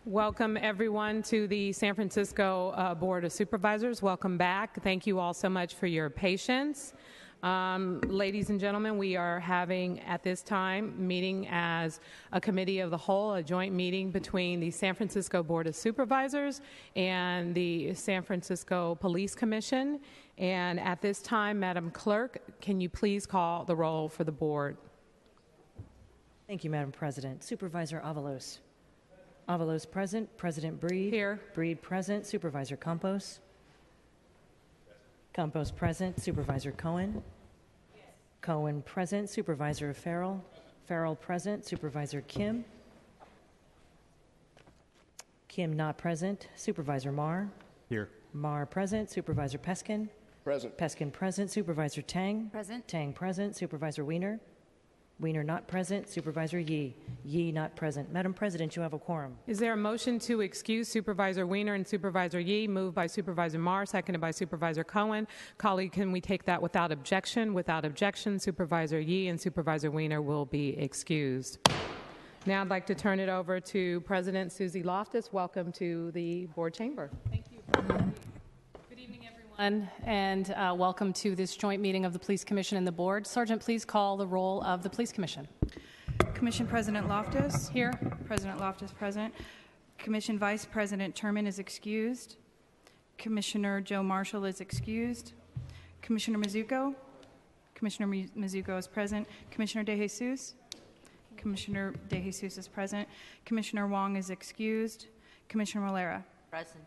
Welcome, everyone, to the San Francisco Board of Supervisors. Welcome back. Thank you all so much for your patience. Ladies and gentlemen, we are having at this time meeting as a committee of the whole, a joint meeting between the San Francisco Board of Supervisors and the San Francisco Police Commission. And at this time, Madam Clerk, can you please call the roll for the board? Thank you, Madam President. Supervisor Avalos. Avalos present. President Breed. Here. Breed present. Supervisor Campos. Campos present. Supervisor Cohen. Yes. Cohen present. Supervisor Farrell. Farrell present. Supervisor Kim. Kim not present. Supervisor Marr. Here. Marr present. Supervisor Peskin. Present. Peskin present. Supervisor Tang. Present. Tang present. Supervisor Wiener. Wiener not present. Supervisor Yee. Yee not present. Madam President, you have a quorum. Is there a motion to excuse Supervisor Wiener and Supervisor Yee, moved by Supervisor Marr, seconded by Supervisor Cohen? Colleague, can we take that without objection? Without objection, Supervisor Yee and Supervisor Wiener will be excused. Now I'd like to turn it over to President Susie Loftus. Welcome to the board chamber. Thank you. Good evening, everyone, and welcome to this joint meeting of the Police Commission and the board. Sergeant, please call the roll of the Police Commission. Commission President Loftus. Here. President Loftus present. Commission Vice President Turman is excused. Commissioner Joe Marshall is excused. Commissioner Mizuko. Commissioner Mizuko is present. Commissioner De Jesus. Commissioner De Jesus is present. Commissioner Wong is excused. Commissioner Malera. Present.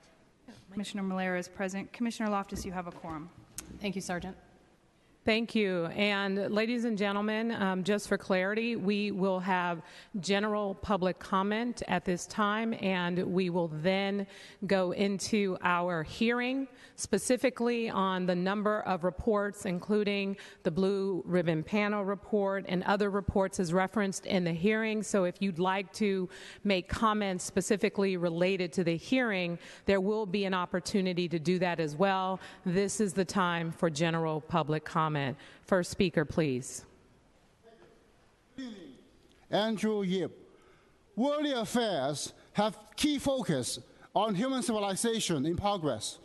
Commissioner Malera is present. Commissioner Loftus, you have a quorum. Thank you, Sergeant. Thank you. And ladies and gentlemen, just for clarity, we will have general public comment at this time, and we will then go into our hearing, specifically on the number of reports, including the Blue Ribbon Panel report and other reports as referenced in the hearing. So if you'd like to make comments specifically related to the hearing, there will be an opportunity to do that as well. This is the time for general public comment. First speaker, please. Andrew Yip. World affairs have key focus on human civilization in progress.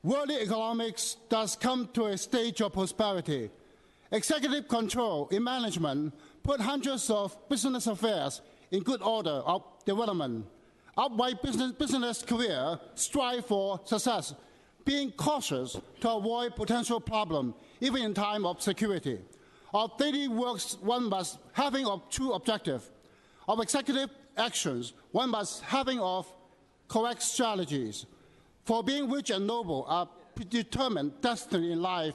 World economics does come to a stage of prosperity. Executive control in management put hundreds of business affairs in good order of development. Upright business career strive for success, being cautious to avoid potential problem, even in time of security. Of daily works, one must having of true objective. Of executive actions, one must having of correct strategies. For being rich and noble are predetermined destiny in life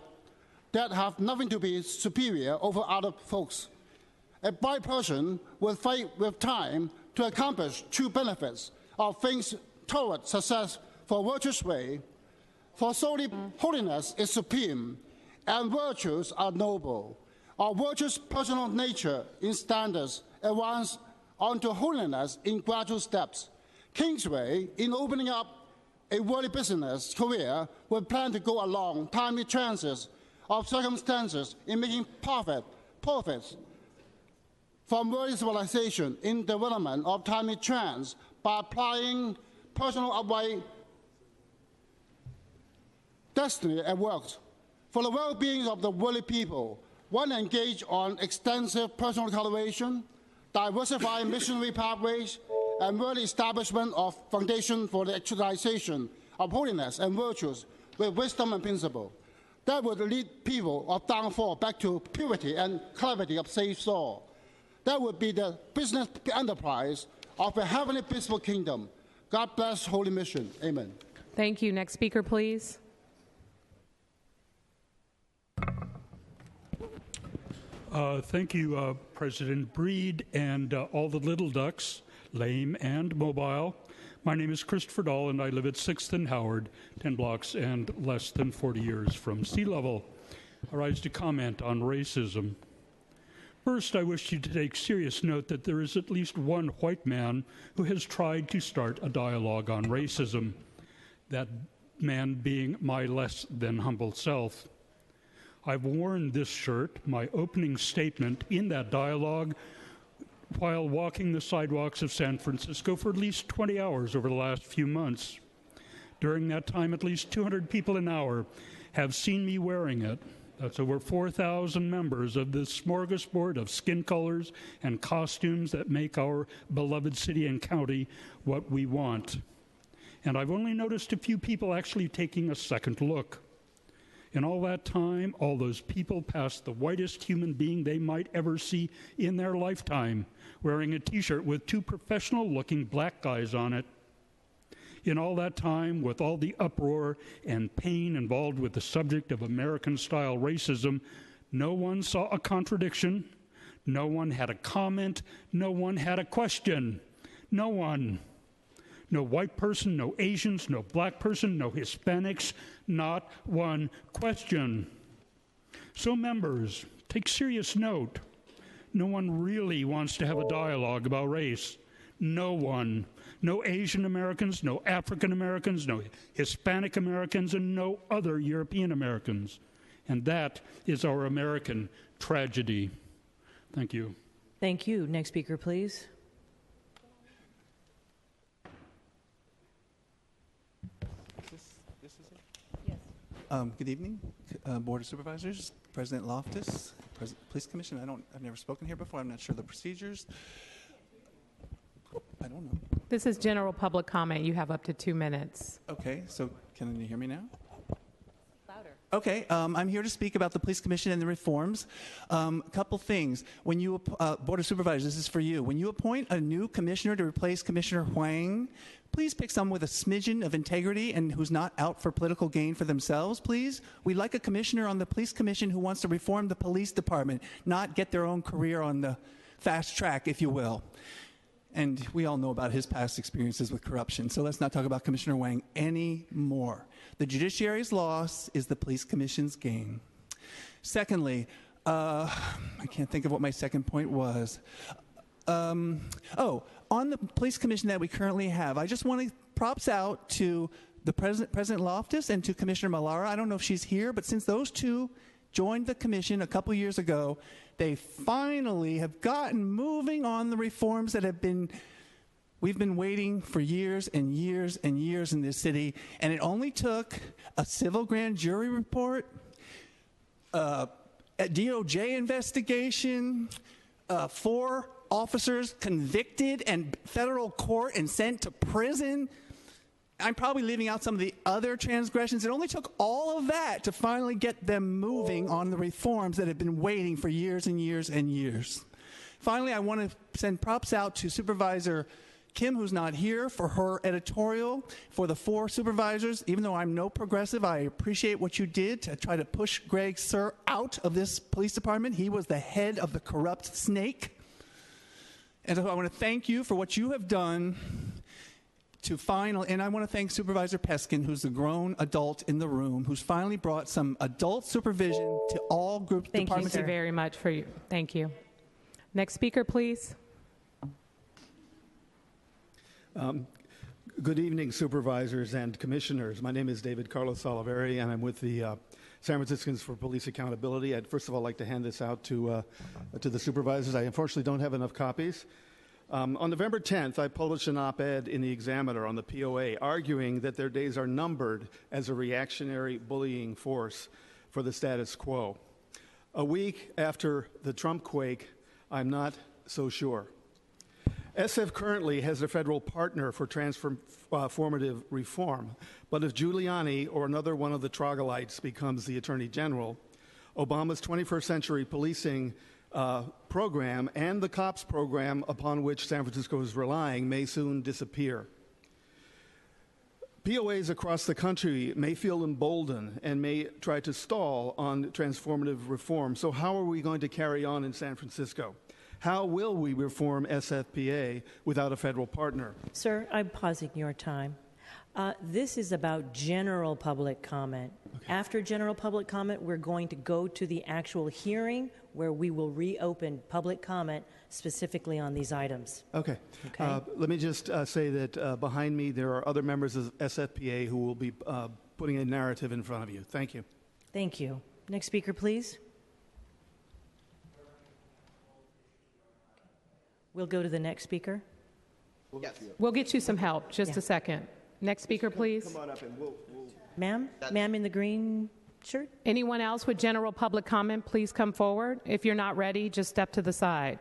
that have nothing to be superior over other folks. A bright person will fight with time to accomplish true benefits of things toward success for virtuous way. For solely holiness is supreme, and virtues are noble. Our virtuous personal nature in standards advance onto holiness in gradual steps. Kingsway, in opening up a worldly business career, will plan to go along timely chances of circumstances in making profits from worldly civilization in development of timely trends by applying personal upright destiny at work. For the well-being of the worldly people, one engaged on extensive personal cultivation, diversified missionary pathways, and worldly establishment of foundation for the actualization of holiness and virtues with wisdom and principle. That would lead people of downfall back to purity and clarity of safe soul. That would be the business enterprise of a heavenly peaceful kingdom. God bless Holy Mission. Amen. Thank you. Next speaker, please. Thank you, President Breed and all the little ducks, lame and mobile. My name is Christopher Dahl, and I live at 6th and Howard, 10 blocks and less than 40 years from sea level. I rise to comment on racism. First, I wish you to take serious note that there is at least one white man who has tried to start a dialogue on racism, that man being my less than humble self. I've worn this shirt, my opening statement in that dialogue, while walking the sidewalks of San Francisco for at least 20 hours over the last few months. During that time, at least 200 people an hour have seen me wearing it. That's over 4,000 members of this smorgasbord of skin colors and costumes that make our beloved city and county what we want. And I've only noticed a few people actually taking a second look. In all that time, all those people passed the whitest human being they might ever see in their lifetime, wearing a T-shirt with two professional-looking black guys on it. In all that time, with all the uproar and pain involved with the subject of American-style racism, no one saw a contradiction, no one had a comment, no one had a question. No one. No white person, no Asians, no black person, no Hispanics, not one question. So members, take serious note. No one really wants to have a dialogue about race. No one. No Asian Americans, no African Americans, no Hispanic Americans, and no other European Americans. And that is our American tragedy. Thank you. Thank you. Next speaker, please. This is it? Yes. Good evening, Board of Supervisors, President Loftus, Police Commission. I've never spoken here before. I'm not sure the procedures. I don't know. This is general public comment. You have up to 2 minutes. Okay, so can you hear me now? Louder. Okay, I'm here to speak about the Police Commission and the reforms. A couple things. When you, Board of Supervisors, this is for you. When you appoint a new commissioner to replace Commissioner Huang, please pick someone with a smidgen of integrity and who's not out for political gain for themselves, please. We'd like a commissioner on the Police Commission who wants to reform the police department, not get their own career on the fast track, if you will. And we all know about his past experiences with corruption, so let's not talk about Commissioner Wang anymore. The judiciary's loss is the Police Commission's gain. Secondly, I can't think of what my second point was. On the Police Commission that we currently have, I just want to props out to the President Loftus and to Commissioner Mallara. I don't know if she's here, but since those two joined the commission a couple years ago, they finally have gotten moving on the reforms that we've been waiting for years and years and years in this city, and it only took a civil grand jury report, a DOJ investigation, 4 officers convicted and federal court and sent to prison. I'm probably leaving out some of the other transgressions. It only took all of that to finally get them moving on the reforms that have been waiting for years and years and years. Finally, I want to send props out to Supervisor Kim, who's not here, for her editorial for the 4 supervisors. Even though I'm no progressive, I appreciate what you did to try to push Greg Sir out of this police department. He was the head of the corrupt snake. And so I want to thank you for what you have done and I want to thank Supervisor Peskin, who's the grown adult in the room, who's finally brought some adult supervision to all group departments. Thank you very much for you. Thank you. Next speaker, please. Good evening, supervisors and commissioners. My name is David Carlos Oliveri, and I'm with the San Franciscans for Police Accountability. I'd first of all like to hand this out to the supervisors. I unfortunately don't have enough copies. On November 10th, I published an op-ed in the Examiner on the POA, arguing that their days are numbered as a reactionary bullying force for the status quo. A week after the Trump quake, I'm not so sure. SF currently has a federal partner for transformative reform, but if Giuliani or another one of the troglodytes becomes the Attorney General, Obama's 21st century policing program and the COPS program upon which San Francisco is relying may soon disappear. POAs across the country may feel emboldened and may try to stall on transformative reform. So how are we going to carry on in San Francisco? How will we reform SFPA without a federal partner? Sir, I'm pausing your time. This is about general public comment. Okay. After general public comment, we're going to go to the actual hearing where we will reopen public comment specifically on these items. Okay. Okay. Let me just say that behind me there are other members of SFPA who will be putting a narrative in front of you. Thank you. Thank you. Next speaker, please. We'll go to the next speaker. We'll get you some help. Just Yeah. a second. Next speaker, please. Come on up and we'll Ma'am? Ma'am in the green shirt? Anyone else with general public comment, please come forward. If you're not ready, just step to the side.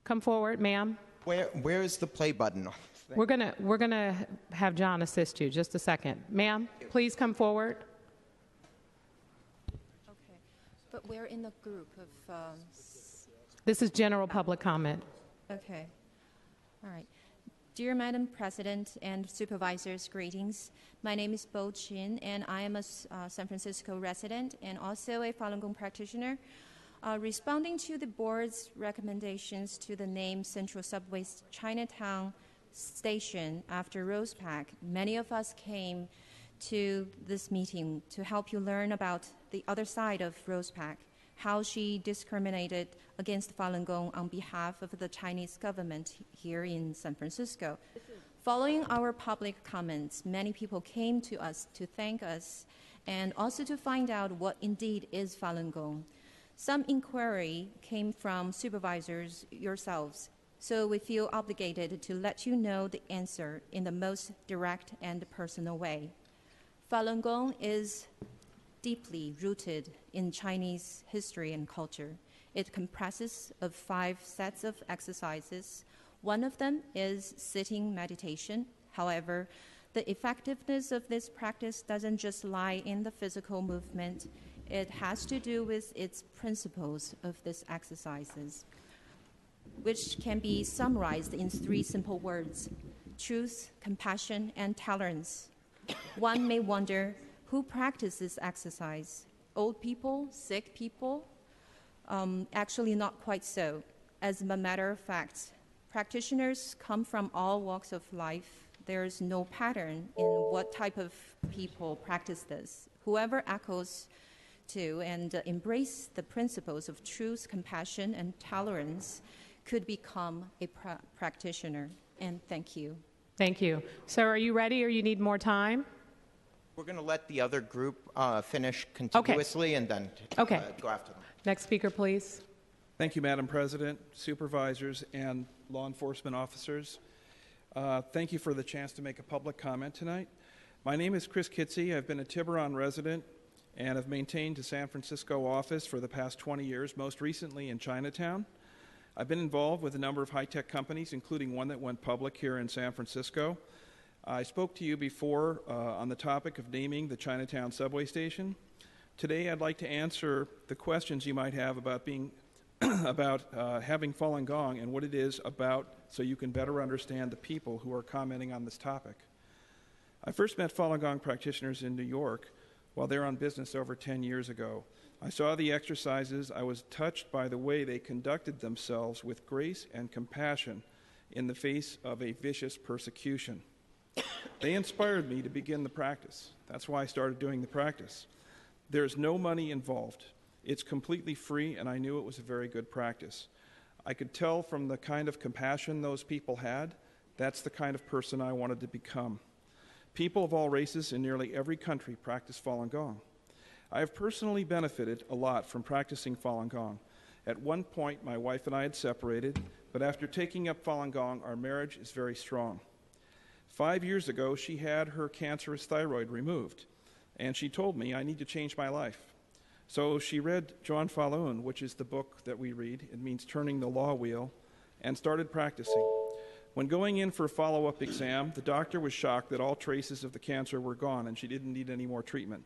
Come forward, ma'am. Where is the play button? We're gonna have John assist you. Just a second, ma'am. Please come forward. Okay, but we're in a group of. This is general public comment. Okay, all right. Dear Madam President and Supervisors, greetings. My name is Bo Chin, and I am a San Francisco resident and also a Falun Gong practitioner. Responding to the board's recommendations to the name Central Subway's Chinatown Station after Rosepack, many of us came to this meeting to help you learn about the other side of Rosepack, how she discriminated against Falun Gong on behalf of the Chinese government here in San Francisco. Following our public comments, many people came to us to thank us and also to find out what indeed is Falun Gong. Some inquiry came from supervisors yourselves, so we feel obligated to let you know the answer in the most direct and personal way. Falun Gong is deeply rooted in Chinese history and culture. It comprises of 5 sets of exercises. One of them is sitting meditation. However, the effectiveness of this practice doesn't just lie in the physical movement. It has to do with its principles of these exercises, which can be summarized in 3 simple words: truth, compassion, and tolerance. One may wonder, who practices this exercise? Old people? Sick people? Actually, not quite so. As a matter of fact, practitioners come from all walks of life. There's no pattern in what type of people practice this. Whoever echoes to and embrace the principles of truth, compassion, and tolerance could become a practitioner. And thank you. Thank you. So are you ready or you need more time? We're going to let the other group finish contiguously and then go after them. Next speaker, please. Thank you, Madam President, supervisors, and law enforcement officers. Thank you for the chance to make a public comment tonight. My name is Chris Kitsey. I've been a Tiburon resident and have maintained a San Francisco office for the past 20 years, most recently in Chinatown. I've been involved with a number of high-tech companies, including one that went public here in San Francisco. I spoke to you before on the topic of naming the Chinatown subway station. Today, I'd like to answer the questions you might have about being having Falun Gong and what it is about, so you can better understand the people who are commenting on this topic. I first met Falun Gong practitioners in New York while they were on business over 10 years ago. I saw the exercises. I was touched by the way they conducted themselves with grace and compassion in the face of a vicious persecution. They inspired me to begin the practice. That's why I started doing the practice. There's no money involved. It's completely free, and I knew it was a very good practice. I could tell from the kind of compassion those people had, that's the kind of person I wanted to become. People of all races in nearly every country practice Falun Gong. I have personally benefited a lot from practicing Falun Gong. At one point, my wife and I had separated, but after taking up Falun Gong, our marriage is very strong. 5 years ago, she had her cancerous thyroid removed, and she told me I need to change my life. So she read John Falun, which is the book that we read. It means turning the law wheel, and started practicing. When going in for a follow-up exam, the doctor was shocked that all traces of the cancer were gone and she didn't need any more treatment.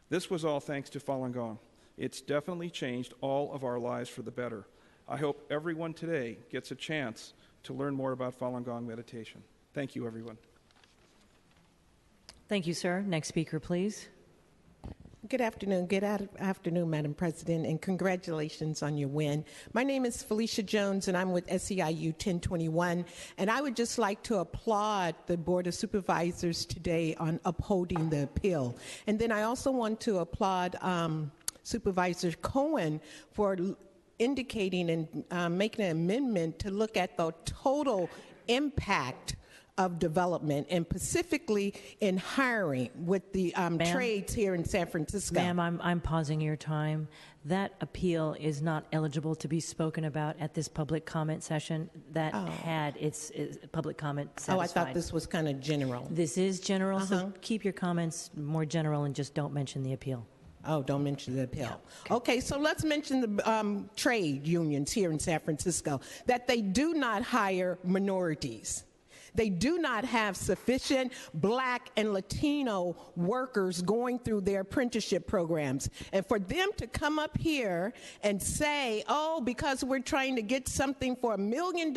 This was all thanks to Falun Gong. It's definitely changed all of our lives for the better. I hope everyone today gets a chance to learn more about Falun Gong meditation. Thank you, everyone. Thank you, sir. Next speaker, please. Good afternoon. Good afternoon, Madam President, and congratulations on your win. My name is Felicia Jones, and I'm with SEIU 1021, and I would just like to applaud the Board of Supervisors today on upholding the appeal. And then I also want to applaud Supervisor Cohen for indicating and making an amendment to look at the total impact of development, and specifically in hiring with the trades here in San Francisco. Ma'am, I'm pausing your time. That appeal is not eligible to be spoken about at this public comment session. That had its public comment satisfied. Oh, I thought this was kind of general. This is general, so keep your comments more general and just don't mention the appeal. Oh, don't mention the appeal. Yeah. Okay, so let's mention the trade unions here in San Francisco, that they do not hire minorities. They do not have sufficient Black and Latino workers going through their apprenticeship programs. And for them to come up here and say, oh, because we're trying to get something for $1 million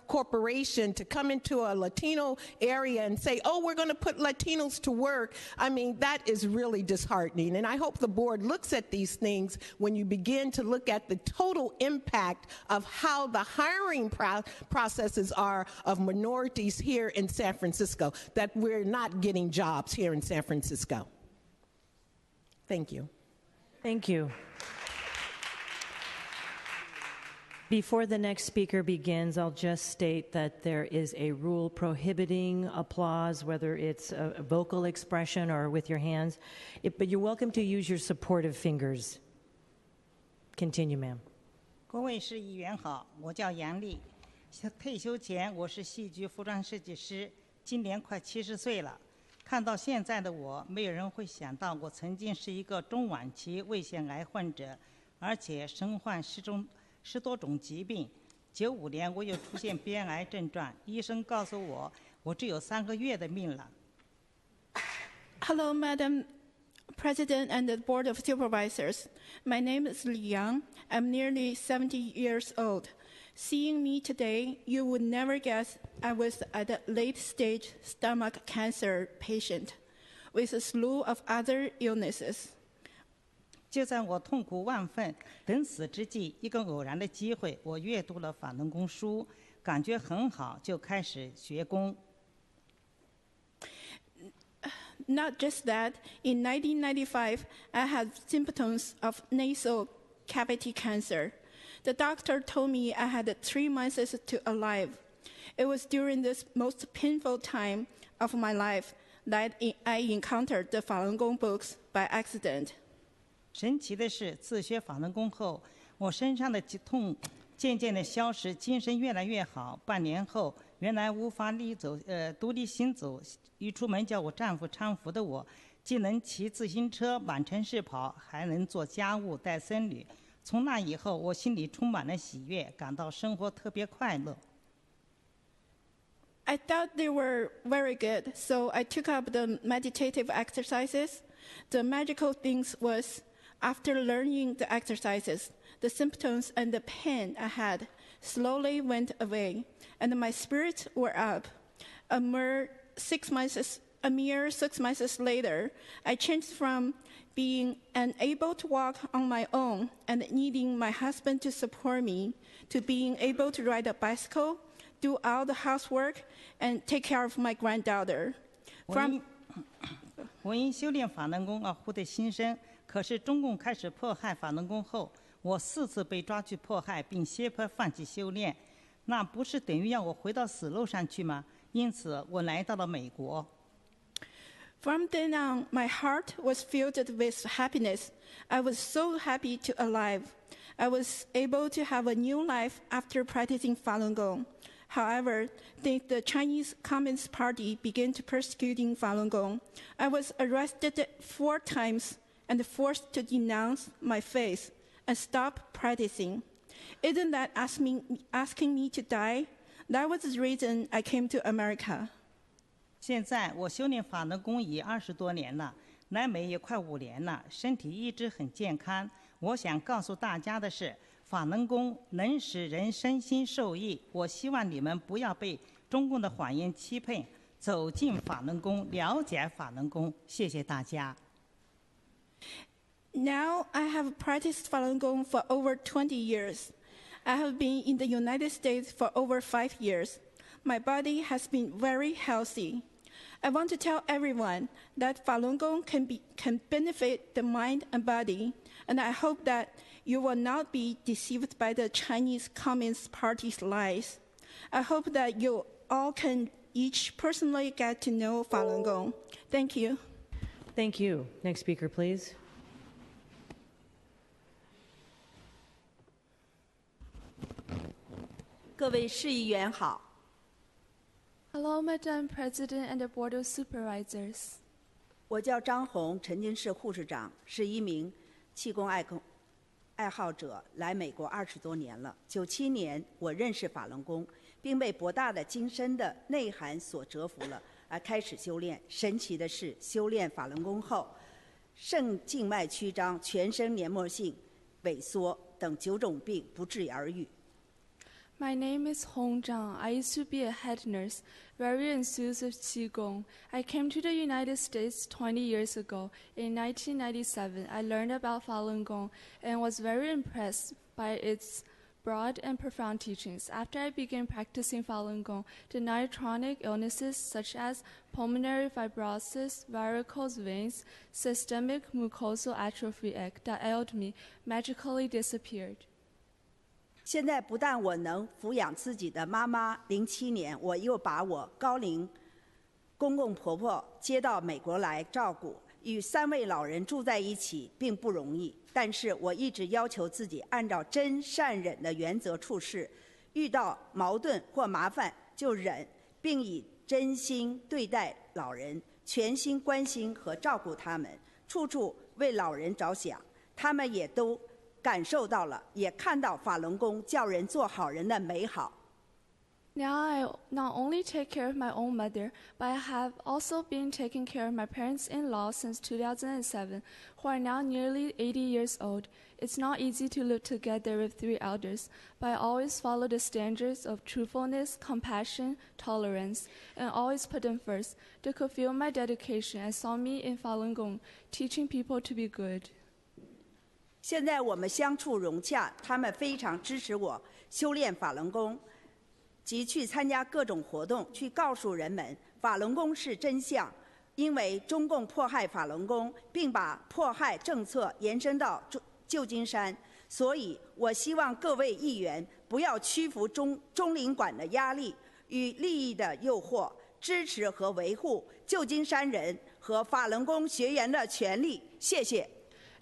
corporation to come into a Latino area and say, oh, we're going to put Latinos to work, I mean, that is really disheartening. And I hope the board looks at these things when you begin to look at the total impact of how the hiring processes are of minorities here in San Francisco, that we're not getting jobs here in San Francisco. Thank you. Thank you. Before the next speaker begins, I'll just state that there is a rule prohibiting applause, whether it's a vocal expression or with your hands, but you're welcome to use your supportive fingers. Continue, ma'am. 各位市议员好，我叫杨丽。退休前我是戏剧服装设计师，今年快70岁了。看到现在的我，没有人会想到我曾经是一个中晚期胃腺癌患者，而且身患10多种疾病。95年我又出现边癌症状，医生告诉我，我只有3个月的命了。Hello, Madam President and the Board of Supervisors. My name is Li Yang. I'm nearly 70 years old. Seeing me today, you would never guess I was a late-stage stomach cancer patient with a slew of other illnesses. 就在我痛苦万分、等死之际，一个偶然的机会，我阅读了法轮功书，感觉很好，就开始学功。Not just that, in 1995, I had symptoms of nasal cavity cancer. The doctor told me I had 3 months to alive. It was during this most painful time of my life that I encountered the Falun Gong books by accident. 神奇的是，自学法轮功后，我身上的痛渐渐的消失，精神越来越好。半年后，原来无法独立行走，一出门叫我丈夫搀扶的我，既能骑自行车满城市跑，还能做家务带孙女。从那以后，我心里充满了喜悦，感到生活特别快乐。I thought they were very good, so I took up the meditative exercises. The magical thing was, after learning the exercises, the symptoms and the pain I had slowly went away, and my spirits were up. A mere 6 months later, I changed from being unable to walk on my own and needing my husband to support me, to being able to ride a bicycle, do all the housework, and take care of my granddaughter. 我因修炼法轮功而获得新生，可是中共开始迫害法轮功后，我4次被抓去迫害，并胁迫放弃修炼，那不是等于要我回到死路上去吗？因此，我来到了美国。From then on, my heart was filled with happiness. I was so happy to alive. I was able to have a new life after practicing Falun Gong. However, the Chinese Communist Party began to persecuting Falun Gong. I was arrested 4 times and forced to denounce my faith and stop practicing. Isn't that asking me to die? That was the reason I came to America. 现在我修炼法轮功已20多年了，来美也快5年了，身体一直很健康。我想告诉大家的是，法轮功能使人身心受益。我希望你们不要被中共的谎言欺骗，走进法轮功，了解法轮功。谢谢大家。Now I have practiced Falun Gong for over 20 years. I have been in the United States for over 5 years. My body has been very healthy. I want to tell everyone that Falun Gong can benefit the mind and body, and I hope that you will not be deceived by the Chinese Communist Party's lies. I hope that you all can each personally get to know Falun Gong. Thank you. Thank you. Next speaker, please. Hello, Madam President and the Board of Supervisors. 我叫张红，曾经是护士长，是一名气功爱好者，来美国20多年了。97年，我认识法轮功，并被博大的精深的内涵所折服了，而开始修炼。神奇的是，修炼法轮功后，肾静脉曲张、全身黏膜性萎缩等9种病不治而愈。My name is Hong Zhang. I used to be a head nurse, very enthused with Qigong. I came to the United States 20 years ago. In 1997, I learned about Falun Gong and was very impressed by its broad and profound teachings. After I began practicing Falun Gong, the 9 chronic illnesses such as pulmonary fibrosis, varicose veins, systemic mucosal atrophy that ailed me magically disappeared. 现在不但我能抚养自己的妈妈，07年我又把我高龄公公婆婆接到美国来照顾，与3位老人住在一起并不容易。但是我一直要求自己按照真善忍的原则处事，遇到矛盾或麻烦就忍，并以真心对待老人，全心关心和照顾他们，处处为老人着想。他们也都感受到了，也看到法轮功叫人做好人的美好。Now I not only take care of my own mother, but I have also been taking care of my parents-in-law since 2007, who are now nearly 80 years old. It's not easy to live together with 3 elders, but I always follow the standards of truthfulness, compassion, tolerance, and always put them first. They could feel my dedication and saw me in Falun Gong, teaching people to be good. 现在我们相处融洽，他们非常支持我修炼法轮功，及去参加各种活动，去告诉人们法轮功是真相。因为中共迫害法轮功，并把迫害政策延伸到旧金山，所以我希望各位议员不要屈服中领馆的压力与利益的诱惑，支持和维护旧金山人和法轮功学员的权利。谢谢。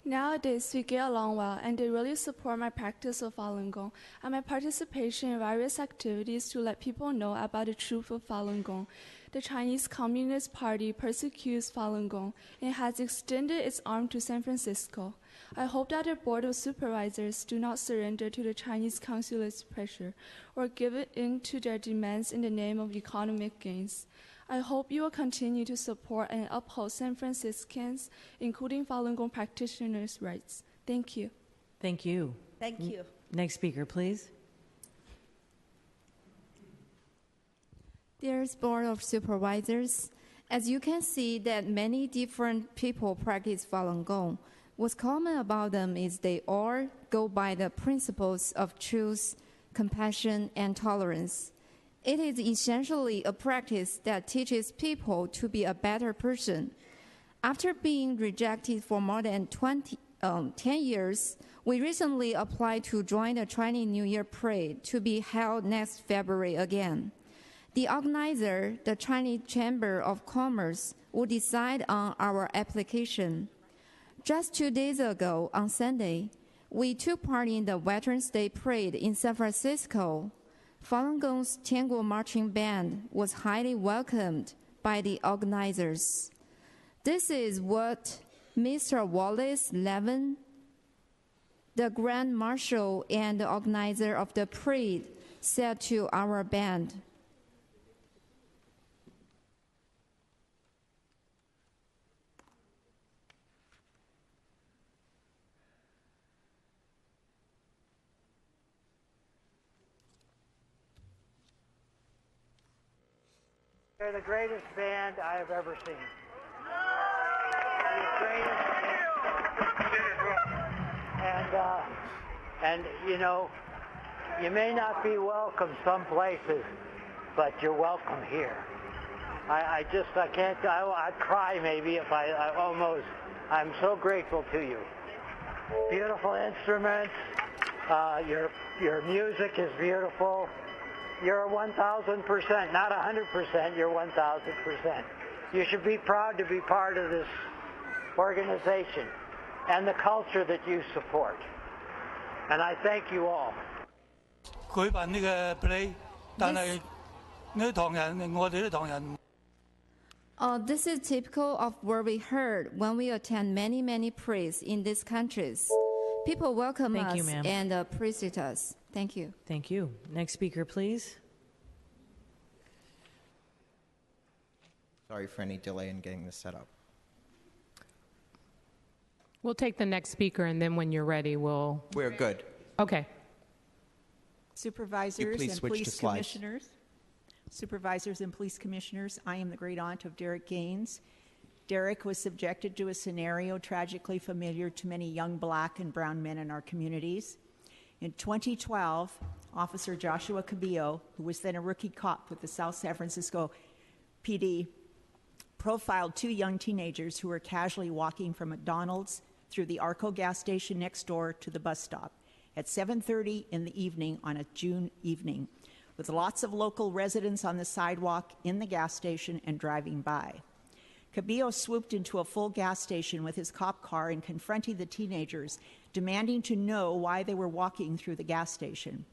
Nowadays, we get along well, and they really support my practice of Falun Gong and my participation in various activities to let people know about the truth of Falun Gong. The Chinese Communist Party persecutes Falun Gong and has extended its arm to San Francisco. I hope that the Board of Supervisors do not surrender to the Chinese consulate's pressure or give in to their demands in the name of economic gains. I hope you will continue to support and uphold San Franciscans, including Falun Gong practitioners' rights. Thank you. Thank you. Thank you. Next speaker, please. Dear Board of Supervisors, as you can see that many different people practice Falun Gong. What's common about them is they all go by the principles of truth, compassion, and tolerance. It is essentially a practice that teaches people to be a better person. After being rejected for more than 10 years, we recently applied to join the Chinese New Year Parade to be held next February again. The organizer, the Chinese Chamber of Commerce, will decide on our application. Just 2 days ago, on Sunday, we took part in the Veterans Day Parade in San Francisco. Falun Gong's Tango Marching Band was highly welcomed by the organizers. This is what Mr. Wallace Levin, the Grand Marshal and the organizer of the parade, said to our band. They're the greatest band I have ever seen. The greatest. And you know, you may not be welcome some places, but you're welcome here. I'd cry maybe if I'm so grateful to you. Beautiful instruments, your music is beautiful. You're 1,000%, not 100%, you're 1,000%. You should be proud to be part of this organization and the culture that you support. And I thank you all. 舉辦呢個 play， 但係呢啲唐人，我哋啲唐人。This is typical of what we heard when we attend many, many prays in these countries. People welcome Thank us you, ma'am. and appreciate us. Thank you. Thank you. Next speaker, please. Sorry for any delay in getting this set up. We'll take the next speaker, and then when you're ready, we'll... We're good. Okay. Supervisors please and switch to police slides. commissioners. Supervisors and police commissioners, I am the great aunt of Derek Gaines. Derek was subjected to a scenario tragically familiar to many young black and brown men in our communities. In 2012, Officer Joshua Cabillo, who was then a rookie cop with the South San Francisco PD, profiled two young teenagers who were casually walking from McDonald's through the Arco gas station next door to the bus stop at 7:30 in the evening on a June evening, with lots of local residents on the sidewalk, in the gas station, and driving by. Cabillo swooped into a full gas station with his cop car and confronted the teenagers, demanding to know why they were walking through the gas station.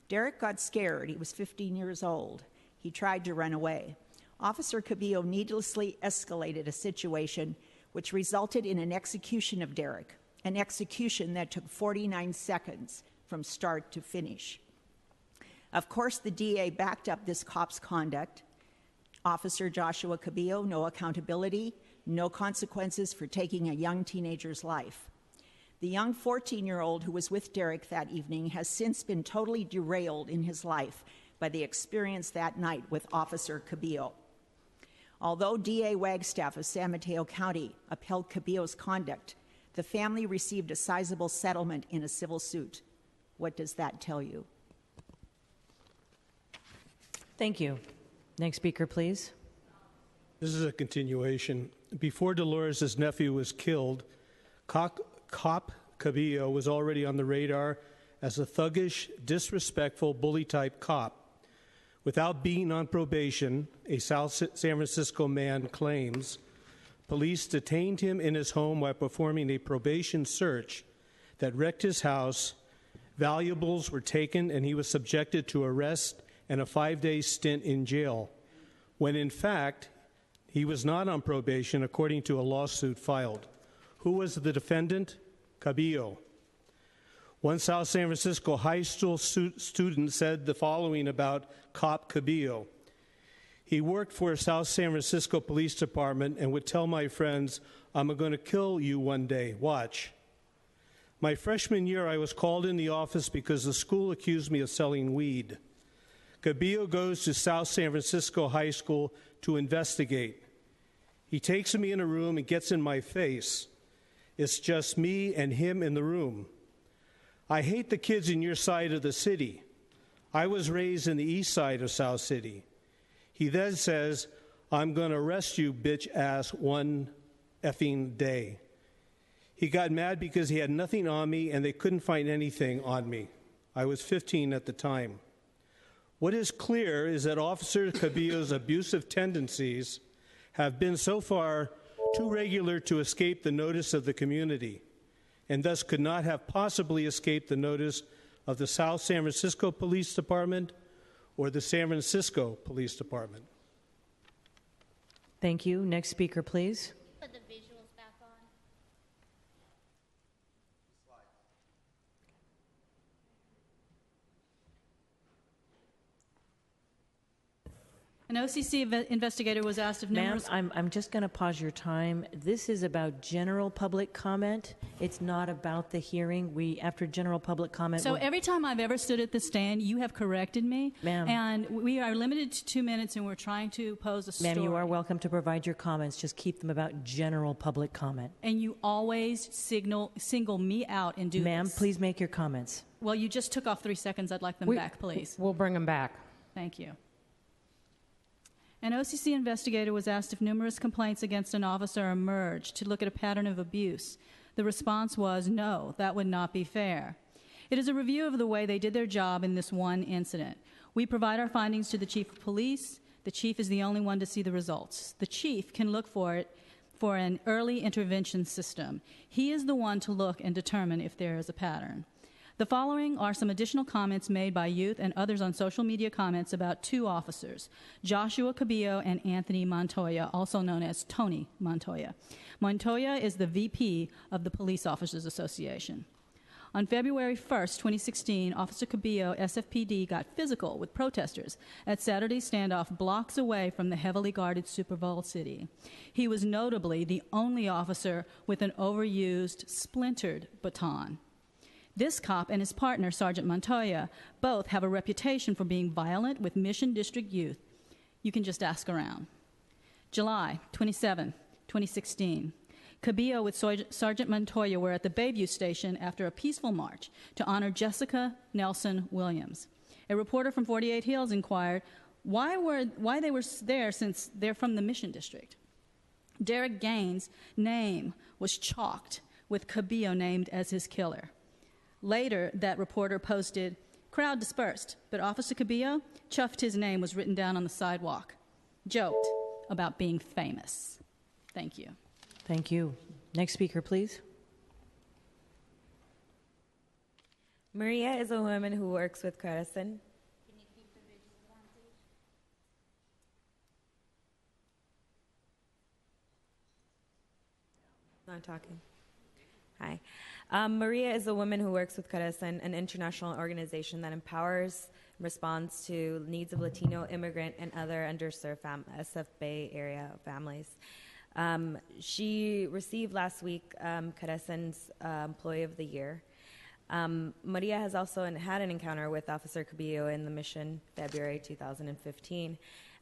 Derek got scared. He was 15 years old. He tried to run away. Officer Cabillo needlessly escalated a situation which resulted in an execution of Derek, an execution that took 49 seconds from start to finish. Of course, the DA backed up this cop's conduct. Officer Joshua Cabillo, no accountability, no consequences for taking a young teenager's life. The young 14-year-old who was with Derek that evening has since been totally derailed in his life by the experience that night with Officer Cabillo. Although DA Wagstaff of San Mateo County upheld Cabillo's conduct, the family received a sizable settlement in a civil suit. What does that tell you? Thank you. Next speaker, please. This is a continuation. Before Dolores' nephew was killed, Cop Cabillo was already on the radar as a thuggish, disrespectful, bully-type cop. Without being on probation, a South San Francisco man claims, police detained him in his home while performing a probation search that wrecked his house. Valuables were taken, and he was subjected to arrest and a 5-day stint in jail, when in fact, he was not on probation according to a lawsuit filed. Who was the defendant? Cabillo. One South San Francisco high school student said the following about Cop Cabillo. He worked for a South San Francisco Police Department and would tell my friends, "I'm going to kill you one day, watch." My freshman year, I was called in the office because the school accused me of selling weed. Cabillo goes to South San Francisco High School to investigate. He takes me in a room and gets in my face. It's just me and him in the room. I hate the kids in your side of the city. I was raised in the east side of South City. He then says, "I'm going to arrest you, bitch ass, one effing day." He got mad because he had nothing on me and they couldn't find anything on me. I was 15 at the time. What is clear is that Officer Cabillo's abusive tendencies have been so far too regular to escape the notice of the community, and thus could not have possibly escaped the notice of the South San Francisco Police Department or the San Francisco Police Department. Thank you. Next speaker, please. Put the visuals back on. An OCC investigator was asked if numerous... Ma'am, I'm just going to pause your time. This is about general public comment. It's not about the hearing. After general public comment... So every time I've ever stood at the stand, you have corrected me. Ma'am. And we are limited to 2 minutes, and we're trying to pose a story. Ma'am, you are welcome to provide your comments. Just keep them about general public comment. And you always single me out and do Ma'am, this. please make your comments. Well, you just took off 3 seconds. I'd like them back, please. We'll bring them back. Thank you. An OCC investigator was asked if numerous complaints against an officer emerged to look at a pattern of abuse. The response was, no, that would not be fair. It is a review of the way they did their job in this one incident. We provide our findings to the chief of police. The chief is the only one to see the results. The chief can look for an early intervention system. He is the one to look and determine if there is a pattern. The following are some additional comments made by youth and others on social media comments about two officers, Joshua Cabillo and Anthony Montoya, also known as Tony Montoya. Montoya is the VP of the Police Officers Association. On February 1st, 2016, Officer Cabillo, SFPD, got physical with protesters at Saturday's standoff blocks away from the heavily guarded Super Bowl city. He was notably the only officer with an overused, splintered baton. This cop and his partner, Sergeant Montoya, both have a reputation for being violent with Mission District youth. You can just ask around. July 27, 2016. Cabillo with Sergeant Montoya were at the Bayview station after a peaceful march to honor Jessica Nelson Williams. A reporter from 48 Hills inquired why they were there since they're from the Mission District. Derek Gaines' name was chalked with Cabillo named as his killer. Later, that reporter posted, "Crowd dispersed, but Officer Cabillo chuffed his name was written down on the sidewalk. Joked about being famous." Thank you. Thank you. Next speaker, please. Maria is a woman who works with Credison. Not talking. Hi. Maria is a woman who works with Credison, an international organization that empowers and responds to needs of Latino, immigrant, and other underserved SF Bay Area families. She received last week Credison's Employee of the Year. Maria has also had an encounter with Officer Cabillo in the Mission February 2015.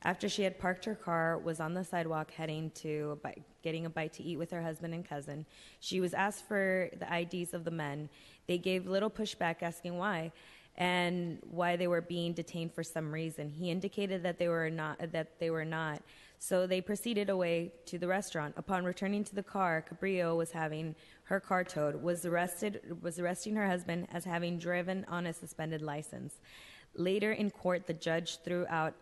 After she had parked her car, was on the sidewalk heading to getting a bite to eat with her husband and cousin. She was asked for the IDs of the men. They gave little pushback, asking why and why they were being detained for some reason. He indicated that they were not. So they proceeded away to the restaurant. Upon returning to the car, Cabillo was having her car towed, was arresting her husband as having driven on a suspended license. Later in court, the judge threw out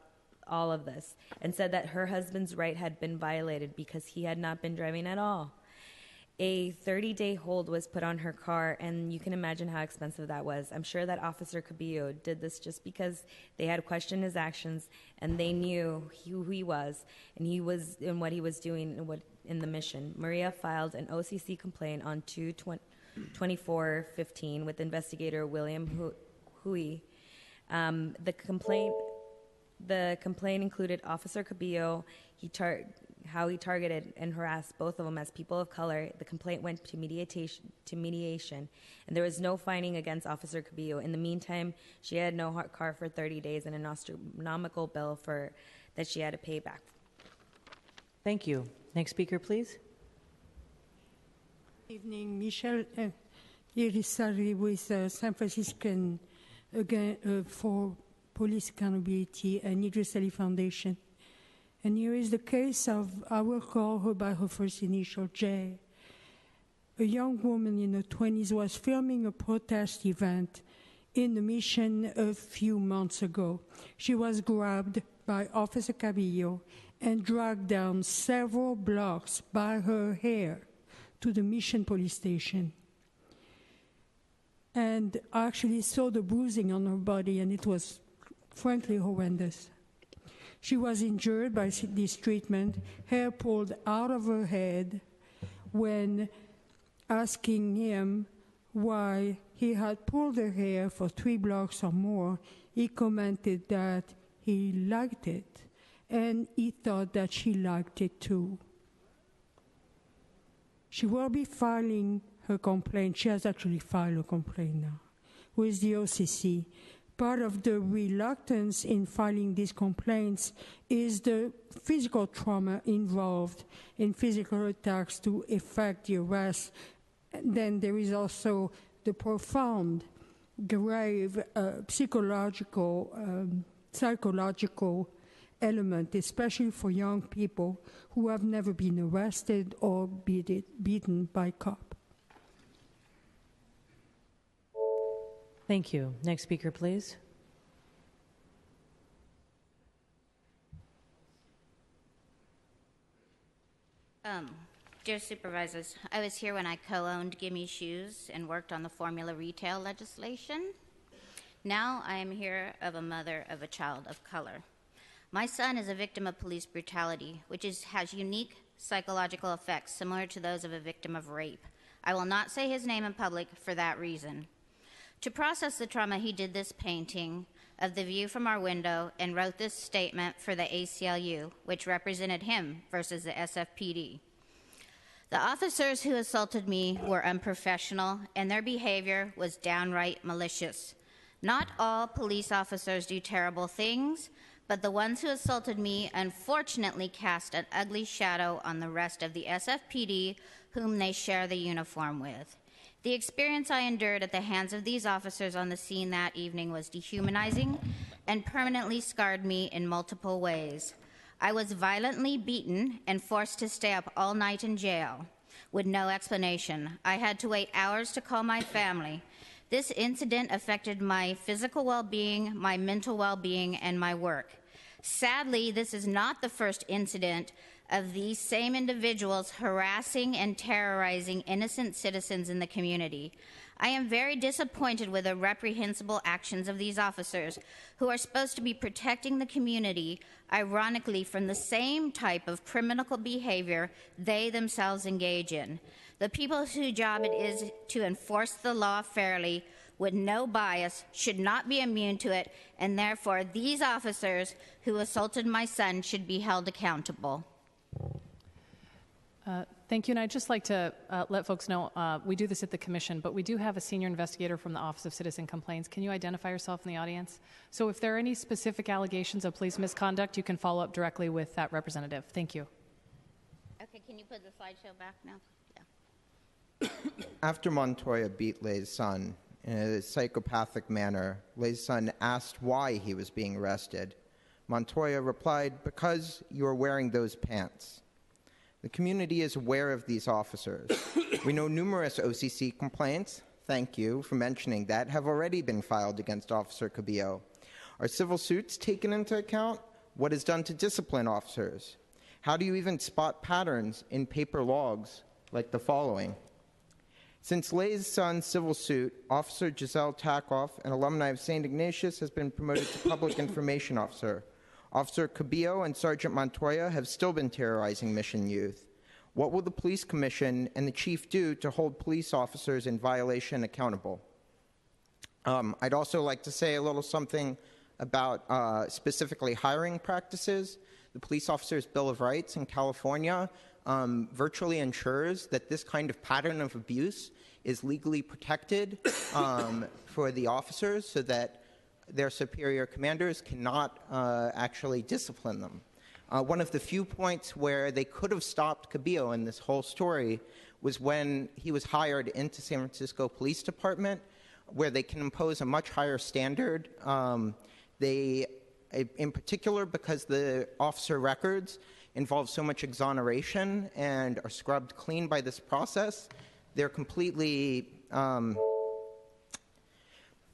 all of this and said that her husband's right had been violated because he had not been driving at all. A 30-day hold was put on her car, and you can imagine how expensive that was. I'm sure that Officer Cabillo did this just because they had questioned his actions and they knew who he was and what he was doing in the mission. Maria filed an OCC complaint on 2/24/15 with investigator William Hui. The complaint included Officer Cabillo, how he targeted and harassed both of them as people of color. The complaint went to mediation, and there was no finding against Officer Cabillo. In the meantime, she had no car for 30 days and an astronomical bill that she had to pay back. Thank you. Next speaker, please. Good evening, Michelle Irisari with San Franciscan for Police Accountability and Idris Ali Foundation. And here is the case of, I will call her by her first initial, J. A young woman in her 20s was filming a protest event in the Mission a few months ago. She was grabbed by Officer Cabillo and dragged down several blocks by her hair to the Mission police station. And I actually saw the bruising on her body, and it was frankly horrendous. She was injured by this treatment, hair pulled out of her head. When asking him why he had pulled her hair for 3 blocks or more, he commented that he liked it, and he thought that she liked it too. She will be filing her complaint. She has actually filed a complaint now with the OCC. Part of the reluctance in filing these complaints is the physical trauma involved in physical attacks to effect the arrest. And then there is also the profound, grave psychological element, especially for young people who have never been arrested or beaten by a cop. Thank you. Next speaker, please. Dear Supervisors, I was here when I co-owned Gimme Shoes and worked on the formula retail legislation. Now I am here of a mother of a child of color. My son is a victim of police brutality, which has unique psychological effects similar to those of a victim of rape. I will not say his name in public for that reason. To process the trauma, he did this painting of the view from our window and wrote this statement for the ACLU, which represented him versus the SFPD. The officers who assaulted me were unprofessional, and their behavior was downright malicious. Not all police officers do terrible things, but the ones who assaulted me unfortunately cast an ugly shadow on the rest of the SFPD whom they share the uniform with. The experience I endured at the hands of these officers on the scene that evening was dehumanizing and permanently scarred me in multiple ways. I was violently beaten and forced to stay up all night in jail with no explanation. I had to wait hours to call my family. This incident affected my physical well-being, my mental well-being, and my work. Sadly, this is not the first incident of these same individuals harassing and terrorizing innocent citizens in the community. I am very disappointed with the reprehensible actions of these officers who are supposed to be protecting the community, ironically from the same type of criminal behavior they themselves engage in. The people whose job it is to enforce the law fairly with no bias should not be immune to it, and therefore these officers who assaulted my son should be held accountable. Thank you, and I'd just like to let folks know we do this at the Commission, but we do have a senior investigator from the Office of Citizen Complaints. Can you identify yourself in the audience? So if there are any specific allegations of police misconduct, you can follow up directly with that representative. Thank you. Okay, can you put the slideshow back now? Yeah. After Montoya beat Leigh's son in a psychopathic manner, Leigh's son asked why he was being arrested. Montoya replied, "Because you are wearing those pants." The community is aware of these officers. We know numerous OCC complaints, thank you for mentioning that, have already been filed against Officer Cabillo. Are civil suits taken into account? What is done to discipline officers? How do you even spot patterns in paper logs like the following? Since Leigh's son's civil suit, Officer Giselle Takoff, an alumni of St. Ignatius, has been promoted to Public Information Officer. Officer Cabillo and Sergeant Montoya have still been terrorizing Mission youth. What will the Police Commission and the Chief do to hold police officers in violation accountable? I'd also like to say a little something about specifically hiring practices. The Police Officers' Bill of Rights in California virtually ensures that this kind of pattern of abuse is legally protected for the officers so that their superior commanders cannot actually discipline them. One of the few points where they could have stopped Cabillo in this whole story was when he was hired into San Francisco Police Department, where they can impose a much higher standard. In particular, because the officer records involve so much exoneration and are scrubbed clean by this process, they're completely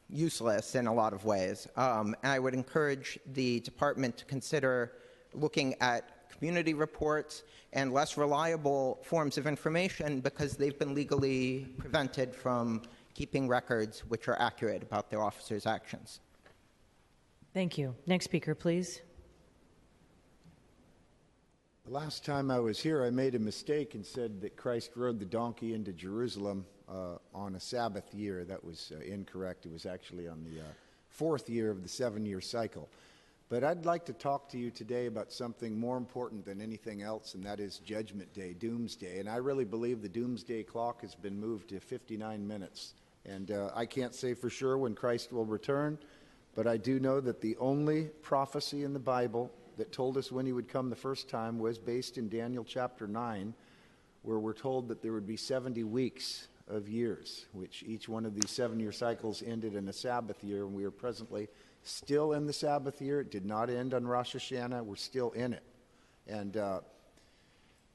useless in a lot of ways. And I would encourage the department to consider looking at community reports and less reliable forms of information because they've been legally prevented from keeping records which are accurate about their officers' actions. Thank you. Next speaker, please. The last time I was here, I made a mistake and said that Christ rode the donkey into Jerusalem on a Sabbath year. That was incorrect. It was actually on the fourth year of the 7-year cycle. But I'd like to talk to you today about something more important than anything else, and that is Judgment Day, Doomsday. And I really believe the Doomsday clock has been moved to 59 minutes. And I can't say for sure when Christ will return, but I do know that the only prophecy in the Bible that told us when he would come the first time was based in Daniel chapter 9, where we're told that there would be 70 weeks of years, which each one of these 7-year cycles ended in a Sabbath year, and we are presently still in the Sabbath year. It did not end on Rosh Hashanah. We're still in it. And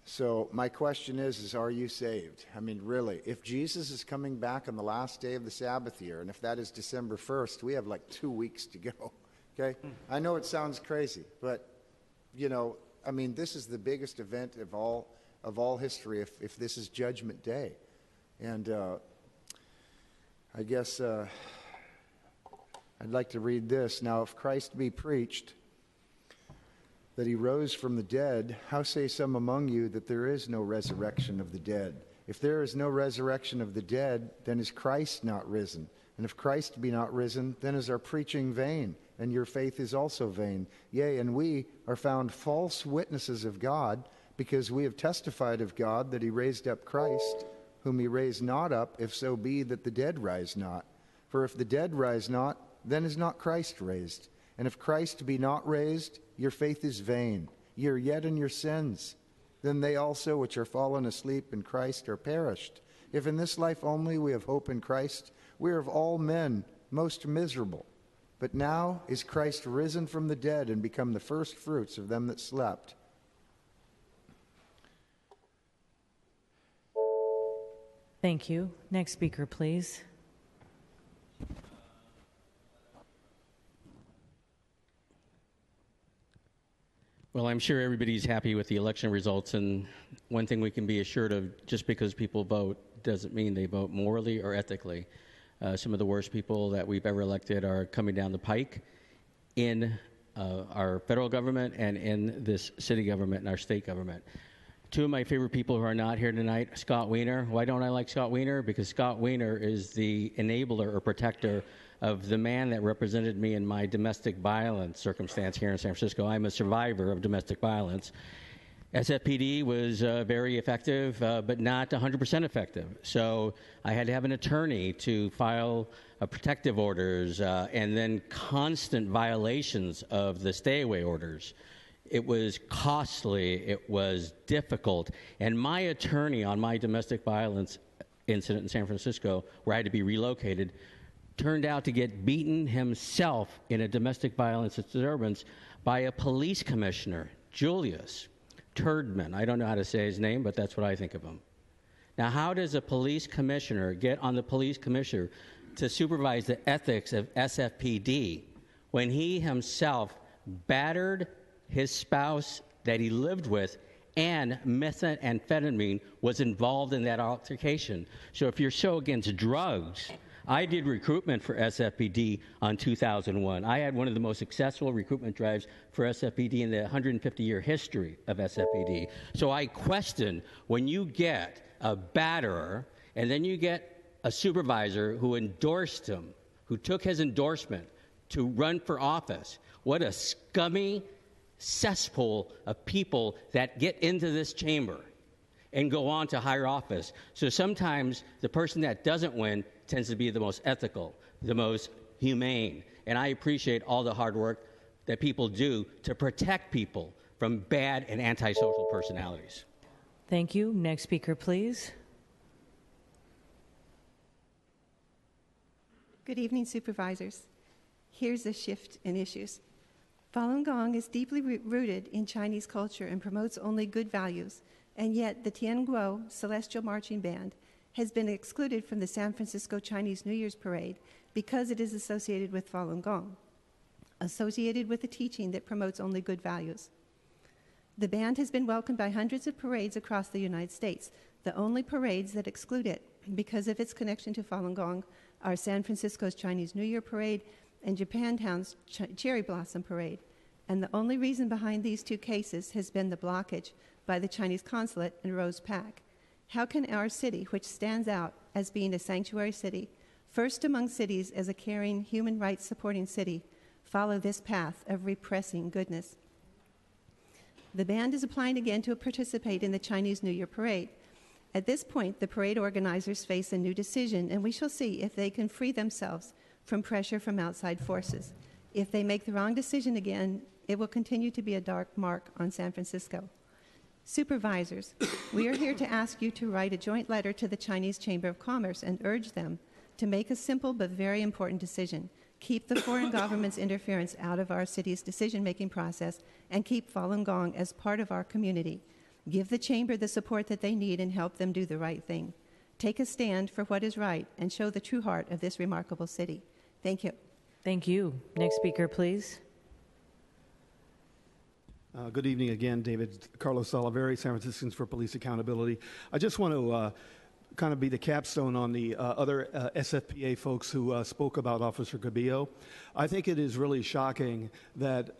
so my question is are you saved? I mean, really, if Jesus is coming back on the last day of the Sabbath year, and if that is December 1st, we have like 2 weeks to go, okay? I know it sounds crazy, but, you know, I mean, this is the biggest event of all of all history if this is Judgment Day. And I guess I'd like to read this. Now, if Christ be preached that he rose from the dead, how say some among you that there is no resurrection of the dead? If there is no resurrection of the dead, then is Christ not risen? And if Christ be not risen, then is our preaching vain, and your faith is also vain. Yea, and we are found false witnesses of God, because we have testified of God that he raised up Christ, whom he raised not up, if so be that the dead rise not. For if the dead rise not, then is not Christ raised. And if Christ be not raised, your faith is vain. Ye are yet in your sins. Then they also which are fallen asleep in Christ are perished. If in this life only we have hope in Christ, we are of all men most miserable. But now is Christ risen from the dead and become the first fruits of them that slept. Thank you. Next speaker, please. Well, I'm sure everybody's happy with the election results, and one thing we can be assured of, just because people vote doesn't mean they vote morally or ethically. Some of the worst people that we've ever elected are coming down the pike in our federal government and in this city government and our state government. Two of my favorite people who are not here tonight, Scott Wiener. Why don't I like Scott Wiener? Because Scott Wiener is the enabler or protector of the man that represented me in my domestic violence circumstance here in San Francisco. I'm a survivor of domestic violence. SFPD was very effective, but not 100% effective. So I had to have an attorney to file protective orders and then constant violations of the stay-away orders. It was costly, it was difficult, and my attorney on my domestic violence incident in San Francisco, where I had to be relocated, turned out to get beaten himself in a domestic violence disturbance by a police commissioner, Julius Turdman. I don't know how to say his name, but that's what I think of him. Now, how does a police commissioner get on the police commissioner to supervise the ethics of SFPD when he himself battered his spouse that he lived with, and methamphetamine was involved in that altercation? So if you're so against drugs, I did recruitment for SFPD on 2001. I had one of the most successful recruitment drives for SFPD in the 150-year history of SFPD. So I question, when you get a batterer and then you get a supervisor who endorsed him, who took his endorsement to run for office, what a scummy cesspool of people that get into this chamber and go on to higher office. So sometimes the person that doesn't win tends to be the most ethical, the most humane. And I appreciate all the hard work that people do to protect people from bad and antisocial personalities. Thank you. Next speaker, please. Good evening, supervisors. Here's a shift in issues. Falun Gong is deeply rooted in Chinese culture and promotes only good values, and yet the Tianguo Celestial Marching Band has been excluded from the San Francisco Chinese New Year's Parade because it is associated with Falun Gong, associated with a teaching that promotes only good values. The band has been welcomed by hundreds of parades across the United States. The only parades that exclude it because of its connection to Falun Gong are San Francisco's Chinese New Year Parade and Japantown's Cherry Blossom Parade. And the only reason behind these two cases has been the blockage by the Chinese consulate in Rose Pack. How can our city, which stands out as being a sanctuary city, first among cities as a caring, human rights supporting city, follow this path of repressing goodness? The band is applying again to participate in the Chinese New Year Parade. At this point, the parade organizers face a new decision, and we shall see if they can free themselves from pressure from outside forces. If they make the wrong decision again, it will continue to be a dark mark on San Francisco. Supervisors, we are here to ask you to write a joint letter to the Chinese Chamber of Commerce and urge them to make a simple but very important decision. Keep the foreign government's interference out of our city's decision-making process and keep Falun Gong as part of our community. Give the Chamber the support that they need and help them do the right thing. Take a stand for what is right and show the true heart of this remarkable city. Thank you. Thank you. Next speaker, please. Good evening again, David Carlos Salaveri, San Franciscans for Police Accountability. I just want to kind of be the capstone on the other SFPA folks who spoke about Officer Cabillo. I think it is really shocking that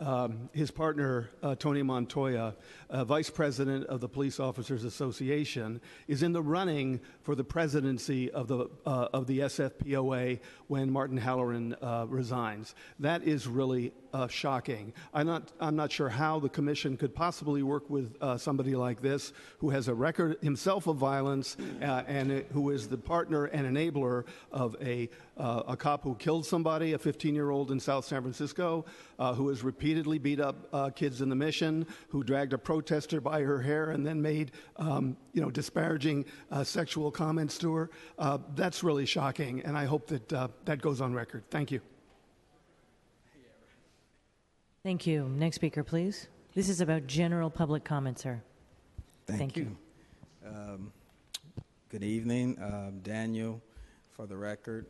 his partner, Tony Montoya, Vice President of the Police Officers Association, is in the running for the presidency of the SFPOA when Martin Halloran resigns. That is really shocking. I'm not sure how the commission could possibly work with somebody like this, who has a record himself of violence and who is the partner and enabler of a cop who killed somebody, a 15-year-old in South San Francisco, who has repeatedly beat up kids in the mission, who dragged a protester by her hair and then made disparaging sexual comments to her. That's really shocking, and I hope that that goes on record. Thank you. Thank you. Next speaker, please. This is about general public comment, sir. Thank you. Good evening, Daniel. For the record,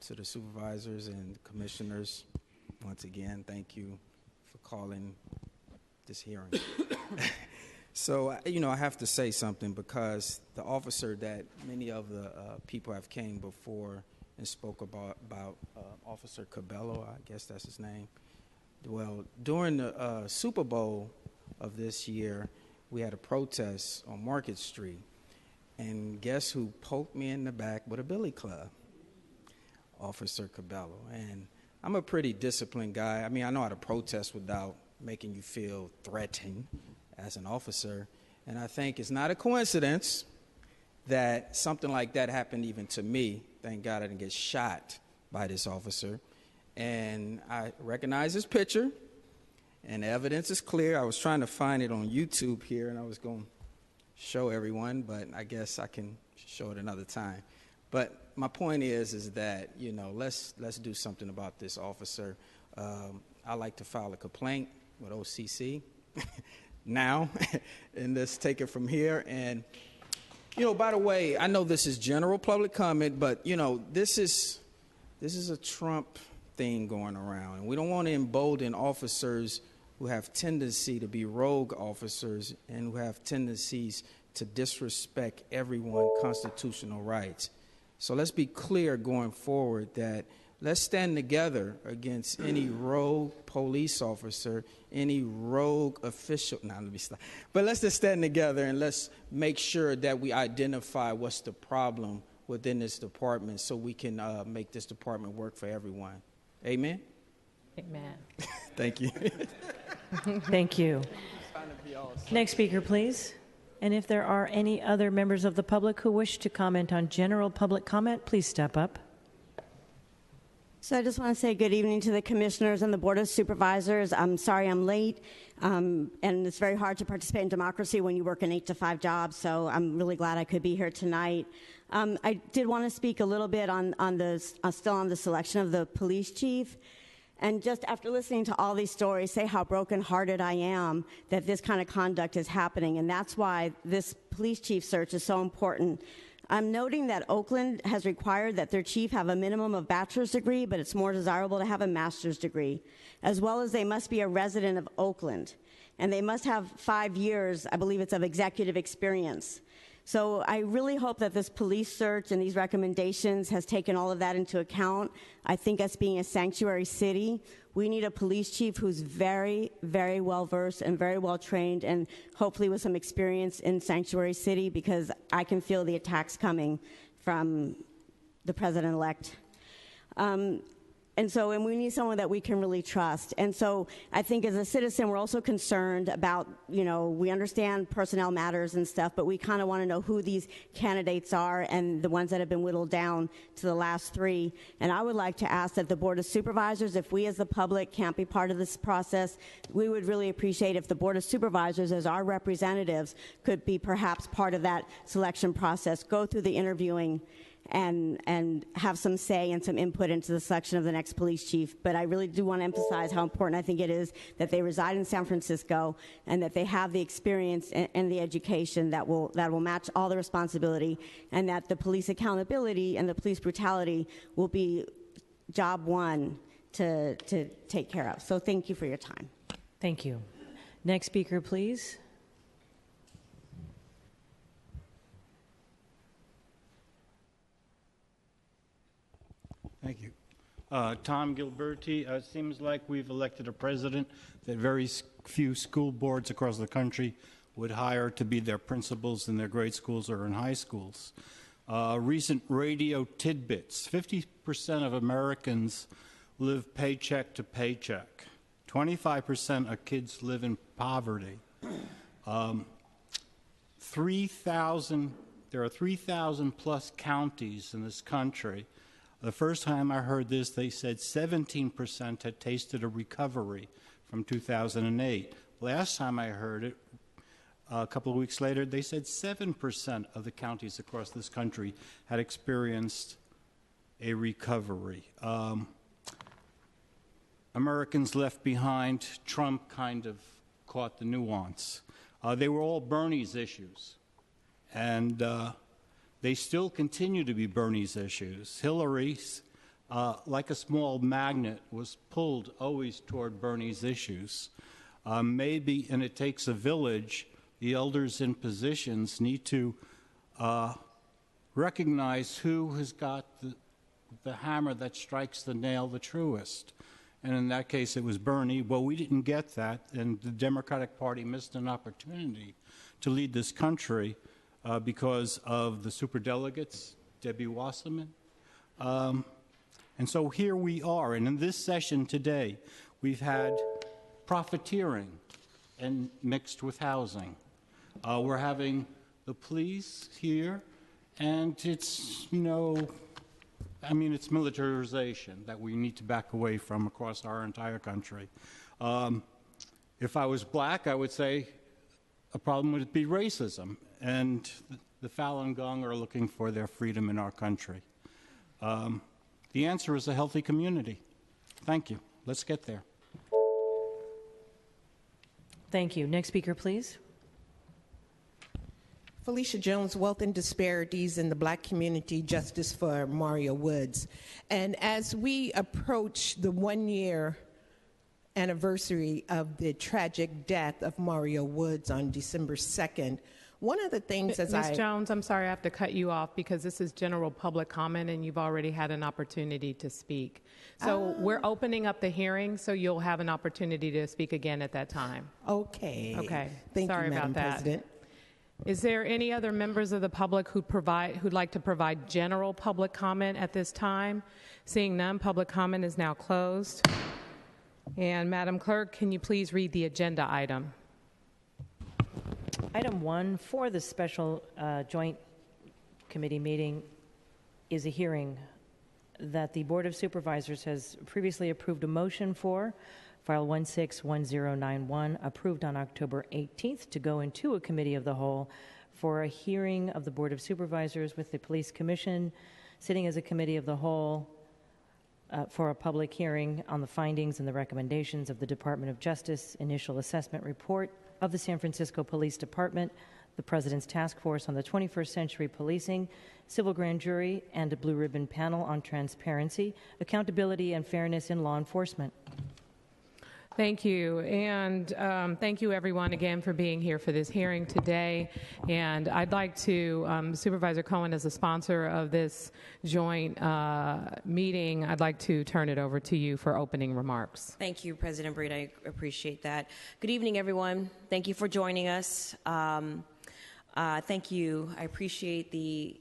to the supervisors and commissioners, once again, thank you for calling this hearing. So, I have to say something, because the officer that many of the people have came before and spoke about Officer Cabello, I guess that's his name. Well, during the Super Bowl of this year, we had a protest on Market Street, and guess who poked me in the back with a billy club? Officer Cabello. And I'm a pretty disciplined guy. I mean, I know how to protest without making you feel threatened as an officer, and I think it's not a coincidence that something like that happened even to me. Thank God I didn't get shot by this officer. And I recognize his picture, and the evidence is clear. I was trying to find it on YouTube here, and I was going to show everyone, but I guess I can show it another time. But my point is that, let's do something about this officer. I like to file a complaint with OCC now, and let's take it from here. And, by the way, I know this is general public comment, but, this is a Trump thing going around, and we don't want to embolden officers who have tendency to be rogue officers and who have tendencies to disrespect everyone's constitutional rights. So let's be clear going forward that let's stand together against any rogue police officer, any rogue official. Now, let me stop. But let's just stand together and let's make sure that we identify what's the problem within this department so we can make this department work for everyone. Amen? Amen. Thank you. Thank you. Next speaker, please. And if there are any other members of the public who wish to comment on general public comment, please step up. So I just want to say good evening to the commissioners and the Board of Supervisors. I'm sorry I'm late, and it's very hard to participate in democracy when you work an 8-to-5 job, so I'm really glad I could be here tonight. I did want to speak a little bit still on the selection of the police chief. And just after listening to all these stories, say how brokenhearted I am that this kind of conduct is happening. And that's why this police chief search is so important. I'm noting that Oakland has required that their chief have a minimum of bachelor's degree, but it's more desirable to have a master's degree, as well as they must be a resident of Oakland. And they must have 5 years, I believe it's of executive experience. So I really hope that this police search and these recommendations has taken all of that into account. I think us being a sanctuary city, we need a police chief who's very, very well versed and very well trained, and hopefully with some experience in sanctuary city, because I can feel the attacks coming from the president-elect. And we need someone that we can really trust. And so I think as a citizen, we're also concerned about, we understand personnel matters and stuff, but we kind of want to know who these candidates are and the ones that have been whittled down to the last 3. And I would like to ask that the Board of Supervisors, if we as the public can't be part of this process, we would really appreciate if the Board of Supervisors, as our representatives, could be perhaps part of that selection process, go through the interviewing, and have some say and some input into the selection of the next police chief. But I really do want to emphasize how important I think it is that they reside in San Francisco and that they have the experience and the education that will match all the responsibility, and that the police accountability and the police brutality will be job one to take care of. So thank you for your time. Thank you. Next speaker, please. Thank you. Tom Gilberti. It seems like we've elected a president that very few school boards across the country would hire to be their principals in their grade schools or in high schools. Recent radio tidbits. 50% of Americans live paycheck to paycheck. 25% of kids live in poverty. 3,000, there are 3,000 plus counties in this country. The first time I heard this, they said 17% had tasted a recovery from 2008. Last time I heard it, a couple of weeks later, they said 7% of the counties across this country had experienced a recovery. Americans left behind, Trump kind of caught the nuance. They were all Bernie's issues, and they still continue to be Bernie's issues. Hillary's, like a small magnet, was pulled always toward Bernie's issues. Maybe, and it takes a village, the elders in positions need to recognize who has got the hammer that strikes the nail the truest. And in that case, it was Bernie. Well, we didn't get that, and the Democratic Party missed an opportunity to lead this country because of the superdelegates, Debbie Wasserman. And so here we are. And in this session today, we've had profiteering and mixed with housing. We're having the police here, and it's, it's militarization that we need to back away from across our entire country. If I was black, I would say a problem would be racism, and the Falun Gong are looking for their freedom in our country. The answer is a healthy community. Thank you. Let's get there. Thank you. Next speaker, please. Felicia Jones, Wealth and Disparities in the Black Community, Justice for Mario Woods. And as we approach the 1-year anniversary of the tragic death of Mario Woods on December 2nd, one of the things Ms. Jones, I'm sorry, I have to cut you off because this is general public comment and you've already had an opportunity to speak. So we're opening up the hearing, so you'll have an opportunity to speak again at that time. Okay. Okay. Thank Sorry you, Madam about that. President. Is there any other members of the public who'd like to provide general public comment at this time? Seeing none, public comment is now closed. And Madam Clerk, can you please read the agenda item? Item 1 for the special joint committee meeting is a hearing that the Board of Supervisors has previously approved a motion for, File 161091, approved on October 18th to go into a committee of the whole for a hearing of the Board of Supervisors with the Police Commission, sitting as a committee of the whole for a public hearing on the findings and the recommendations of the Department of Justice Initial Assessment Report of the San Francisco Police Department, the President's Task Force on the 21st Century Policing, Civil Grand Jury, and a Blue Ribbon Panel on Transparency, Accountability, and Fairness in Law Enforcement. Thank you. And thank you, everyone, again, for being here for this hearing today. And I'd like to, Supervisor Cohen, as a sponsor of this joint meeting, I'd like to turn it over to you for opening remarks. Thank you, President Breed. I appreciate that. Good evening, everyone. Thank you for joining us. Thank you. I appreciate the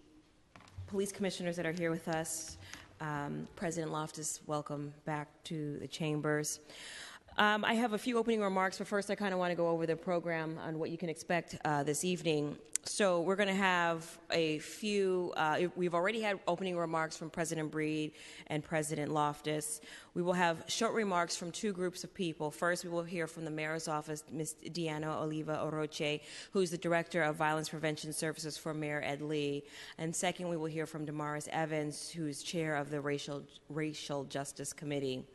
police commissioners that are here with us. President Loftus, welcome back to the chambers. I have a few opening remarks, but first I kind of want to go over the program on what you can expect this evening. So we're going to have a few, we've already had opening remarks from President Breed and President Loftus. We will have short remarks from two groups of people. First, we will hear from the Mayor's Office, Ms. Diana Oliva Oroche, who's the Director of Violence Prevention Services for Mayor Ed Lee. And second, we will hear from Damaris Evans, who's Chair of the Racial Justice Committee.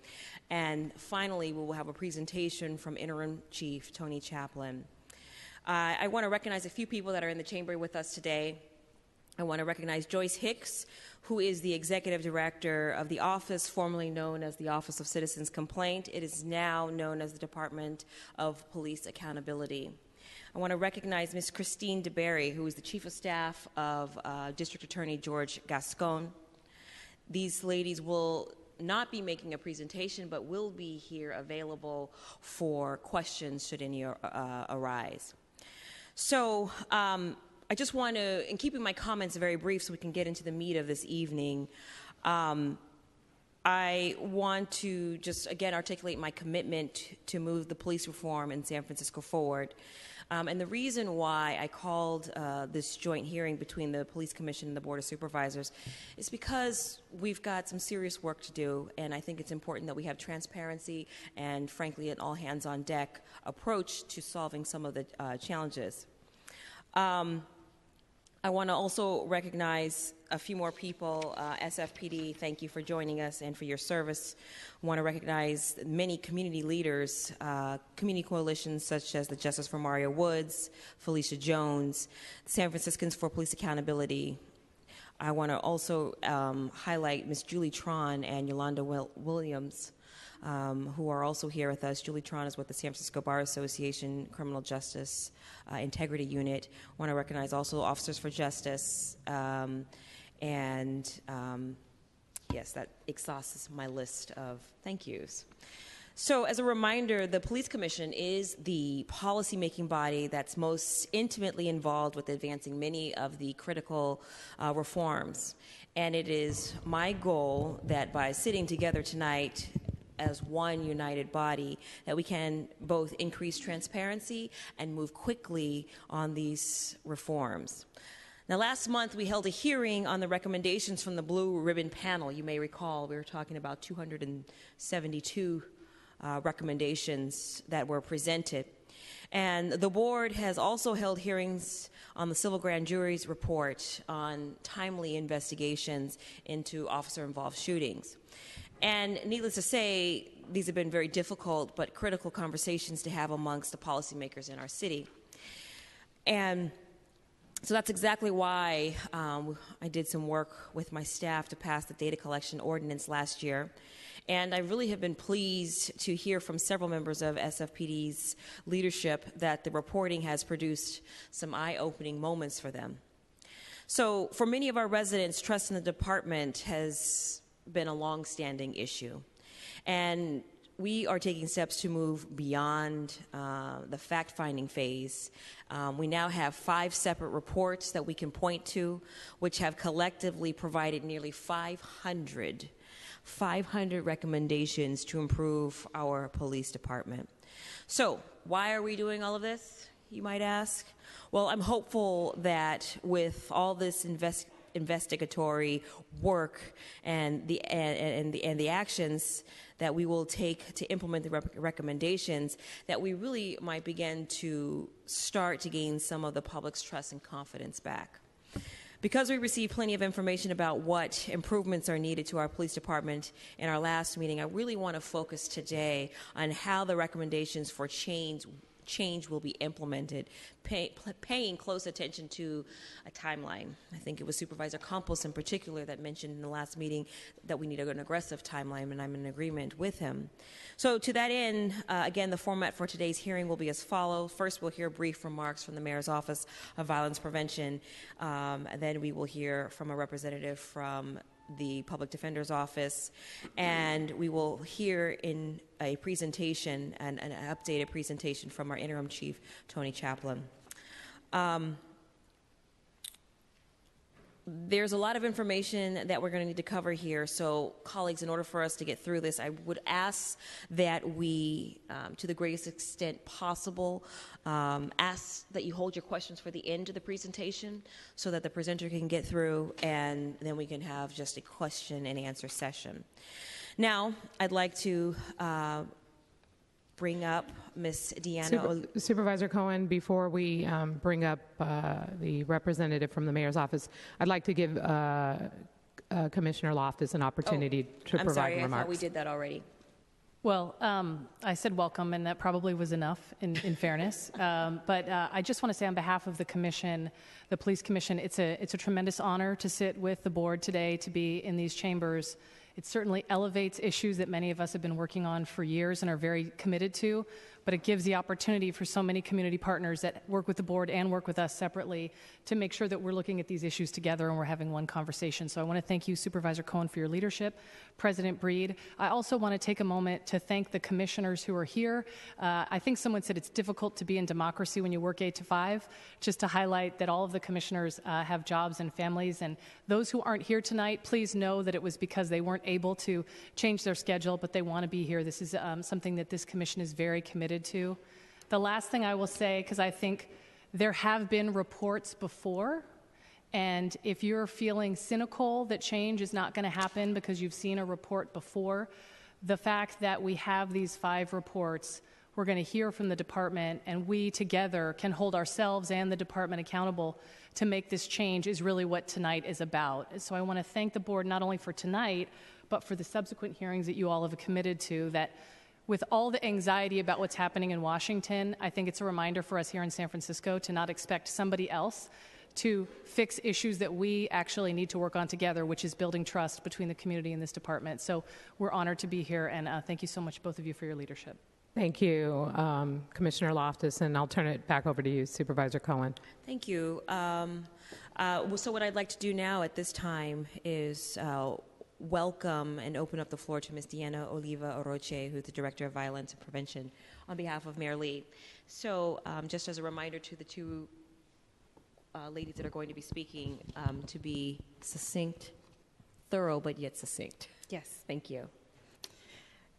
And finally, we will have a presentation from Interim Chief Tony Chaplin. I want to recognize a few people that are in the chamber with us today. I want to recognize Joyce Hicks, who is the executive director of the office formerly known as the Office of Citizens Complaint. It is now known as the Department of Police Accountability. I want to recognize Ms. Christine DeBerry, who is the Chief of Staff of District Attorney George Gascon. These ladies will not be making a presentation, but will be here available for questions should any arise. So I just want to, in keeping my comments very brief so we can get into the meat of this evening, I want to just again articulate my commitment to move the police reform in San Francisco forward. And the reason why I called this joint hearing between the Police Commission and the Board of Supervisors is because we've got some serious work to do, and I think it's important that we have transparency and, frankly, an all-hands-on-deck approach to solving some of the challenges. I want to also recognize a few more people. SFPD, thank you for joining us and for your service. I want to recognize many community leaders, community coalitions such as the Justice for Mario Woods, Felicia Jones, San Franciscans for Police Accountability. I want to also highlight Ms. Julie Tron and Yolanda Williams, who are also here with us. Julie Tron is with the San Francisco Bar Association Criminal Justice Integrity Unit. I want to recognize also Officers for Justice, yes, that exhausts my list of thank yous. So as a reminder, the Police Commission is the policy-making body that's most intimately involved with advancing many of the critical reforms. And it is my goal that by sitting together tonight as one united body, that we can both increase transparency and move quickly on these reforms. Now, last month, we held a hearing on the recommendations from the Blue Ribbon Panel. You may recall we were talking about 272 recommendations that were presented. And the board has also held hearings on the civil grand jury's report on timely investigations into officer-involved shootings. And needless to say, these have been very difficult but critical conversations to have amongst the policymakers in our city. And so that's exactly why I did some work with my staff to pass the data collection ordinance last year. And I really have been pleased to hear from several members of SFPD's leadership that the reporting has produced some eye-opening moments for them. So for many of our residents, trust in the department has been a long-standing issue. And we are taking steps to move beyond the fact-finding phase. We now have 5 separate reports that we can point to, which have collectively provided nearly 500 recommendations to improve our police department. So why are we doing all of this, you might ask? Well, I'm hopeful that with all this investigatory work and the actions that we will take to implement the recommendations, that we really might begin to start to gain some of the public's trust and confidence back. Because we received plenty of information about what improvements are needed to our police department in our last meeting, I really want to focus today on how the recommendations for change will be implemented, paying close attention to a timeline. I think it was Supervisor Campos in particular that mentioned in the last meeting that we need an aggressive timeline, and I'm in agreement with him. So to that end, again, the format for today's hearing will be as follows. First, we'll hear brief remarks from the Mayor's Office of Violence Prevention. Then we will hear from a representative from the Public Defender's Office, and we will hear in a presentation, an updated presentation from our Interim Chief, Tony Chaplin. There's a lot of information that we're going to need to cover here, so colleagues, in order for us to get through this, I would ask that we, to the greatest extent possible, ask that you hold your questions for the end of the presentation so that the presenter can get through, and then we can have just a question and answer session. Now, I'd like to bring up Ms. Deanna. Supervisor Cohen, before we bring up the representative from the mayor's office, I'd like to give Commissioner Loftus an opportunity to provide remarks. I'm sorry, I thought we did that already. Well, I said welcome, and that probably was enough in fairness. But I just want to say on behalf of the commission, the police commission, it's a tremendous honor to sit with the board today, to be in these chambers. It certainly elevates issues that many of us have been working on for years and are very committed to, but it gives the opportunity for so many community partners that work with the board and work with us separately to make sure that we're looking at these issues together and we're having one conversation. So I want to thank you, Supervisor Cohen, for your leadership, President Breed. I also want to take a moment to thank the commissioners who are here. I think someone said it's difficult to be in democracy when you work 8 to 5, just to highlight that all of the commissioners have jobs and families, and those who aren't here tonight, please know that it was because they weren't able to change their schedule, but they want to be here. This is something that this commission is very committed to. The last thing I will say, because I think there have been reports before, and if you're feeling cynical that change is not going to happen because you've seen a report before, the fact that we have these 5 reports, we're going to hear from the department, and we together can hold ourselves and the department accountable to make this change is really what tonight is about. So I want to thank the board not only for tonight, but for the subsequent hearings that you all have committed to, that with all the anxiety about what's happening in Washington, I think it's a reminder for us here in San Francisco to not expect somebody else to fix issues that we actually need to work on together, which is building trust between the community and this department. So we're honored to be here, and thank you so much, both of you, for your leadership. Thank you, Commissioner Loftus, and I'll turn it back over to you, Supervisor Cohen. Thank you. So what I'd like to do now at this time is welcome and open up the floor to Ms. Diana Oliva Oroche, who's the Director of Violence and Prevention, on behalf of Mayor Lee. So just as a reminder to the 2 ladies that are going to be speaking, to be succinct, thorough, but yet succinct. Yes. Thank you.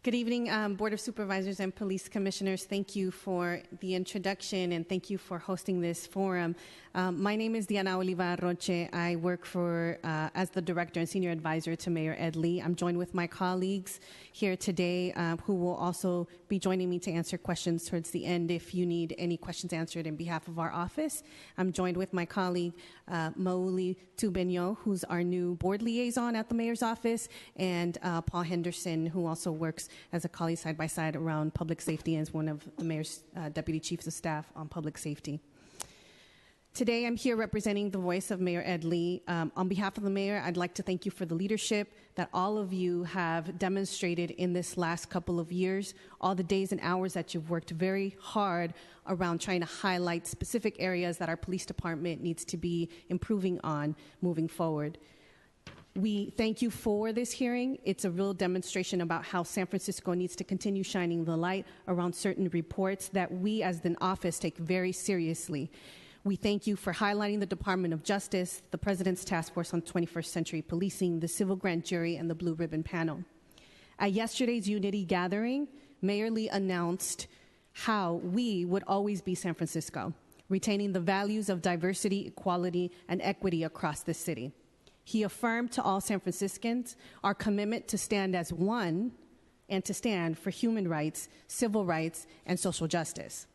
Good evening, Board of Supervisors and Police Commissioners. Thank you for the introduction and thank you for hosting this forum. My name is Diana Oliva Roche. I work as the Director and Senior Advisor to Mayor Ed Lee. I'm joined with my colleagues here today who will also be joining me to answer questions towards the end if you need any questions answered in behalf of our office. I'm joined with my colleague, Mauli Tubenyo, who's our new board liaison at the Mayor's office, and Paul Henderson, who also works as a colleague side by side around public safety and is one of the Mayor's Deputy Chiefs of Staff on public safety. Today, I'm here representing the voice of Mayor Ed Lee. On behalf of the Mayor, I'd like to thank you for the leadership that all of you have demonstrated in this last couple of years, all the days and hours that you've worked very hard around trying to highlight specific areas that our police department needs to be improving on moving forward. We thank you for this hearing. It's a real demonstration about how San Francisco needs to continue shining the light around certain reports that we as an office take very seriously. We thank you for highlighting the Department of Justice, the President's Task Force on 21st Century Policing, the Civil Grand Jury, and the Blue Ribbon Panel. At yesterday's Unity gathering, Mayor Lee announced how we would always be San Francisco, retaining the values of diversity, equality, and equity across the city. He affirmed to all San Franciscans our commitment to stand as one and to stand for human rights, civil rights, and social justice.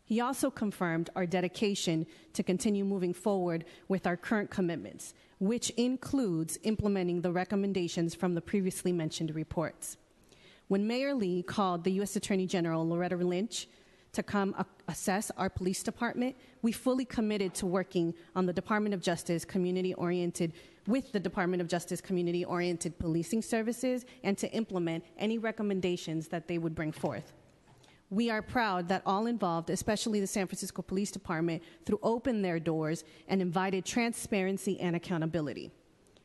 He also confirmed our dedication to continue moving forward with our current commitments, which includes implementing the recommendations from the previously mentioned reports. When Mayor Lee called the U.S. Attorney General Loretta Lynch to come assess our police department, we fully committed to working on the Department of Justice community-oriented policing services and to implement any recommendations that they would bring forth. We are proud that all involved, especially the San Francisco Police Department, opened their doors and invited transparency and accountability.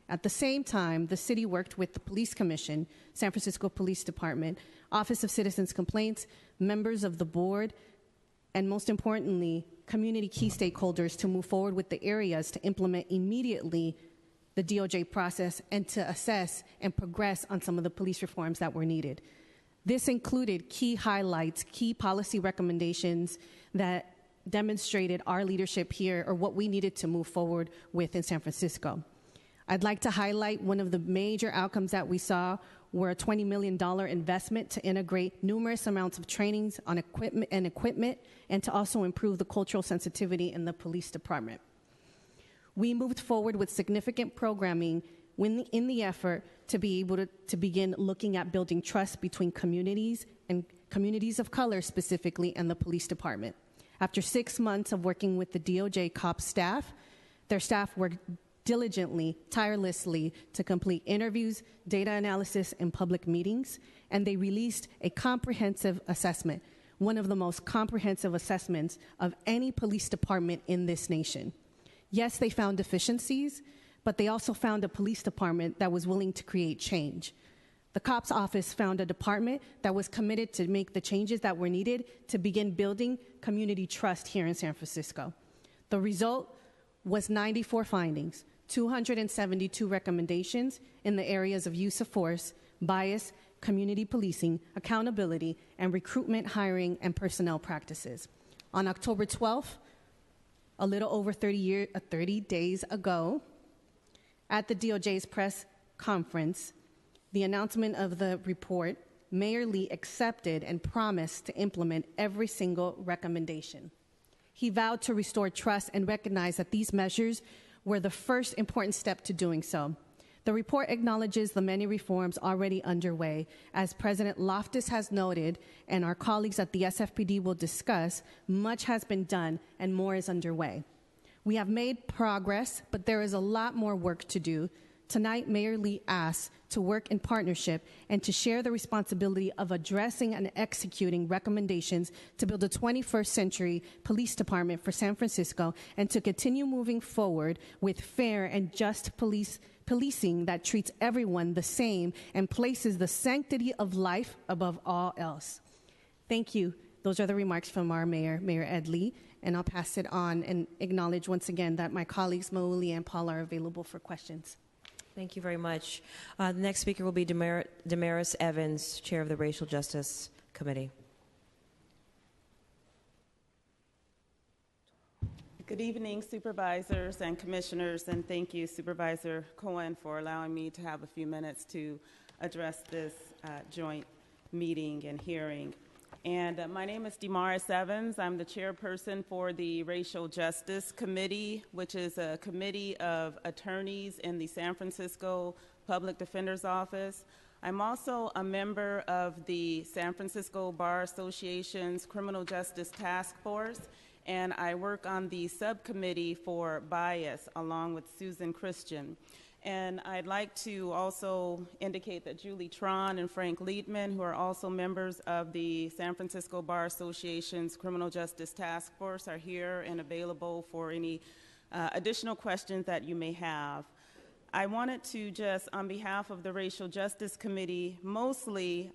At the same time, the city worked with the Police Commission, San Francisco Police Department, Office of Citizens Complaints, members of the board, and most importantly, community key stakeholders to move forward with the areas to implement immediately the DOJ process and to assess and progress on some of the police reforms that were needed. This included key highlights, key policy recommendations that demonstrated our leadership here or what we needed to move forward with in San Francisco. I'd like to highlight one of the major outcomes that we saw were a $20 million investment to integrate numerous amounts of trainings on equipment and to also improve the cultural sensitivity in the police department. We moved forward with significant programming in the effort to be able to begin looking at building trust between communities and communities of color specifically and the police department. After 6 months of working with the DOJ COPS staff, their staff worked diligently, tirelessly to complete interviews, data analysis, and public meetings, and they released a comprehensive assessment, one of the most comprehensive assessments of any police department in this nation. Yes, they found deficiencies, but they also found a police department that was willing to create change. The COPS office found a department that was committed to make the changes that were needed to begin building community trust here in San Francisco. The result was 94 findings, 272 recommendations in the areas of use of force, bias, community policing, accountability, and recruitment, hiring, and personnel practices. On October 12th, a little over 30 days ago, at the DOJ's press conference, the announcement of the report, Mayor Lee accepted and promised to implement every single recommendation. He vowed to restore trust and recognize that these measures were the first important step to doing so. The report acknowledges the many reforms already underway. As President Loftus has noted, and our colleagues at the SFPD will discuss, much has been done and more is underway. We have made progress, but there is a lot more work to do. Tonight, Mayor Lee asks to work in partnership and to share the responsibility of addressing and executing recommendations to build a 21st century police department for San Francisco and to continue moving forward with fair and just policing that treats everyone the same and places the sanctity of life above all else. Thank you. Those are the remarks from our mayor, Mayor Ed Lee, and I'll pass it on and acknowledge once again that my colleagues Mauli and Paul are available for questions. Thank you very much. The next speaker will be Damaris Evans, Chair of the Racial Justice Committee. Good evening, supervisors and commissioners, and thank you, Supervisor Cohen, for allowing me to have a few minutes to address this joint meeting and hearing. And my name is Damaris Evans. I'm the chairperson for the Racial Justice Committee, which is a committee of attorneys in the San Francisco Public Defender's Office. I'm also a member of the San Francisco Bar Association's Criminal Justice Task Force, and I work on the subcommittee for bias along with Susan Christian. And I'd like to also indicate that Julie Tron and Frank Liedman, who are also members of the San Francisco Bar Association's Criminal Justice Task Force, are here and available for any additional questions that you may have. I wanted to just, on behalf of the Racial Justice Committee, mostly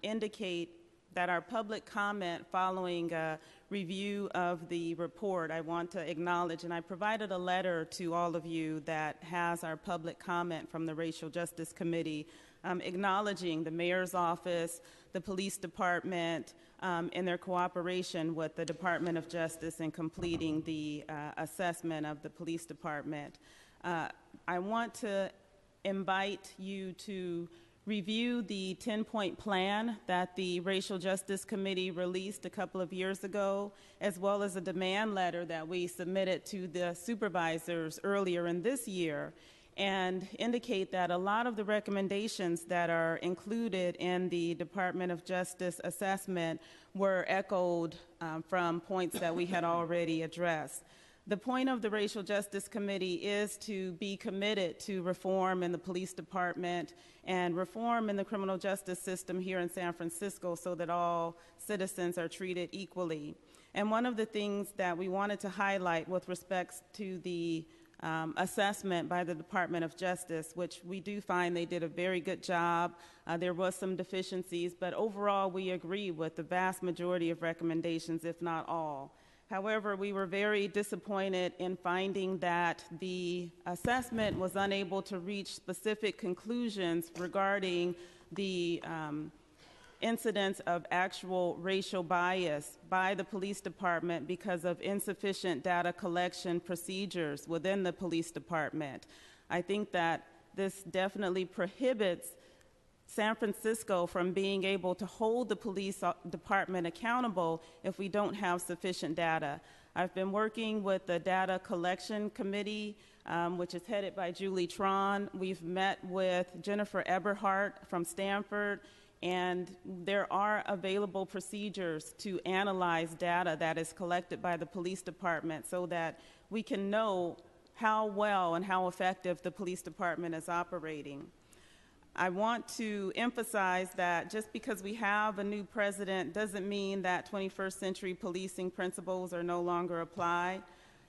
indicate that our public comment following a review of the report, I want to acknowledge, and I provided a letter to all of you that has our public comment from the Racial Justice Committee, acknowledging the mayor's office, the police department, in their cooperation with the Department of Justice in completing the assessment of the police department. I want to invite you to review the 10-point plan that the Racial Justice Committee released a couple of years ago, as well as a demand letter that we submitted to the supervisors earlier in this year, and indicate that a lot of the recommendations that are included in the Department of Justice assessment were echoed from points that we had already addressed. The point of the Racial Justice Committee is to be committed to reform in the police department and reform in the criminal justice system here in San Francisco so that all citizens are treated equally. And one of the things that we wanted to highlight with respect to the assessment by the Department of Justice, which we do find they did a very good job. There was some deficiencies, but overall we agree with the vast majority of recommendations, if not all. However, we were very disappointed in finding that the assessment was unable to reach specific conclusions regarding the incidents of actual racial bias by the police department because of insufficient data collection procedures within the police department. I think that this definitely prohibits San Francisco from being able to hold the police department accountable if we don't have sufficient data. I've been working with the data collection committee which is headed by Julie Tron. We've met with Jennifer Eberhardt from Stanford, and there are available procedures to analyze data that is collected by the police department so that we can know how well and how effective the police department is operating. I want to emphasize that just because we have a new president doesn't mean that 21st century policing principles are no longer applied.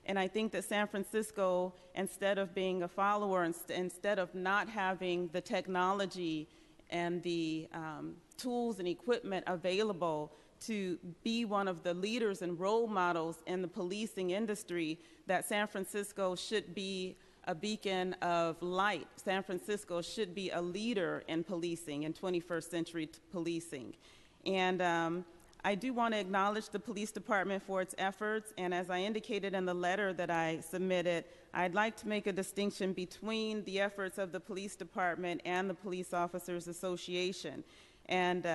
And I think that San Francisco, instead of being a follower, instead of not having the technology and the tools and equipment available to be one of the leaders and role models in the policing industry, that San Francisco should be a beacon of light. San Francisco should be a leader in policing, in 21st century policing. And I do want to acknowledge the police department for its efforts, and as I indicated in the letter that I submitted, I'd like to make a distinction between the efforts of the police department and the Police Officers Association. And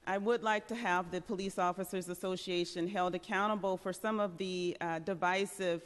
I would like to have the Police Officers Association held accountable for some of the divisive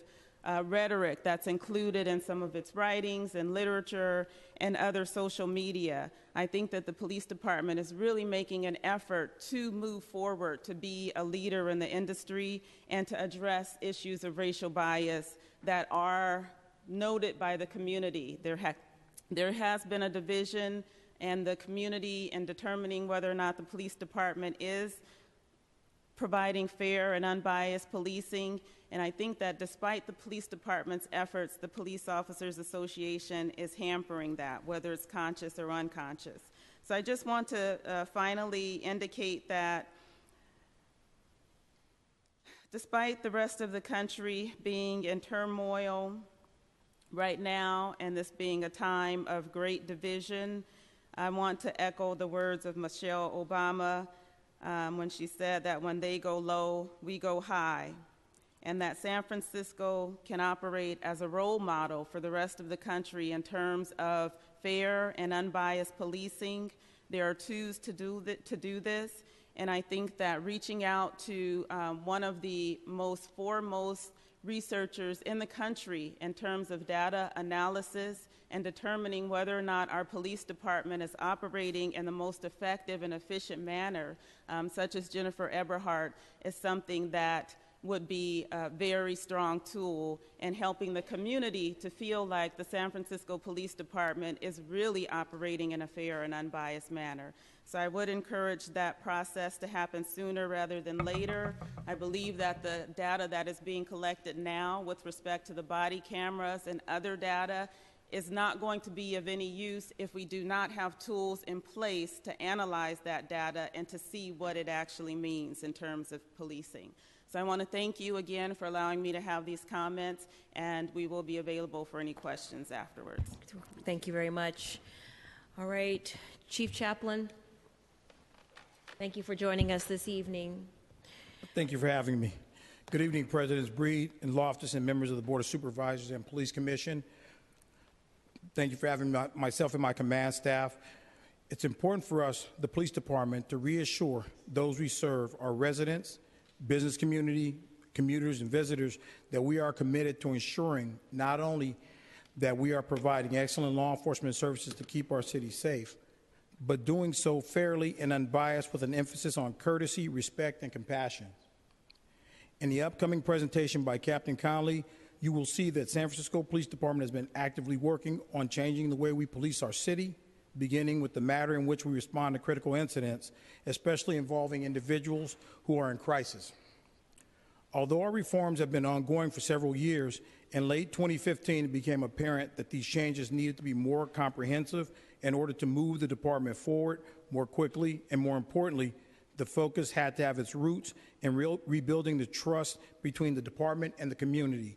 rhetoric that's included in some of its writings and literature and other social media. I think that the police department is really making an effort to move forward, to be a leader in the industry and to address issues of racial bias that are noted by the community. There has been a division in the community in determining whether or not the police department is providing fair and unbiased policing. And I think that despite the police department's efforts, the Police Officers Association is hampering that, whether it's conscious or unconscious. So I just want to finally indicate that despite the rest of the country being in turmoil right now and this being a time of great division, I want to echo the words of Michelle Obama when she said that when they go low, we go high, and that San Francisco can operate as a role model for the rest of the country in terms of fair and unbiased policing. There are tools to do this, and I think that reaching out to one of the most foremost researchers in the country in terms of data analysis and determining whether or not our police department is operating in the most effective and efficient manner, such as Jennifer Eberhardt, is something that would be a very strong tool in helping the community to feel like the San Francisco Police Department is really operating in a fair and unbiased manner. So I would encourage that process to happen sooner rather than later. I believe that the data that is being collected now with respect to the body cameras and other data is not going to be of any use if we do not have tools in place to analyze that data and to see what it actually means in terms of policing. So I want to thank you again for allowing me to have these comments, and we will be available for any questions afterwards. Thank you very much. All right, Chief Chaplain, thank you for joining us this evening. Thank you for having me. Good evening, Presidents Breed and Loftus and members of the Board of Supervisors and Police Commission. Thank you for having myself and my command staff. It's important for us, the police department, to reassure those we serve, our residents, business community, commuters, and visitors, that we are committed to ensuring not only that we are providing excellent law enforcement services to keep our city safe, but doing so fairly and unbiased with an emphasis on courtesy, respect, and compassion. In the upcoming presentation by Captain Conley, you will see that San Francisco Police Department has been actively working on changing the way we police our city, beginning with the manner in which we respond to critical incidents, especially involving individuals who are in crisis. Although our reforms have been ongoing for several years, in late 2015 it became apparent that these changes needed to be more comprehensive in order to move the department forward more quickly, and more importantly, the focus had to have its roots in rebuilding the trust between the department and the community,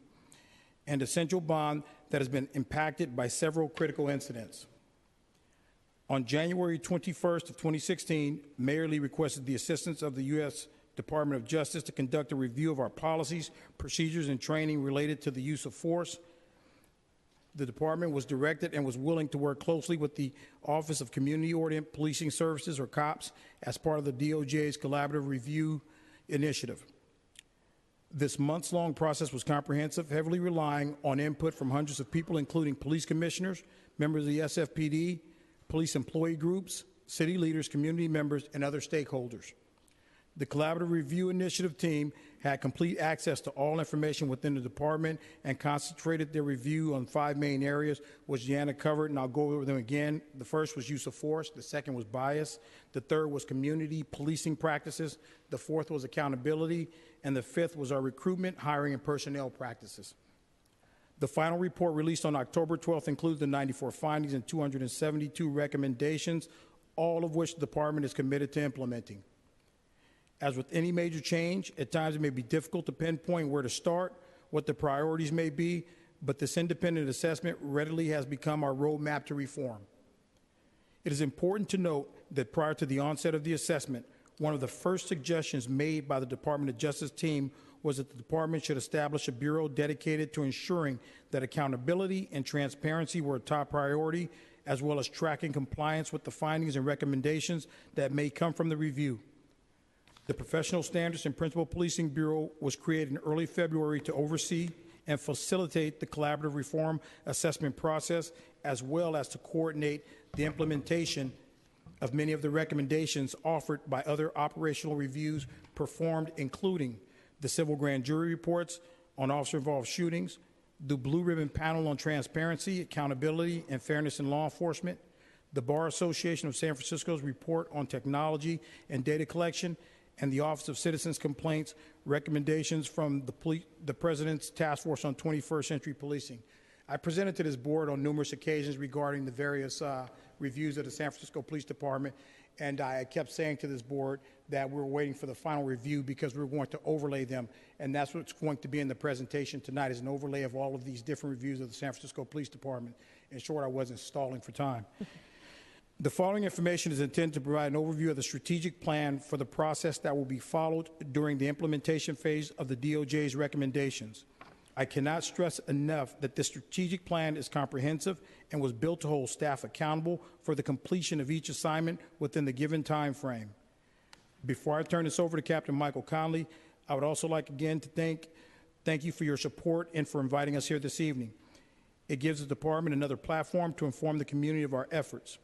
and a central bond that has been impacted by several critical incidents. On January 21st of 2016, Mayor Lee requested the assistance of the U.S. Department of Justice to conduct a review of our policies, procedures, and training related to the use of force. The department was directed and was willing to work closely with the Office of Community Oriented Policing Services, or COPS, as part of the DOJ's collaborative review initiative. This months-long process was comprehensive, heavily relying on input from hundreds of people, including police commissioners, members of the SFPD, police employee groups, city leaders, community members, and other stakeholders. The Collaborative Review Initiative team had complete access to all information within the department and concentrated their review on 5 main areas, which Deanna covered, and I'll go over them again. The first was use of force. The second was bias. The third was community policing practices. The fourth was accountability. And the fifth was our recruitment, hiring, and personnel practices. The final report released on October 12th includes the 94 findings and 272 recommendations, all of which the department is committed to implementing. As with any major change, at times it may be difficult to pinpoint where to start, what the priorities may be, but this independent assessment readily has become our roadmap to reform. It is important to note that prior to the onset of the assessment, one of the first suggestions made by the Department of Justice team was that the department should establish a bureau dedicated to ensuring that accountability and transparency were a top priority, as well as tracking compliance with the findings and recommendations that may come from the review. The Professional Standards and Principal Policing Bureau was created in early February to oversee and facilitate the collaborative reform assessment process, as well as to coordinate the implementation of many of the recommendations offered by other operational reviews performed, including the civil grand jury reports on officer-involved shootings, the Blue Ribbon Panel on Transparency, Accountability, and Fairness in Law Enforcement, the Bar Association of San Francisco's report on technology and data collection, and the Office of Citizens Complaints recommendations from the President's Task Force on 21st Century Policing. I presented to this board on numerous occasions regarding the various reviews of the San Francisco Police Department, and I kept saying to this board that we're waiting for the final review because we're going to overlay them, and that's what's going to be in the presentation tonight, is an overlay of all of these different reviews of the San Francisco Police Department. In short, I wasn't stalling for time. The following information is intended to provide an overview of the strategic plan for the process that will be followed during the implementation phase of the DOJ's recommendations. I cannot stress enough that this strategic plan is comprehensive and was built to hold staff accountable for the completion of each assignment within the given time frame. Before I turn this over to Captain Michael Conley, I would also like again to thank you for your support and for inviting us here this evening. It gives the department another platform to inform the community of our efforts.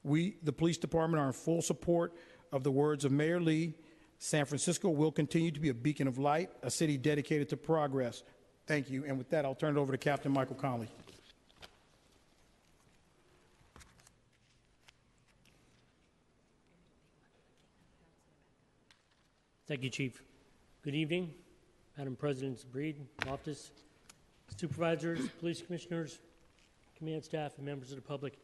We, the police department, are in full support of the words of Mayor Lee. San Francisco will continue to be a beacon of light, a city dedicated to progress. Thank you. And with that, I'll turn it over to Captain Michael Conley. Thank you, Chief. Good evening, Madam President Breed, Loftus, Supervisors, Police Commissioners, Command Staff, and members of the public.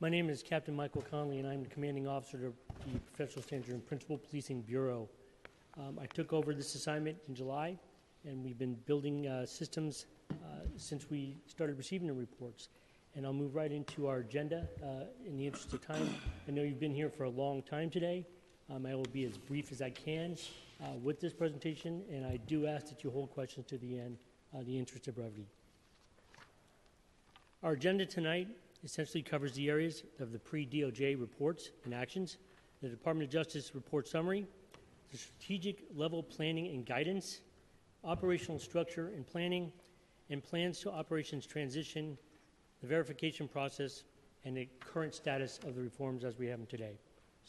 My name is Captain Michael Conley, and I'm the Commanding Officer of the Professional Standards and Principal Policing Bureau. I took over this assignment in July, and we've been building systems since we started receiving the reports. And I'll move right into our agenda in the interest of time. I know you've been here for a long time today. I will be as brief as I can with this presentation, and I do ask that you hold questions to the end, the interest of brevity. Our agenda tonight essentially covers the areas of the pre-DOJ reports and actions, the Department of Justice report summary, the strategic level planning and guidance, operational structure and planning, and plans to operations transition, the verification process, and the current status of the reforms as we have them today.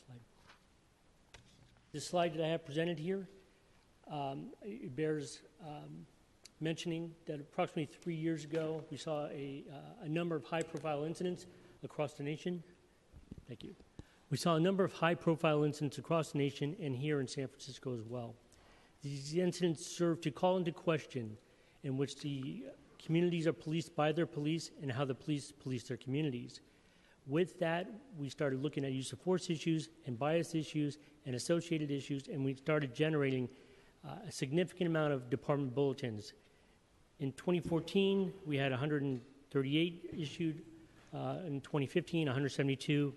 Slide. This slide that I have presented here, it bears mentioning that approximately 3 years ago, we saw a number of high-profile incidents across the nation. Thank you. We saw a number of high-profile incidents across the nation and here in San Francisco as well. These incidents serve to call into question in which the communities are policed by their police and how the police police their communities. With that, we started looking at use of force issues and bias issues and associated issues, and we started generating a significant amount of department bulletins. In 2014, we had 138 issued. In 2015, 172.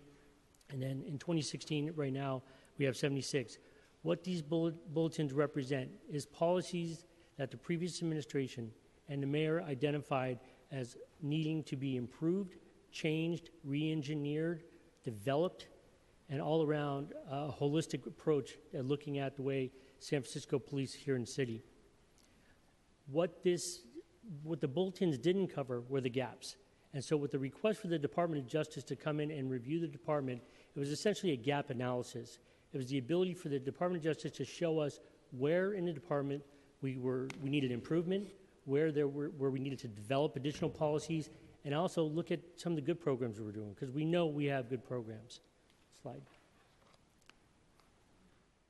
And then in 2016, right now, we have 76. What these bulletins represent is policies that the previous administration and the mayor identified as needing to be improved, changed, re-engineered, developed, and all around a holistic approach at looking at the way San Francisco police here in the city. what the bulletins didn't cover were the gaps. And so with the request for the Department of Justice to come in and review the department, it was essentially a gap analysis. It was the ability for the Department of Justice to show us where in the department we needed improvement, where we needed to develop additional policies, and also look at some of the good programs we were doing, because we know we have good programs. Slide.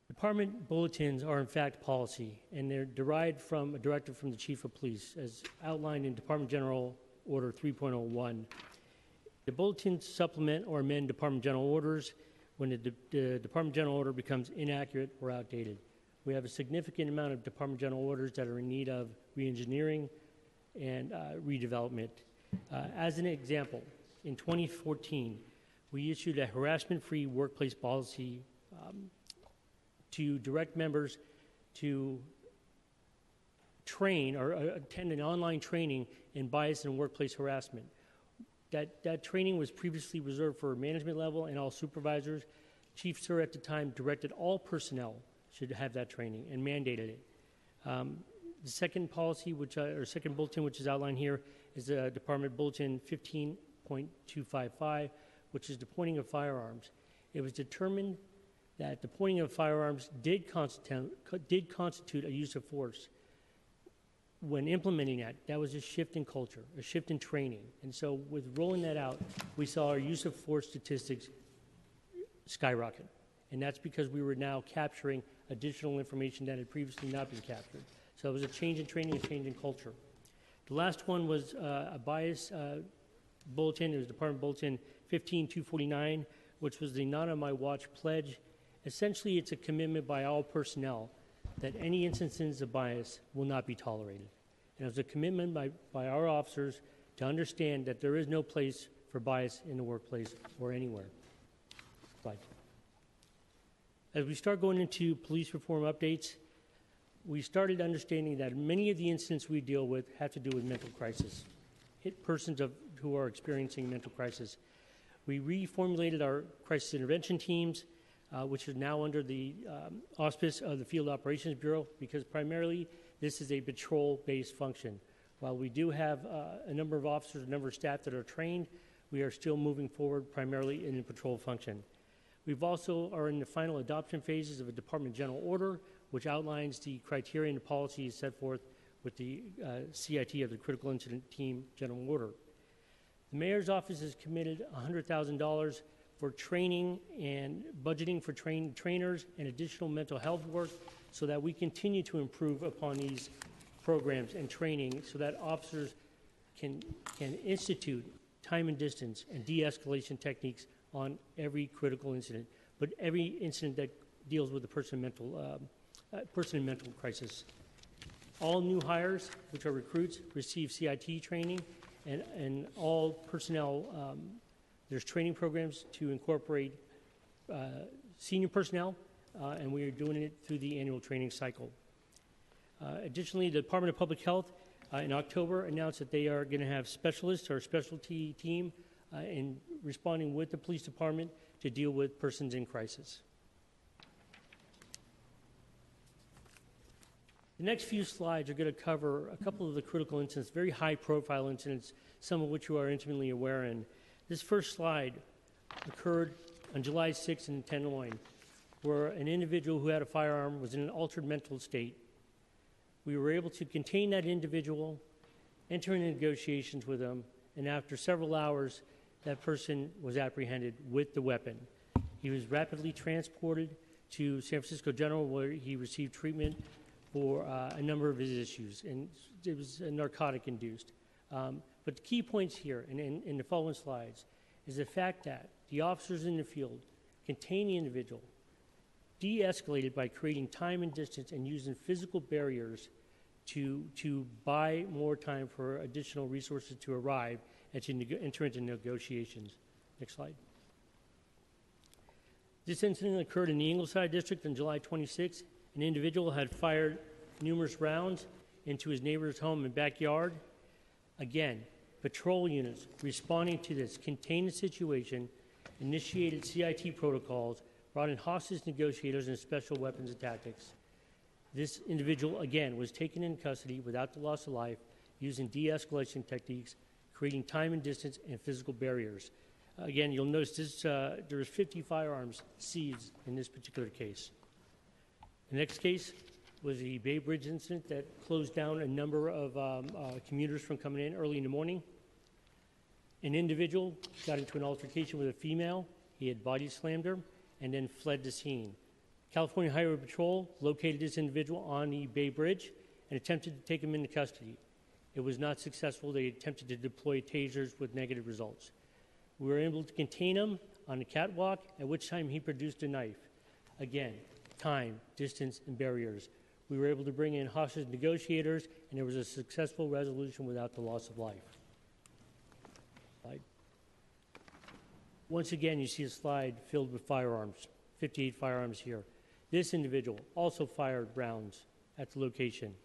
Department bulletins are in fact policy, and they're derived from a directive from the Chief of Police, as outlined in Department General Order 3.01. The bulletins supplement or amend Department General Orders when the Department General Order becomes inaccurate or outdated. We have a significant amount of Department General Orders that are in need of re-engineering and redevelopment. As an example, in 2014, we issued a harassment-free workplace policy to direct members to train or attend an online training in bias and workplace harassment. That training was previously reserved for management level and all supervisors. Chief Sir at the time directed all personnel should have that training and mandated it. The second policy, second bulletin, which is outlined here, is Department Bulletin 15.255, which is the pointing of firearms. It was determined that the pointing of firearms did constitute a use of force. When implementing that was a shift in culture, a shift in training. And so with rolling that out, we saw our use of force statistics skyrocket. And that's because we were now capturing additional information that had previously not been captured. So it was a change in training, a change in culture. The last one was a bias bulletin. It was Department Bulletin 15.249, which was the Not On My Watch pledge. Essentially, it's a commitment by all personnel that any instances of bias will not be tolerated. And it was a commitment by our officers to understand that there is no place for bias in the workplace or anywhere. Slide. As we start going into police reform updates, we started understanding that many of the incidents we deal with have to do with mental crisis, hit persons who are experiencing mental crisis. We reformulated our crisis intervention teams, which is now under the auspice of the Field Operations Bureau, because primarily this is a patrol-based function. While we do have a number of officers, a number of staff that are trained, we are still moving forward primarily in a patrol function. We've also are in the final adoption phases of a Department General Order, which outlines the criteria and the policies set forth with the CIT of the Critical Incident Team General Order. The Mayor's Office has committed $100,000 for training and budgeting for trainers and additional mental health work so that we continue to improve upon these programs and training so that officers can institute time and distance and de-escalation techniques on every critical incident, but every incident that deals with a person in mental crisis. All new hires, which are recruits, receive CIT training, and all personnel, there's training programs to incorporate senior personnel, and we are doing it through the annual training cycle. Additionally, the Department of Public Health in October announced that they are going to have specialists or a specialty team in responding with the police department to deal with persons in crisis. The next few slides are going to cover a couple of the critical incidents, very high-profile incidents, some of which you are intimately aware in. This first slide occurred on July 6th in Tenderloin, where an individual who had a firearm was in an altered mental state. We were able to contain that individual, enter into negotiations with him, and after several hours, that person was apprehended with the weapon. He was rapidly transported to San Francisco General, where he received treatment for a number of his issues, and it was narcotic-induced. But the key points here, in the following slides, is the fact that the officers in the field contained the individual, de-escalated by creating time and distance and using physical barriers to buy more time for additional resources to arrive and to enter into negotiations. Next slide. This incident occurred in the Ingleside District on July 26th. An individual had fired numerous rounds into his neighbor's home and backyard. Again, patrol units responding to this contained the situation, initiated CIT protocols, brought in hostage negotiators and special weapons and tactics. This individual, again, was taken in custody without the loss of life using de-escalation techniques, creating time and distance and physical barriers. Again, you'll notice this, there was 50 firearms seized in this particular case. The next case was the Bay Bridge incident that closed down a number of commuters from coming in early in the morning. An individual got into an altercation with a female. He had body slammed her and then fled the scene. California Highway Patrol located this individual on the Bay Bridge and attempted to take him into custody. It was not successful. They attempted to deploy tasers with negative results. We were able to contain him on the catwalk, at which time he produced a knife. Again, time, distance, and barriers. We were able to bring in hostage negotiators, and there was a successful resolution without the loss of life. Slide. Once again, you see a slide filled with firearms, 58 firearms here. This individual also fired rounds at the location.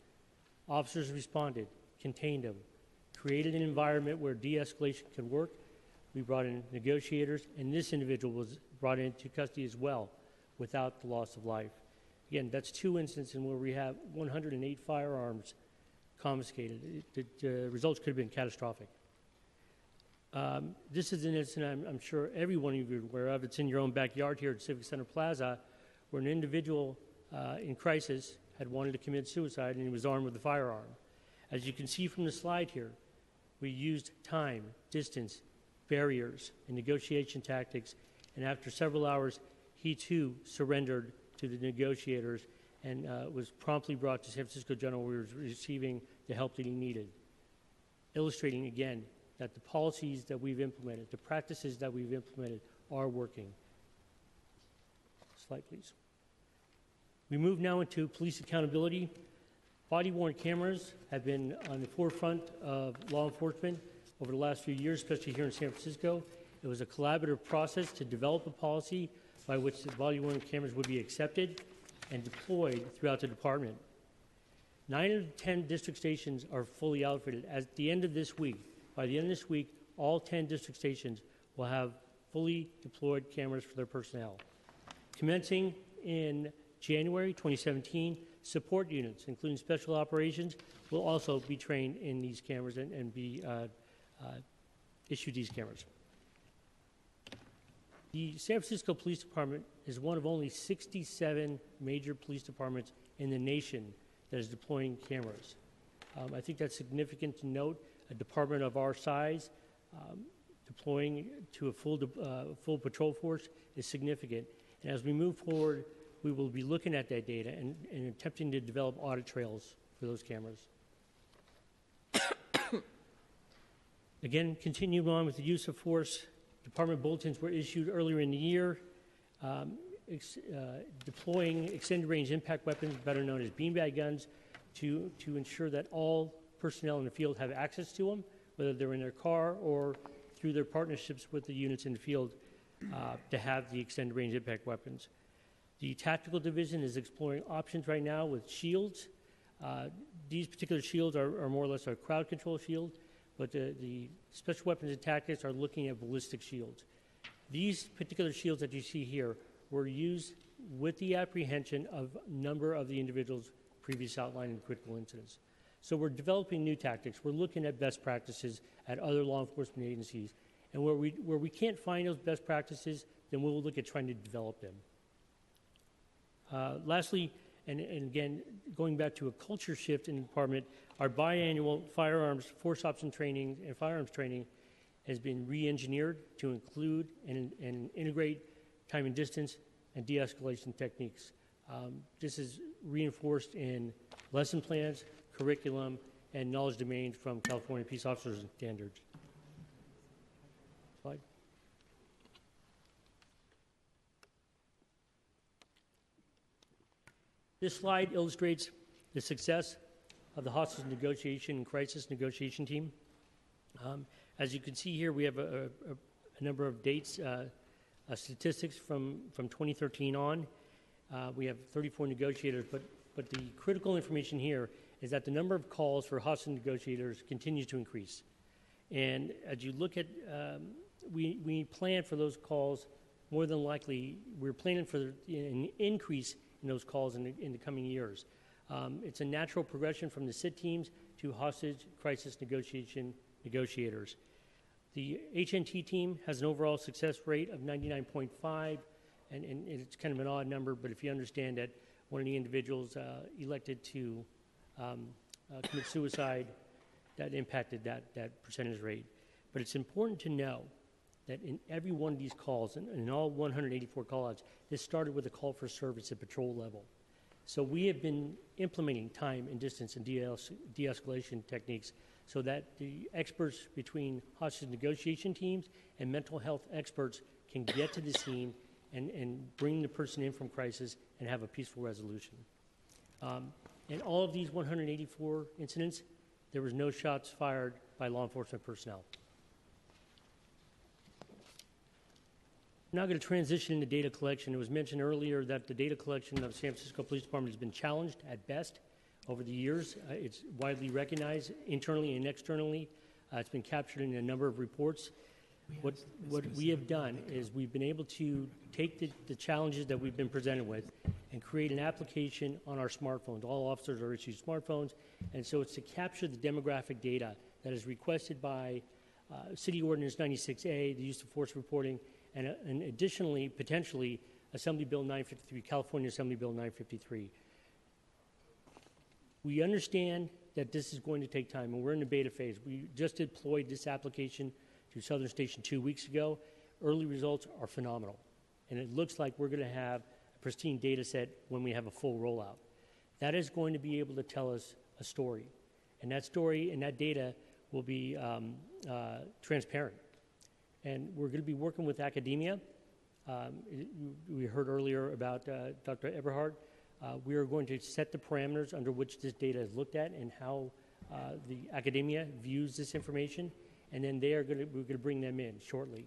Officers responded, contained him, created an environment where de-escalation could work. We brought in negotiators, and this individual was brought into custody as well without the loss of life. Again, that's two instances where we have 108 firearms confiscated. The results could have been catastrophic. This is an incident I'm sure every one of you are aware of. It's in your own backyard here at Civic Center Plaza, where an individual in crisis had wanted to commit suicide, and he was armed with a firearm. As you can see from the slide here, we used time, distance, barriers, and negotiation tactics, and after several hours, he too surrendered to the negotiators and was promptly brought to San Francisco General, where he was receiving the help that he needed. Illustrating again that the policies that we've implemented, the practices that we've implemented are working. Slide, please. We move now into police accountability. Body-worn cameras have been on the forefront of law enforcement over the last few years, especially here in San Francisco. It was a collaborative process to develop a policy by which the body-worn cameras would be accepted and deployed throughout the department. 9 of the 10 district stations are fully outfitted. At the end of this week, by the end of this week, all 10 district stations will have fully deployed cameras for their personnel. Commencing in January 2017, support units, including special operations, will also be trained in these cameras and be issued these cameras. The San Francisco Police Department is one of only 67 major police departments in the nation that is deploying cameras. I think that's significant to note. A department of our size deploying to a full patrol force is significant. And as we move forward, we will be looking at that data and attempting to develop audit trails for those cameras. Again, continuing on with the use of force, department bulletins were issued earlier in the year, deploying extended range impact weapons, better known as beanbag guns, to ensure that all personnel in the field have access to them, whether they're in their car or through their partnerships with the units in the field to have the extended range impact weapons. The tactical division is exploring options right now with shields. These particular shields are more or less a crowd control shield, but the special weapons and tactics are looking at ballistic shields. These particular shields that you see here were used with the apprehension of a number of the individuals previously outlined in critical incidents. So we're developing new tactics. We're looking at best practices at other law enforcement agencies. And where we can't find those best practices, then we'll look at trying to develop them. Lastly, and again, going back to a culture shift in the department, our biannual firearms force option training and firearms training has been re-engineered to include and integrate time and distance and de-escalation techniques. This is reinforced in lesson plans, curriculum, and knowledge domains from California Peace Officers Standards. Slide. This slide illustrates the success of the hostage negotiation and crisis negotiation team. As you can see here, we have a number of dates, statistics from 2013 on. We have 34 negotiators, but the critical information here is that the number of calls for hostage negotiators continues to increase. And as you look at, we plan for those calls, more than likely, we're planning for an increase in those calls in the coming years. It's a natural progression from the SIT teams to hostage crisis negotiators. The HNT team has an overall success rate of 99.5, and it's kind of an odd number, but if you understand that one of the individuals elected to commit suicide, that impacted that percentage rate. But it's important to know that in every one of these calls, and in all 184 call-outs, this started with a call for service at patrol level. So we have been implementing time and distance and de-escalation techniques so that the experts between hostage negotiation teams and mental health experts can get to the scene and bring the person in from crisis and have a peaceful resolution. In all of these 184 incidents, there was no shots fired by law enforcement personnel. I'm now going to transition into data collection. It was mentioned earlier that the data collection of San Francisco Police Department has been challenged at best over the years. It's widely recognized internally and externally. It's been captured in a number of reports. What we have done is we've been able to take the challenges that we've been presented with and create an application on our smartphones. All officers are issued smartphones, and so it's to capture the demographic data that is requested by City Ordinance 96A, the use of force reporting, and additionally, potentially, Assembly Bill 953, California Assembly Bill 953. We understand that this is going to take time, and we're in the beta phase. We just deployed this application to Southern Station 2 weeks ago. Early results are phenomenal, and it looks like we're going to have a pristine data set when we have a full rollout. That is going to be able to tell us a story, and that story and that data will be transparent. And we're going to be working with academia. We heard earlier about Dr. Eberhardt. We are going to set the parameters under which this data is looked at and how the academia views this information, and then we're going to bring them in shortly.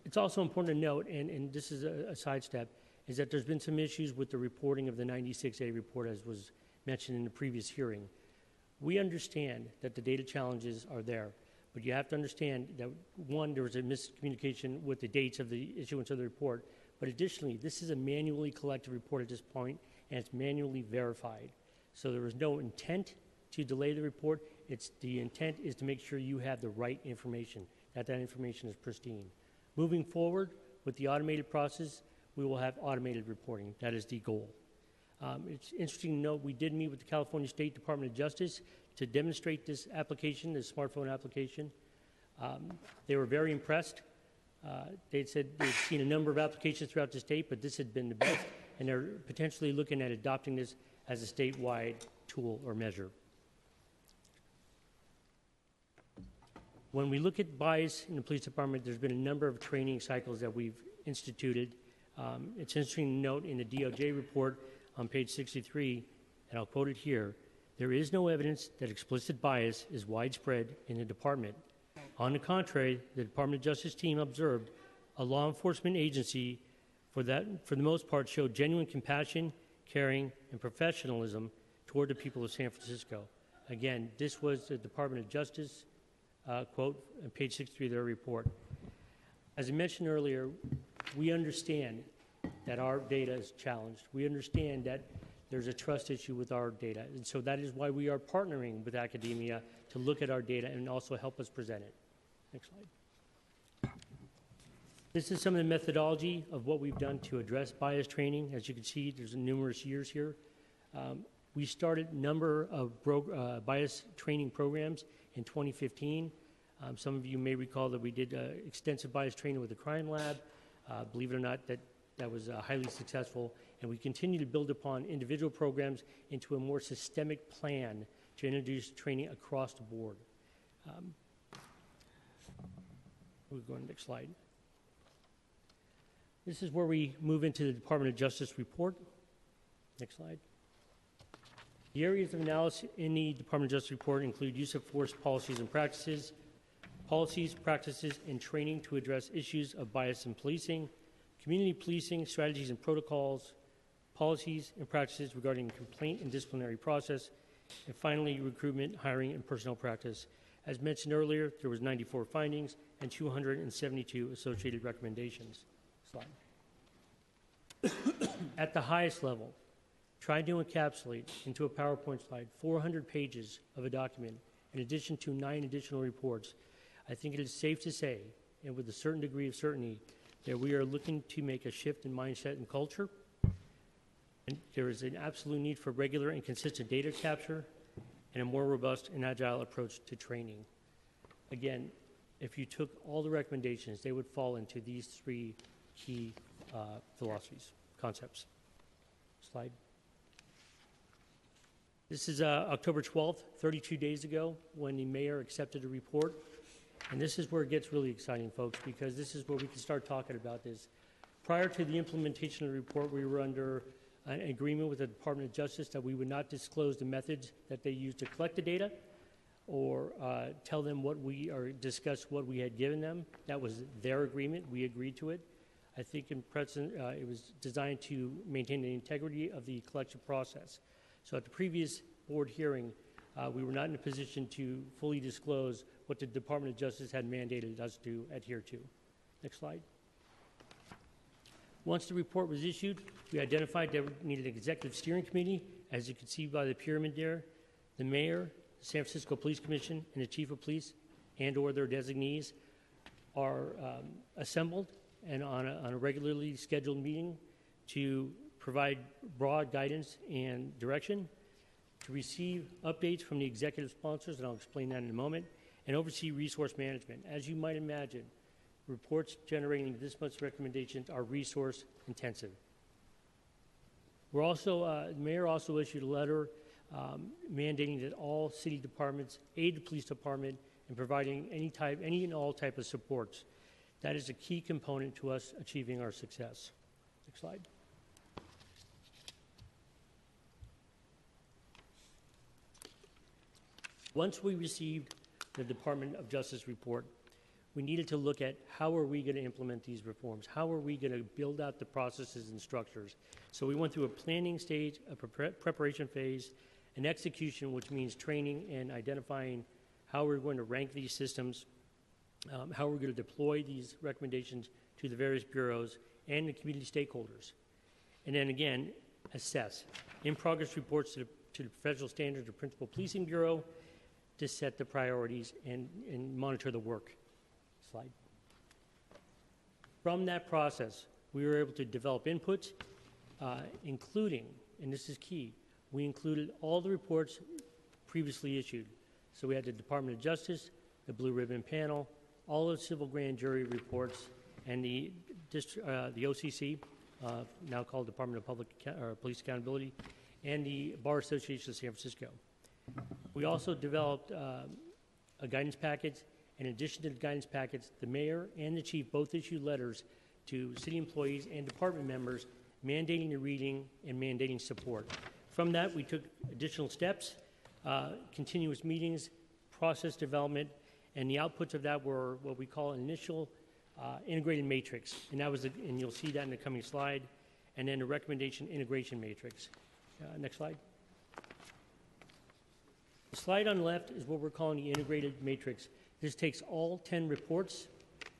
It's also important to note, and this is a sidestep, is that there's been some issues with the reporting of the 96A report, as was mentioned in the previous hearing. We understand that the data challenges are there, but you have to understand that, one, there was a miscommunication with the dates of the issuance of the report, but additionally, this is a manually collected report at this point, and it's manually verified. So there was no intent to delay the report. The intent is to make sure you have the right information, that information is pristine. Moving forward with the automated process, we will have automated reporting. That is the goal. It's interesting to note we did meet with the California State Department of Justice to demonstrate this application, this smartphone application. They were very impressed. They said they'd seen a number of applications throughout the state, but this had been the best, and they're potentially looking at adopting this as a statewide tool or measure. When we look at bias in the police department, there's been a number of training cycles that we've instituted. It's interesting to note in the DOJ report on page 63, and I'll quote it here, "There is no evidence that explicit bias is widespread in the department. On the contrary, the Department of Justice team observed a law enforcement agency for the most part showed genuine compassion, caring, and professionalism toward the people of San Francisco." Again, this was the Department of Justice quote on page 63 of their report. As I mentioned earlier, we understand that our data is challenged. We understand that there's a trust issue with our data, and so that is why we are partnering with academia to look at our data and also help us present it. Next slide. This is some of the methodology of what we've done to address bias training. As you can see, there's numerous years here. We started a number of bias training programs in 2015. Some of you may recall that we did extensive bias training with the crime lab. Believe it or not, that was highly successful, and we continue to build upon individual programs into a more systemic plan to introduce training across the board. We'll go to the next slide. This is where we move into the Department of Justice report. Next slide. The areas of analysis in the Department of Justice report include use of force policies and practices, and training to address issues of bias in policing, community policing, strategies and protocols, policies and practices regarding complaint and disciplinary process, and finally, recruitment, hiring, and personnel practice. As mentioned earlier, there was 94 findings and 272 associated recommendations. Slide. At the highest level, tried to encapsulate into a PowerPoint slide 400 pages of a document, in addition to 9 additional reports, I think it is safe to say, and with a certain degree of certainty, that we are looking to make a shift in mindset and culture. And there is an absolute need for regular and consistent data capture and a more robust and agile approach to training. Again, if you took all the recommendations, they would fall into these 3 key philosophies, concepts. Slide. This is October 12th, 32 days ago, when the mayor accepted a report. And this is where it gets really exciting, folks, because this is where we can start talking about this. Prior to the implementation of the report, we were under an agreement with the Department of Justice that we would not disclose the methods that they used to collect the data or tell them what we, or discuss what we had given them. That was their agreement. We agreed to it. I think in present, it was designed to maintain the integrity of the collection process. So at the previous board hearing, we were not in a position to fully disclose what the Department of Justice had mandated us to adhere to. Next slide. Once the report was issued, we identified that we needed an executive steering committee. As you can see by the pyramid there, the mayor, the San Francisco Police Commission, and the chief of police and or their designees are assembled and on a regularly scheduled meeting to provide broad guidance and direction, to receive updates from the executive sponsors, and I'll explain that in a moment, and oversee resource management. As you might imagine, reports generating this much recommendations are resource intensive. We're also, the mayor also issued a letter mandating that all city departments aid the police department in providing any and all type of supports. That is a key component to us achieving our success. Next slide. Once we received the Department of Justice report, we needed to look at how are we going to implement these reforms? How are we going to build out the processes and structures? So we went through a planning stage, a preparation phase, an execution, which means training and identifying how we're going to rank these systems, how we're going to deploy these recommendations to the various bureaus and the community stakeholders. And then again, assess. In-progress reports to the Professional Standards or Principal Policing Bureau to set the priorities and monitor the work. Slide. From that process, we were able to develop inputs, including, and this is key, we included all the reports previously issued. So we had the Department of Justice, the Blue Ribbon Panel, all of the civil grand jury reports, and the OCC, now called Department of Police Accountability, and the Bar Association of San Francisco. We also developed a guidance package. In addition to the guidance packets, the mayor and the chief both issued letters to city employees and department members mandating the reading and mandating support. From that, we took additional steps, continuous meetings, process development, and the outputs of that were what we call an initial integrated matrix. And that was, and you'll see that in the coming slide, and then the recommendation integration matrix. Next slide. The slide on the left is what we're calling the integrated matrix. This takes all 10 reports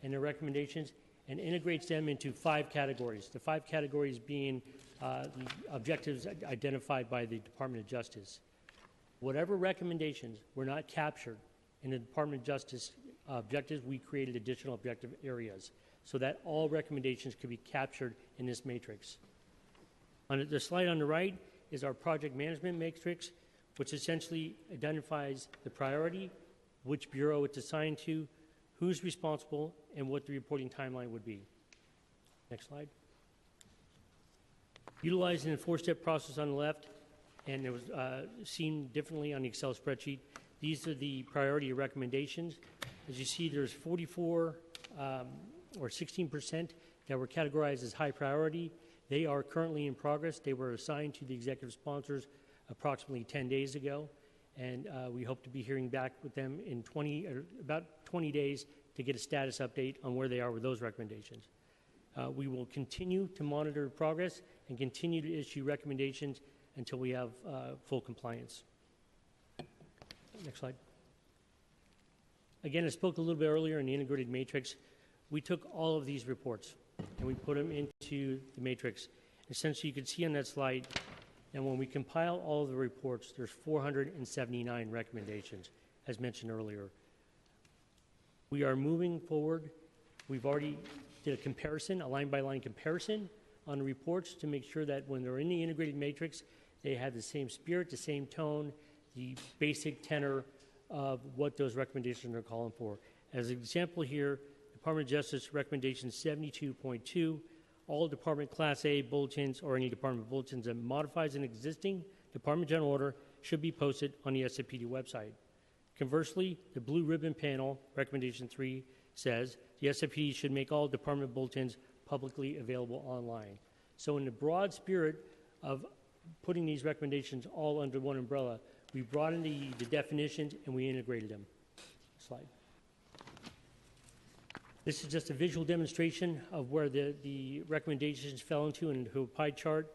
and their recommendations and integrates them into 5 categories. The 5 categories being the objectives identified by the Department of Justice. Whatever recommendations were not captured in the Department of Justice objectives, we created additional objective areas so that all recommendations could be captured in this matrix. On the slide on the right is our project management matrix, which essentially identifies the priority, which bureau it's assigned to, who's responsible, and what the reporting timeline would be. Next slide. Utilizing the 4-step process on the left, and it was seen differently on the Excel spreadsheet. These are the priority recommendations. As you see, there's 44 or 16% that were categorized as high priority. They are currently in progress. They were assigned to the executive sponsors approximately 10 days ago, and we hope to be hearing back with them in about 20 days to get a status update on where they are with those recommendations. We will continue to monitor progress and continue to issue recommendations until we have full compliance. Next slide. Again, I spoke a little bit earlier in the integrated matrix. We took all of these reports and we put them into the matrix. Essentially, you can see on that slide And when we compile all of the reports, there's 479 recommendations, as mentioned earlier. We are moving forward. We've already did a comparison, a line-by-line comparison on the reports to make sure that when they're in the integrated matrix, they have the same spirit, the same tone, the basic tenor of what those recommendations are calling for. As an example here, Department of Justice recommendation 72.2, all Department Class A bulletins or any department bulletins that modifies an existing Department General Order should be posted on the SFPD website. Conversely, the blue ribbon panel, recommendation 3, says the SFPD should make all department bulletins publicly available online. So in the broad spirit of putting these recommendations all under one umbrella, we brought in the definitions and we integrated them. Slide. This is just a visual demonstration of where the recommendations fell into a pie chart.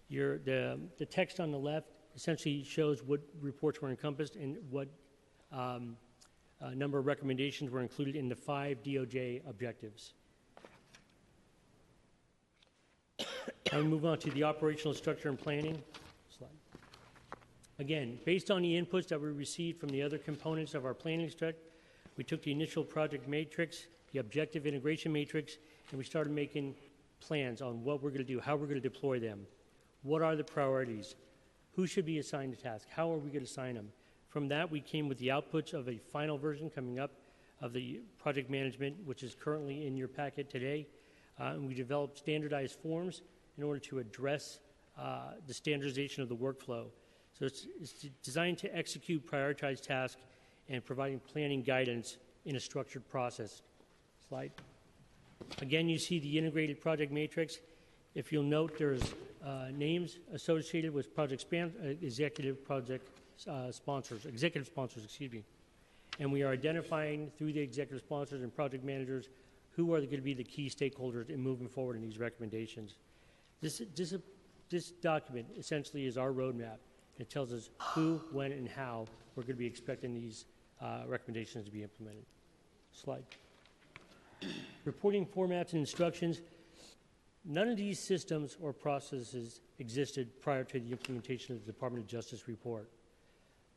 The text on the left essentially shows what reports were encompassed and what number of recommendations were included in the 5 DOJ objectives. I'll move on to the operational structure and planning. Slide. Again, based on the inputs that we received from the other components of our planning structure, we took the initial project matrix, the objective integration matrix, and we started making plans on what we're going to do, how we're going to deploy them, what are the priorities, who should be assigned a task, how are we going to assign them. From that, we came with the outputs of a final version coming up of the project management, which is currently in your packet today. And we developed standardized forms in order to address the standardization of the workflow. So it's designed to execute prioritized tasks and providing planning guidance in a structured process. Slide. Again, you see the integrated project matrix. If you'll note, there's names associated with executive sponsors, excuse me. And we are identifying through the executive sponsors and project managers who are going to be the key stakeholders in moving forward in these recommendations. This document essentially is our roadmap. It tells us who, when, and how we're going to be expecting these recommendations to be implemented. Slide. Reporting formats and instructions. None of these systems or processes existed prior to the implementation of the Department of Justice report.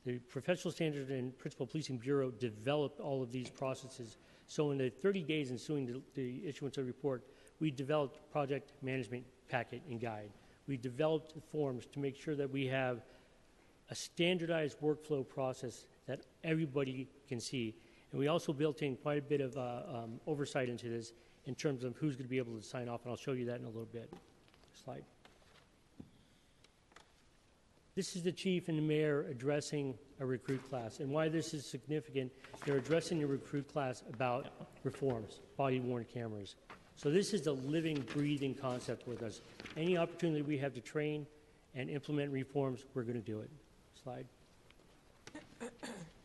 The Professional Standards and Principal Policing Bureau developed all of these processes. So in the 30 days ensuing the issuance of the report, we developed a project management packet and guide. We developed forms to make sure that we have a standardized workflow process that everybody can see. And we also built in quite a bit of oversight into this in terms of who's going to be able to sign off, and I'll show you that in a little bit. Slide. This is the chief and the mayor addressing a recruit class. And why this is significant, they're addressing the recruit class about reforms, body-worn cameras. So this is a living, breathing concept with us. Any opportunity we have to train and implement reforms, we're going to do it. Slide.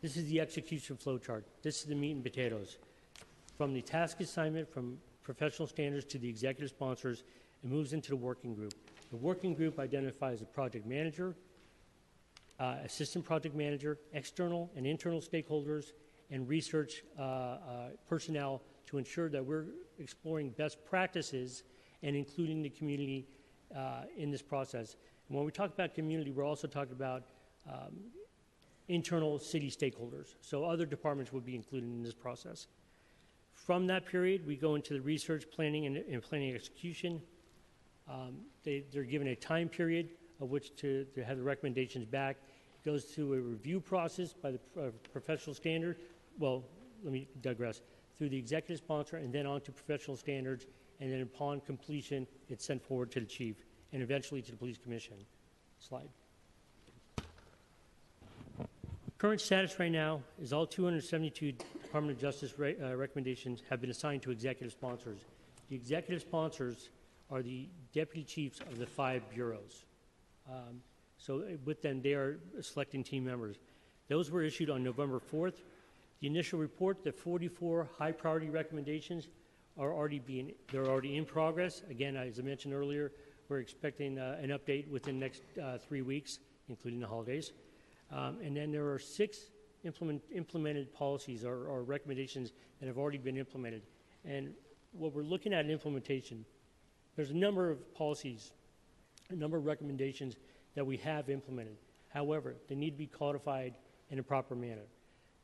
This is the execution flow chart. This is the meat and potatoes. From the task assignment, from professional standards to the executive sponsors, it moves into the working group. The working group identifies the project manager, assistant project manager, external and internal stakeholders, and research personnel to ensure that we're exploring best practices and including the community in this process. And when we talk about community, we're also talking about internal city stakeholders. So other departments would be included in this process. From that period, we go into the research, planning, and planning execution. They're given a time period of which to have the recommendations back. It goes through a review process by the professional standard. Well, let me digress. Through the executive sponsor and then on to professional standards, and then upon completion, it's sent forward to the chief and eventually to the police commission. Slide. Current status right now is all 272 Department of Justice recommendations have been assigned to executive sponsors. The executive sponsors are the deputy chiefs of the 5 bureaus. So with them, they are selecting team members. Those were issued on November 4th. The initial report, the 44 high priority recommendations are already in progress. Again, as I mentioned earlier, we're expecting an update within the next 3 weeks, including the holidays. And then there are 6 implemented policies or recommendations that have already been implemented. And what we're looking at in implementation, there's a number of policies, a number of recommendations that we have implemented. However, they need to be codified in a proper manner.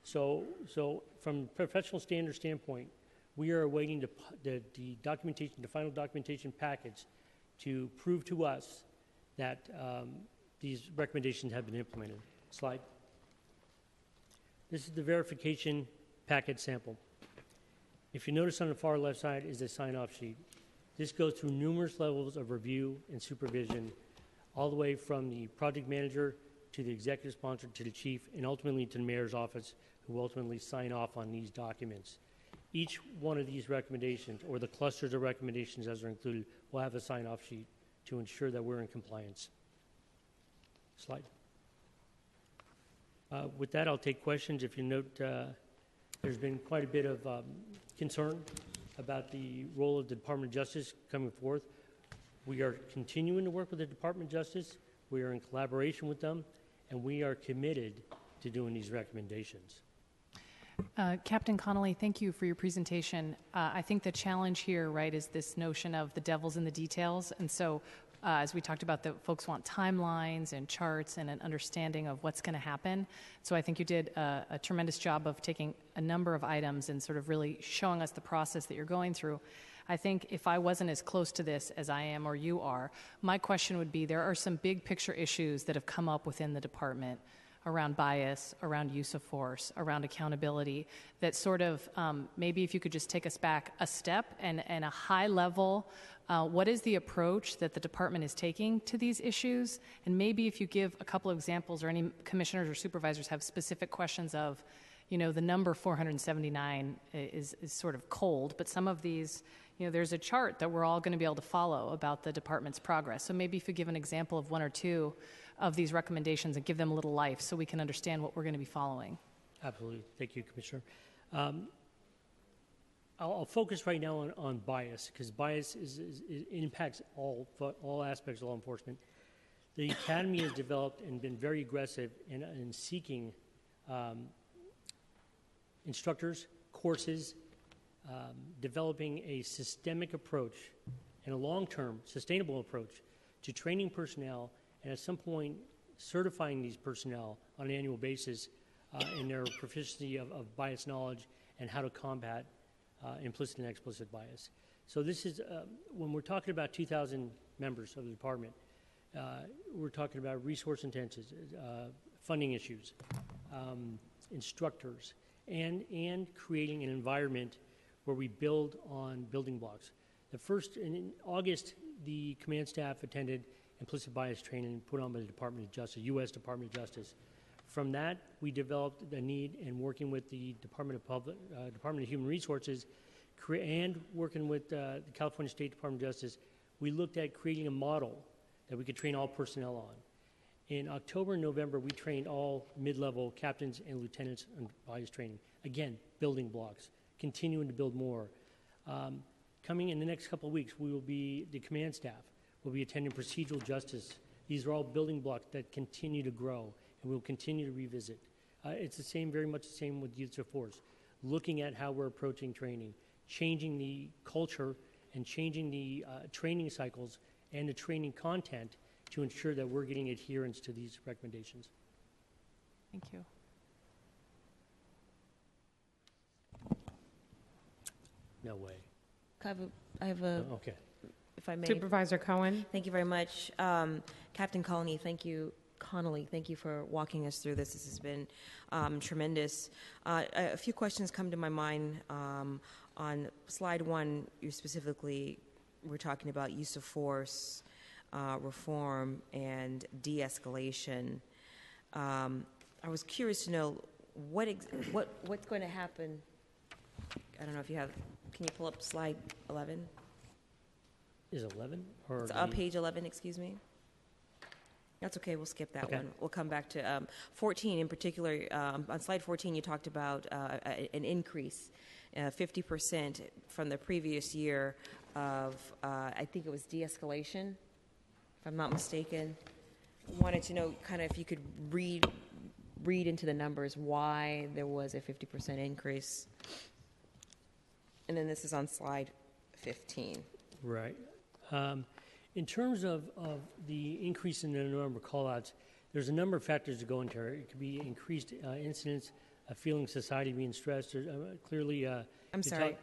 So from a professional standard standpoint, we are awaiting the documentation, the final documentation package to prove to us that these recommendations have been implemented. Slide. This is the verification package sample. If you notice on the far left side is a sign-off sheet. This goes through numerous levels of review and supervision, all the way from the project manager to the executive sponsor to the chief, and ultimately to the mayor's office, who will ultimately sign off on these documents. Each one of these recommendations, or the clusters of recommendations as are included, will have a sign-off sheet to ensure that we're in compliance. Slide. With that, I'll take questions. If you note, there's been quite a bit of concern about the role of the Department of Justice coming forth. We are continuing to work with the Department of Justice. We are in collaboration with them, and we are committed to doing these recommendations. Captain Connolly, thank you for your presentation. I think the challenge here, right, is this notion of the devil's in the details. And so, as we talked about, the folks want timelines and charts and an understanding of what's going to happen. So I think you did a tremendous job of taking a number of items and sort of really showing us the process that you're going through. I think if I wasn't as close to this as I am or you are, my question would be, there are some big picture issues that have come up within the department around bias, around use of force, around accountability, that sort of maybe if you could just take us back a step and a high level, what is the approach that the department is taking to these issues? And maybe if you give a couple of examples, or any commissioners or supervisors have specific questions of, you know, the number 479 is sort of cold, but some of these, you know, there's a chart that we're all going to be able to follow about the department's progress. So maybe if you give an example of one or two of these recommendations and give them a little life so we can understand what we're going to be following. Absolutely. Thank you, Commissioner. I'll focus right now on bias, because bias it impacts all aspects of law enforcement. The Academy has developed and been very aggressive in seeking instructors, courses, developing a systemic approach and a long-term sustainable approach to training personnel, and at some point certifying these personnel on an annual basis in their proficiency of bias knowledge and how to combat implicit and explicit bias. So this is, when we're talking about 2,000 members of the department, we're talking about resource intensive, funding issues, instructors, and creating an environment where we build on building blocks. In August, the command staff attended implicit bias training put on by the Department of Justice, U.S. Department of Justice. From that, we developed the need, and working with the Department of Human Resources, and working with the California State Department of Justice, we looked at creating a model that we could train all personnel on. In October and November, we trained all mid-level captains and lieutenants on bias training. Again, building blocks, continuing to build more. Coming in the next couple of weeks, the command staff will be attending procedural justice. These are all building blocks that continue to grow, and we'll continue to revisit. It's the same, very much the same with use of force. Looking at how we're approaching training, changing the culture and changing the training cycles and the training content to ensure that we're getting adherence to these recommendations. Thank you. No way. I have a okay. If I may. Supervisor Cohen. Thank you very much. Captain Connolly, thank you for walking us through this. This has been tremendous. A few questions come to my mind. On slide 1, you specifically were talking about use of force, reform, and de-escalation. I was curious to know what's going to happen. I don't know if you have. Can you pull up slide 11? Is 11? Or it's page 11, excuse me. That's okay, we'll skip that Okay. one. We'll come back to 14 in particular. On slide 14, you talked about an increase, 50% from the previous year of, I think it was de-escalation, if I'm not mistaken. Wanted to know kind of if you could read into the numbers why there was a 50% increase. And then this is on slide 15. Right. In terms of the increase in the number of call-outs, there's a number of factors that go into it. It could be increased incidents of feeling society being stressed. Clearly, I'm sorry.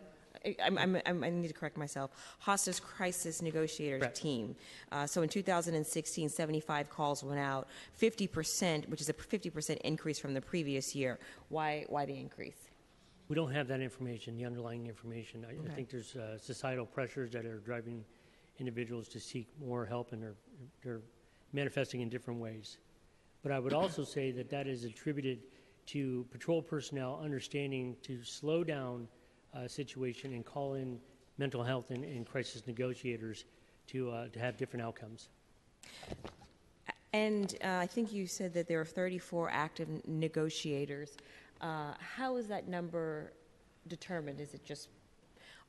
I need to correct myself. Hostage Crisis Negotiators Correct. Team. So in 2016, 75 calls went out, 50%, which is a 50% increase from the previous year. Why the increase? We don't have that information, the underlying information. I Okay. think there's societal pressures that are driving individuals to seek more help, and they're manifesting in different ways. But I would also say that that is attributed to patrol personnel understanding to slow down a situation and call in mental health and crisis negotiators to have different outcomes. And I think you said that there are 34 active negotiators. How is that number determined? Is it just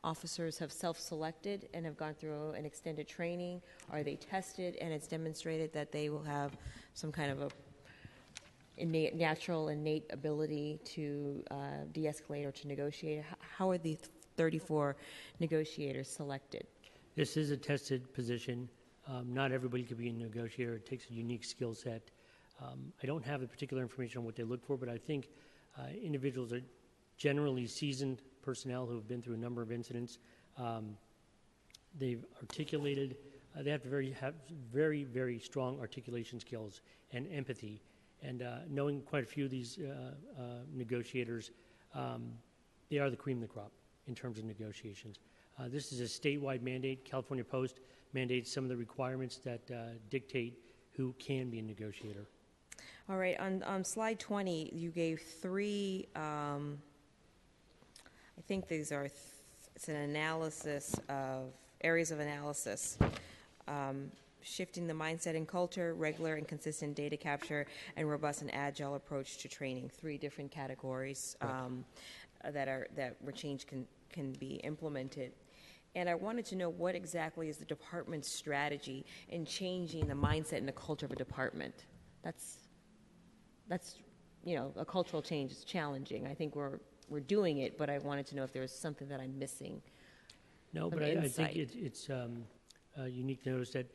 officers have self-selected and have gone through an extended training? Are they tested and it's demonstrated that they will have some kind of a natural innate ability to de-escalate or to negotiate? How are the 34 negotiators selected? This is a tested position. Not everybody could be a negotiator. It takes a unique skill set. I don't have the particular information on what they look for, but I think individuals are generally seasoned personnel who have been through a number of incidents. They've articulated, they have to have very, very strong articulation skills and empathy. And knowing quite a few of these negotiators, they are the cream of the crop in terms of negotiations. This is a statewide mandate. California Post mandates some of the requirements that dictate who can be a negotiator. All right, on slide 20, you gave three, I think these are, it's an analysis of, areas of analysis. Shifting the mindset and culture, regular and consistent data capture, and robust and agile approach to training. Three different categories where change can be implemented. And I wanted to know what exactly is the department's strategy in changing the mindset and the culture of a department. That's a cultural change is challenging. I think we're doing it, but I wanted to know if there was something that I'm missing. No, but I think it's unique to notice that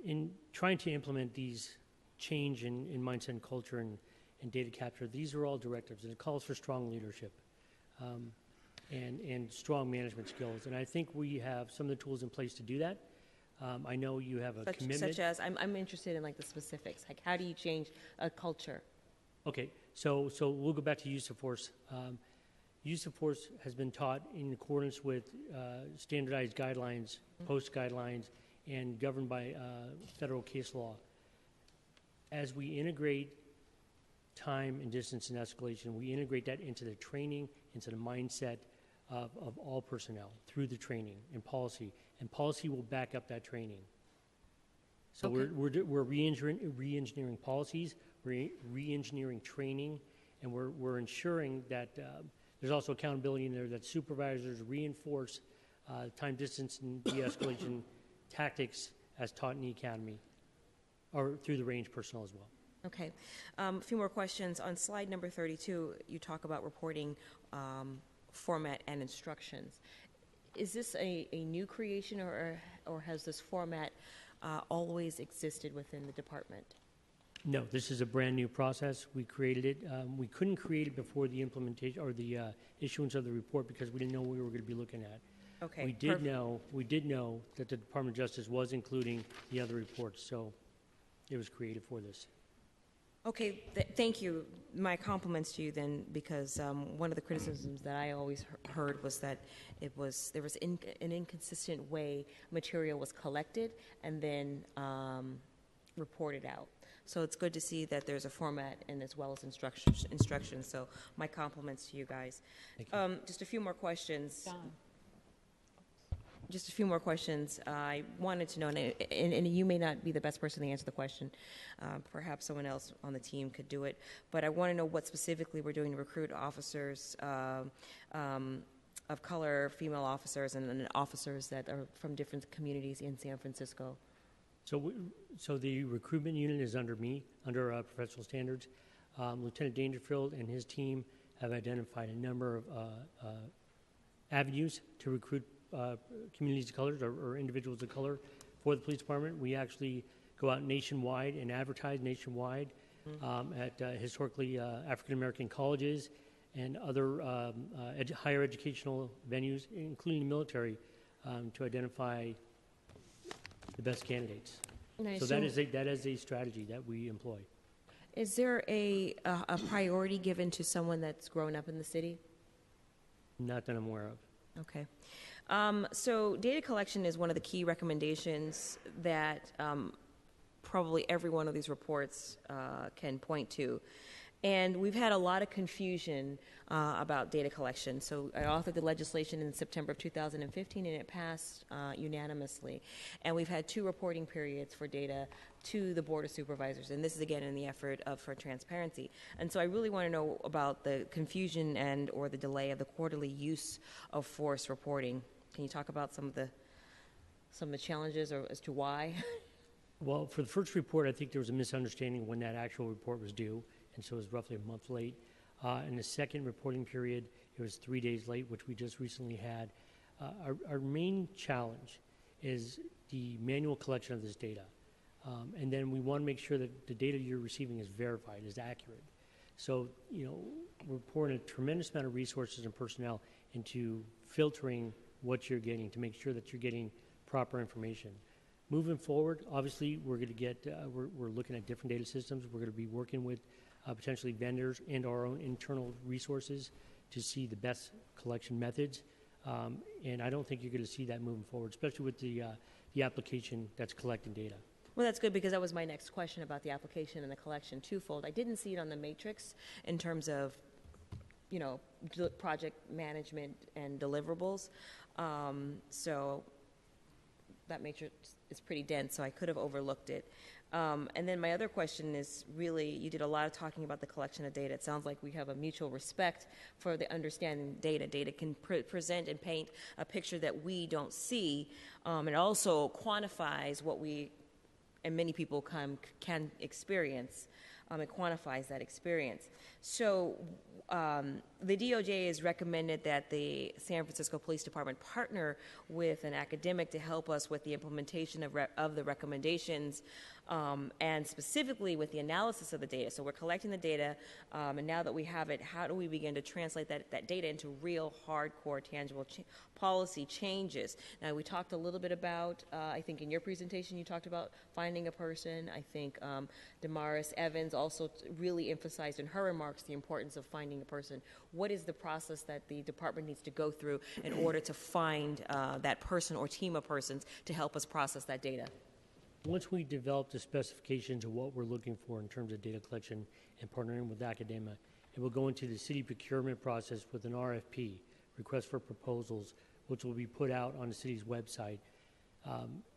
in trying to implement these change in mindset and culture and data capture, these are all directives, and it calls for strong leadership and strong management skills. And I think we have some of the tools in place to do that. I know you have a commitment. Such as, I'm interested in like the specifics. Like, how do you change a culture? Okay, so we'll go back to use of force. Use of force has been taught in accordance with standardized guidelines, post guidelines, and governed by federal case law. As we integrate time and distance and escalation, we integrate that into the training, into the mindset of all personnel through the training and policy will back up that training. So okay. we're re-engineering policies, re-engineering training, and we're ensuring that there's also accountability in there that supervisors reinforce time, distance, and de-escalation tactics as taught in the academy or through the range personnel as well. Okay. A few more questions. On slide number 32, you talk about reporting format and instructions. Is this a new creation or has this format always existed within the department? No, this is a brand new process. We created it. We couldn't create it before the implementation or the issuance of the report because we didn't know what we were going to be looking at. Okay. We did know that the Department of Justice was including the other reports, so it was created for this. Okay, thank you. My compliments to you then, because one of the criticisms that I always heard was that there was an inconsistent way material was collected and then reported out. So it's good to see that there's a format and as well as instructions. So my compliments to you guys. Thank you. Just a few more questions. Just a few more questions. I wanted to know, and you may not be the best person to answer the question. Perhaps someone else on the team could do it. But I want to know what specifically we're doing to recruit officers of color, female officers, and officers that are from different communities in San Francisco. So the recruitment unit is under me, under professional standards. Lieutenant Dangerfield and his team have identified a number of avenues to recruit communities of color or individuals of color for the police department. We actually go out nationwide and advertise nationwide at historically African American colleges and other higher educational venues, including the military, to identify the best candidates. So that is a strategy that we employ. Is there a priority given to someone that's grown up in the city? Not that I'm aware of. Okay. So data collection is one of the key recommendations that probably every one of these reports can point to. And we've had a lot of confusion about data collection. So I authored the legislation in September of 2015, and it passed unanimously. And we've had 2 reporting periods for data to the Board of Supervisors, and this is again in the effort for transparency. And so I really want to know about the confusion and or the delay of the quarterly use of force reporting. Can you talk about some of the challenges or as to why? Well, for the first report, I think there was a misunderstanding when that actual report was due, and so it was roughly a month late. In the second reporting period, it was 3 days late, which we just recently had. Our main challenge is the manual collection of this data. And then we want to make sure that the data you're receiving is verified, is accurate. So, we're pouring a tremendous amount of resources and personnel into filtering what you're getting to make sure that you're getting proper information. Moving forward, obviously, we're going to get, we're looking at different data systems. We're going to be working with potentially vendors and our own internal resources to see the best collection methods. And I don't think you're going to see that moving forward, especially with the application that's collecting data. Well, that's good, because that was my next question about the application and the collection twofold. I didn't see it on the matrix in terms of, project management and deliverables. So that matrix is pretty dense, so I could have overlooked it. And then my other question is really, you did a lot of talking about the collection of data. It sounds like we have a mutual respect for the understanding data. Data can present and paint a picture that we don't see. It also quantifies what we, and many people can experience. It quantifies that experience. So the DOJ has recommended that the San Francisco Police Department partner with an academic to help us with the implementation of the recommendations, and specifically with the analysis of the data. So we're collecting the data, and now that we have it, how do we begin to translate that data into real, hardcore, tangible policy changes? Now, we talked a little bit about, I think in your presentation, you talked about finding a person. I think Damaris Evans also really emphasized in her remarks the importance of finding a person. What is the process that the department needs to go through in order to find that person or team of persons to help us process that data? Once we develop the specifications of what we're looking for in terms of data collection and partnering with academia, it will go into the city procurement process with an RFP, request for proposals, which will be put out on the city's website. Do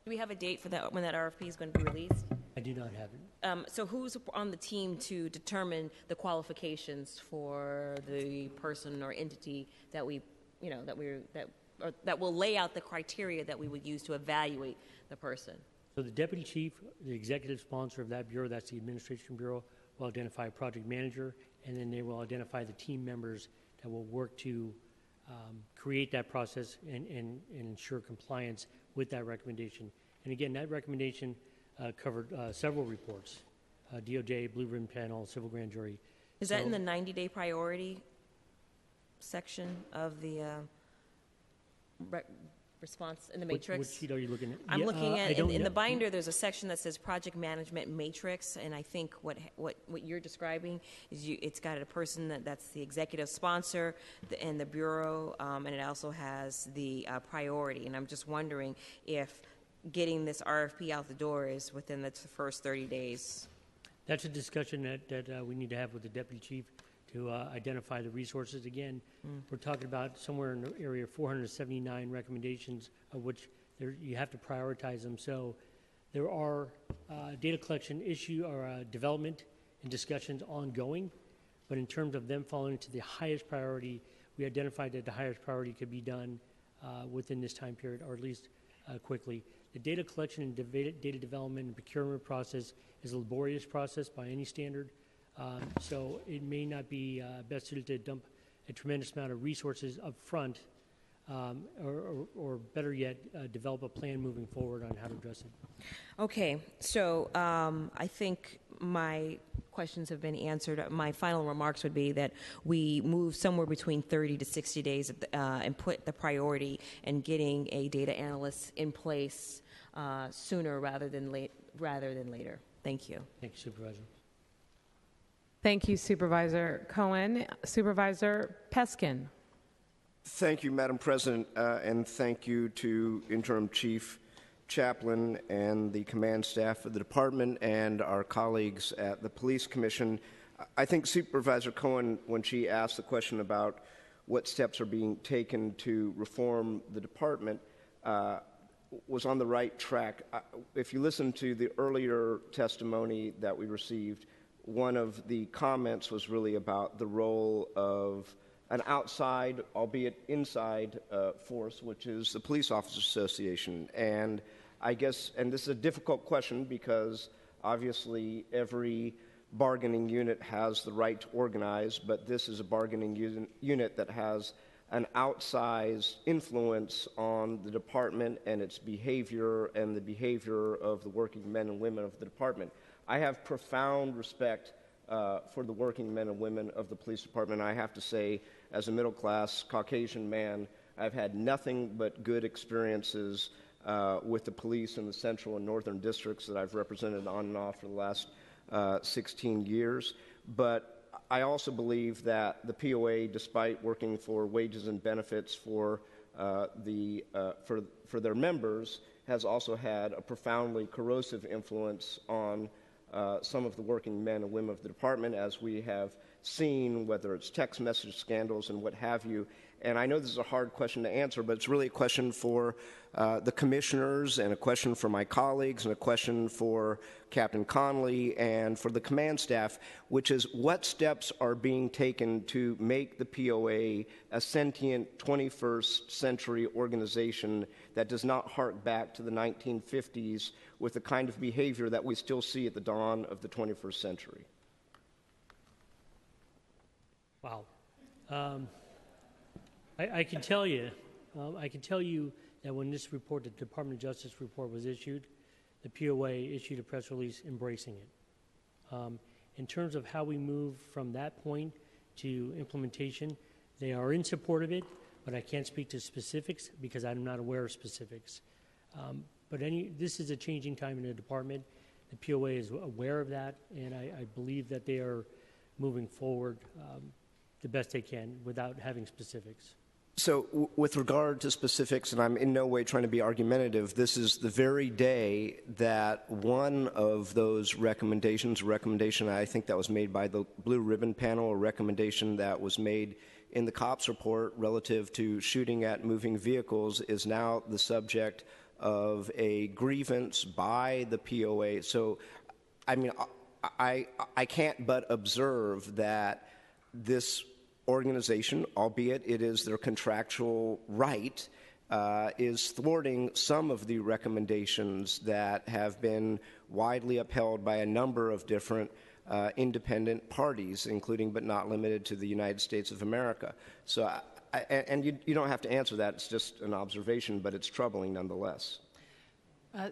we have a date for that, when that RFP is going to be released? I do not have it. So who's on the team to determine the qualifications for the person or entity that we, that will lay out the criteria that we would use to evaluate the person? So the deputy chief, the executive sponsor of that bureau, that's the administration bureau, will identify a project manager, and then they will identify the team members that will work to create that process and ensure compliance with that recommendation. And again, that recommendation covered several reports, DOJ, Blue Ribbon Panel, Civil Grand Jury. Is that in the 90-day priority section of the response in the matrix? What sheet are you looking at? I'm looking at, in the binder, there's a section that says Project Management Matrix, and I think what you're describing is it's got a person that's the executive sponsor and the bureau, and it also has the priority. And I'm just wondering if getting this RFP out the door is within the first 30 days. That's a discussion that we need to have with the deputy chief to identify the resources. Again, we're talking about somewhere in the area of 479 recommendations, of which you have to prioritize them. So there are data collection development and discussions ongoing, but in terms of them falling into the highest priority, we identified that the highest priority could be done within this time period, or at least quickly. The data collection and data development and procurement process is a laborious process by any standard. So it may not be best suited to dump a tremendous amount of resources up front or better yet, develop a plan moving forward on how to address it. Okay, so I think my questions have been answered. My final remarks would be that we move somewhere between 30 to 60 days and put the priority in getting a data analyst in place sooner rather than later. Thank you. Thank you, Supervisor. Thank you, Supervisor Cohen. Supervisor Peskin. Thank you, Madam President, and thank you to Interim Chief Chaplain and the command staff of the department and our colleagues at the Police Commission. I think Supervisor Cohen, when she asked the question about what steps are being taken to reform the department, was on the right track. If you listen to the earlier testimony that we received, one of the comments was really about the role of an outside, albeit inside, force, which is the Police Officers Association. And I guess, and this is a difficult question because obviously every bargaining unit has the right to organize, but this is a bargaining unit that has an outsized influence on the department and its behavior and the behavior of the working men and women of the department. I have profound respect for the working men and women of the police department. I have to say, as a middle-class Caucasian man, I've had nothing but good experiences with the police in the central and northern districts that I've represented on and off for the last 16 years. But I also believe that the POA, despite working for wages and benefits for their members, has also had a profoundly corrosive influence on some of the working men and women of the department, as we have seen, whether it's text message scandals and what have you. And I know this is a hard question to answer, but it's really a question for the commissioners and a question for my colleagues and a question for Captain Conley and for the command staff, which is what steps are being taken to make the POA a sentient 21st century organization that does not hark back to the 1950s with the kind of behavior that we still see at the dawn of the 21st century. Wow. I can tell you that when this report, the Department of Justice report, was issued, the POA issued a press release embracing it. In terms of how we move from that point to implementation, they are in support of it, but I can't speak to specifics because I'm not aware of specifics. But this is a changing time in the department. The POA is aware of that, and I believe that they are moving forward the best they can without having specifics. So with regard to specifics, and I'm in no way trying to be argumentative, this is the very day that one of those recommendations, a recommendation I think that was made by the Blue Ribbon Panel, a recommendation that was made in the COPS report relative to shooting at moving vehicles, is now the subject of a grievance by the POA. So, I mean, I can't but observe that this organization, albeit it is their contractual right, is thwarting some of the recommendations that have been widely upheld by a number of different independent parties, including but not limited to the United States of America. So, and you don't have to answer that, it's just an observation, but it's troubling nonetheless.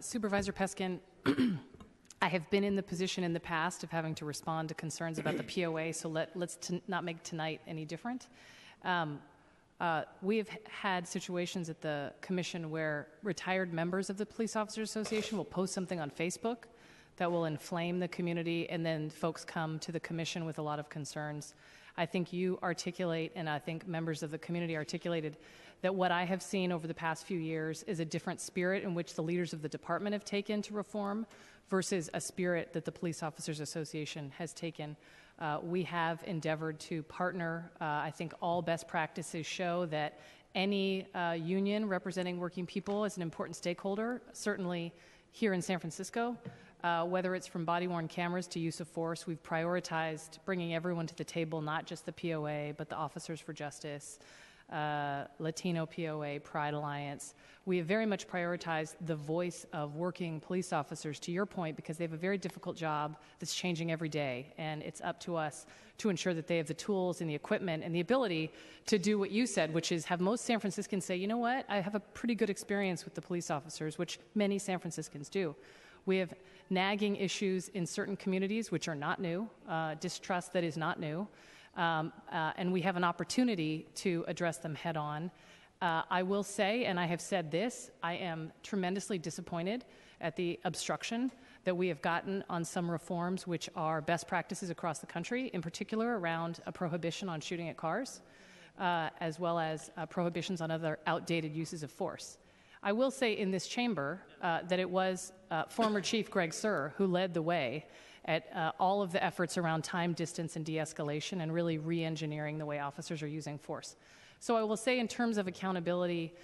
Supervisor Peskin, I have been in the position in the past of having to respond to concerns about the POA, so let's not make tonight any different. We have had situations at the commission where retired members of the Police Officers Association will post something on Facebook that will inflame the community, and then folks come to the commission with a lot of concerns. I think you articulate, and I think members of the community articulated, that what I have seen over the past few years is a different spirit in which the leaders of the department have taken to reform versus a spirit that the Police Officers Association has taken. We have endeavored to partner. I think all best practices show that any union representing working people is an important stakeholder, certainly here in San Francisco. Whether it's from body-worn cameras to use of force, we've prioritized bringing everyone to the table, not just the POA, but the Officers for Justice, Latino POA, Pride Alliance. We have very much prioritized the voice of working police officers, to your point, because they have a very difficult job that's changing every day, and it's up to us to ensure that they have the tools and the equipment and the ability to do what you said, which is have most San Franciscans say, you know what, I have a pretty good experience with the police officers, which many San Franciscans do. We have nagging issues in certain communities, which are not new, distrust that is not new, and we have an opportunity to address them head on. I will say, and I have said this, I am tremendously disappointed at the obstruction that we have gotten on some reforms which are best practices across the country, in particular around a prohibition on shooting at cars, as well as prohibitions on other outdated uses of force. I will say in this chamber that it was former Chief Greg Sir who led the way at all of the efforts around time, distance, and de-escalation, and really re-engineering the way officers are using force. So I will say in terms of accountability,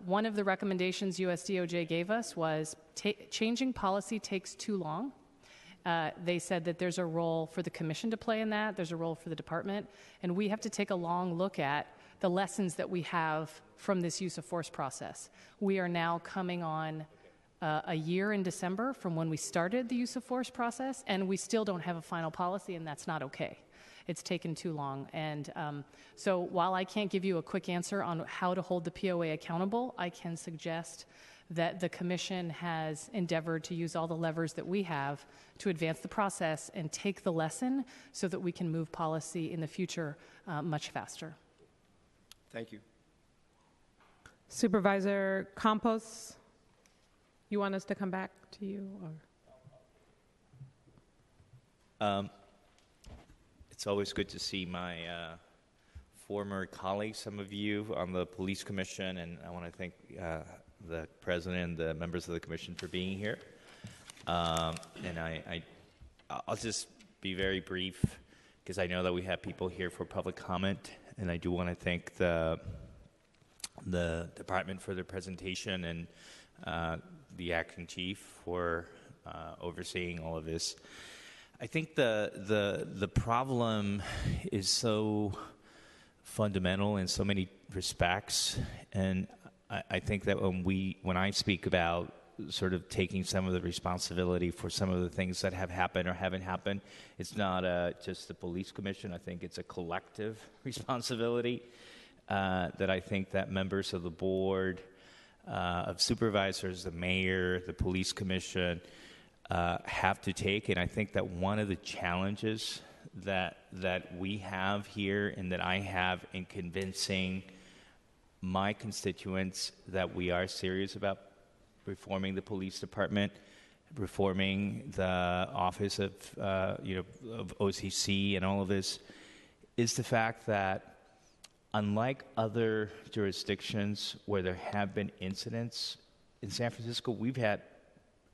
one of the recommendations US DOJ gave us was changing policy takes too long. They said that there's a role for the commission to play in that, there's a role for the department, and we have to take a long look at the lessons that we have from this use of force process. We are now coming on a year in December from when we started the use of force process, and we still don't have a final policy, and that's not okay. It's taken too long. And so while I can't give you a quick answer on how to hold the POA accountable, I can suggest that the commission has endeavored to use all the levers that we have to advance the process and take the lesson so that we can move policy in the future much faster. Thank you. Supervisor Campos, you want us to come back to you? Or? It's always good to see my former colleagues, some of you on the police commission, and I want to thank the president and the members of the commission for being here. And I'll just be very brief because I know that we have people here for public comment, and I do want to thank the department for their presentation and the acting chief for overseeing all of this. I think the problem is so fundamental in so many respects, and I think that when I speak about sort of taking some of the responsibility for some of the things that have happened or haven't happened, it's not just the police commission. I think it's a collective responsibility that I think that members of the board of supervisors, the mayor, the police commission, have to take. And I think that one of the challenges that we have here and that I have in convincing my constituents that we are serious about reforming the police department, reforming the office of OCC and all of this, is the fact that unlike other jurisdictions where there have been incidents, in San Francisco we've had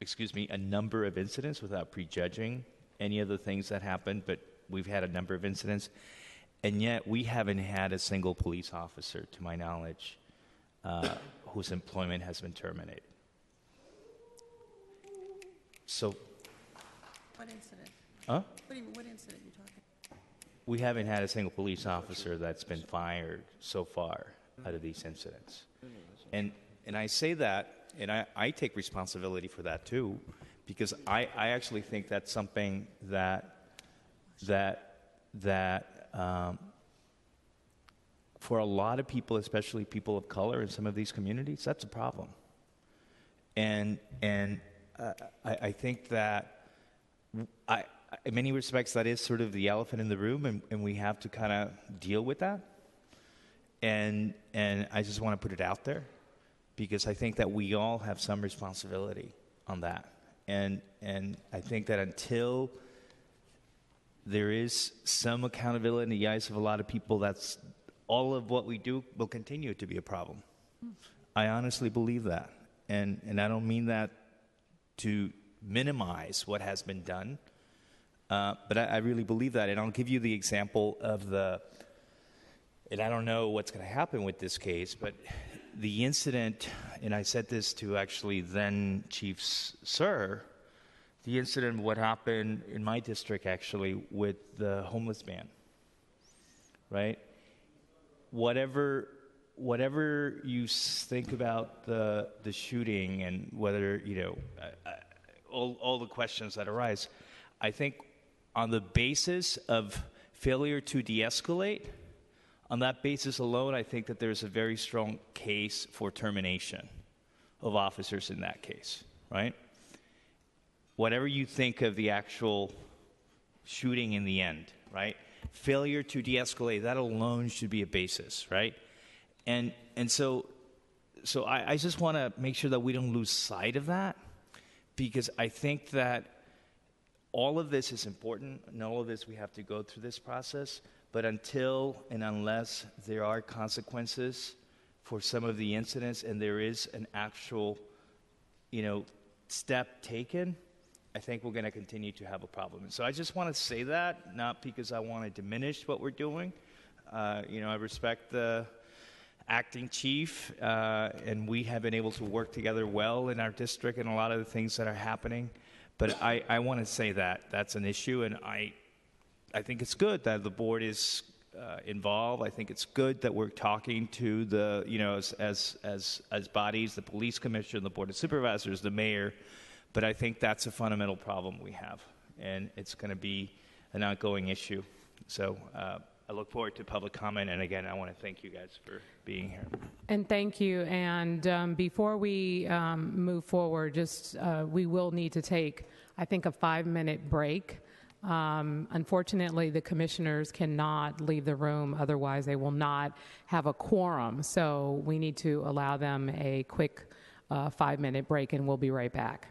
a number of incidents without prejudging any of the things that happened, but we've had a number of incidents, and yet we haven't had a single police officer, to my knowledge, whose employment has been terminated. So, what incident? Huh? What incident are you talking? We haven't had a single police officer that's been fired so far out of these incidents. And I say that, and I take responsibility for that too, because I actually think that's something that for a lot of people, especially people of color in some of these communities, that's a problem. And I think that in many respects that is sort of the elephant in the room, and we have to kind of deal with that. And I just want to put it out there, because I think that we all have some responsibility on that. And I think that until there is some accountability in the eyes of a lot of people, that's all of what we do will continue to be a problem. I honestly believe that. And I don't mean that to minimize what has been done, but I really believe that. And I'll give you the example of and I don't know what's going to happen with this case, but the incident, and I said this to actually then Chief Sir, the incident of what happened in my district actually with the homeless man, right? whatever you think about the shooting and whether, all the questions that arise, I think on the basis of failure to de-escalate, on that basis alone, I think that there's a very strong case for termination of officers in that case, right? Whatever you think of the actual shooting in the end, right? Failure to de-escalate, that alone should be a basis, right? And so I just want to make sure that we don't lose sight of that, because I think that all of this is important, and all of this we have to go through this process, but until and unless there are consequences for some of the incidents and there is an actual, step taken, I think we're going to continue to have a problem. And so I just want to say that, not because I want to diminish what we're doing. I respect the acting chief, and we have been able to work together well in our district and a lot of the things that are happening. But I want to say that that's an issue, and I think it's good that the board is involved. I think it's good that we're talking to the, as bodies, the police commissioner, the board of supervisors, the mayor. But I think that's a fundamental problem we have, and it's going to be an ongoing issue. So I look forward to public comment, and again, I want to thank you guys for being here. And thank you. And before we move forward, we will need to take, I think, a 5-minute break. Unfortunately, the commissioners cannot leave the room, otherwise they will not have a quorum. So we need to allow them a quick 5-minute break, and we'll be right back.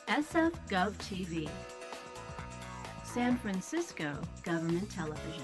SF Gov TV, San Francisco Government Television.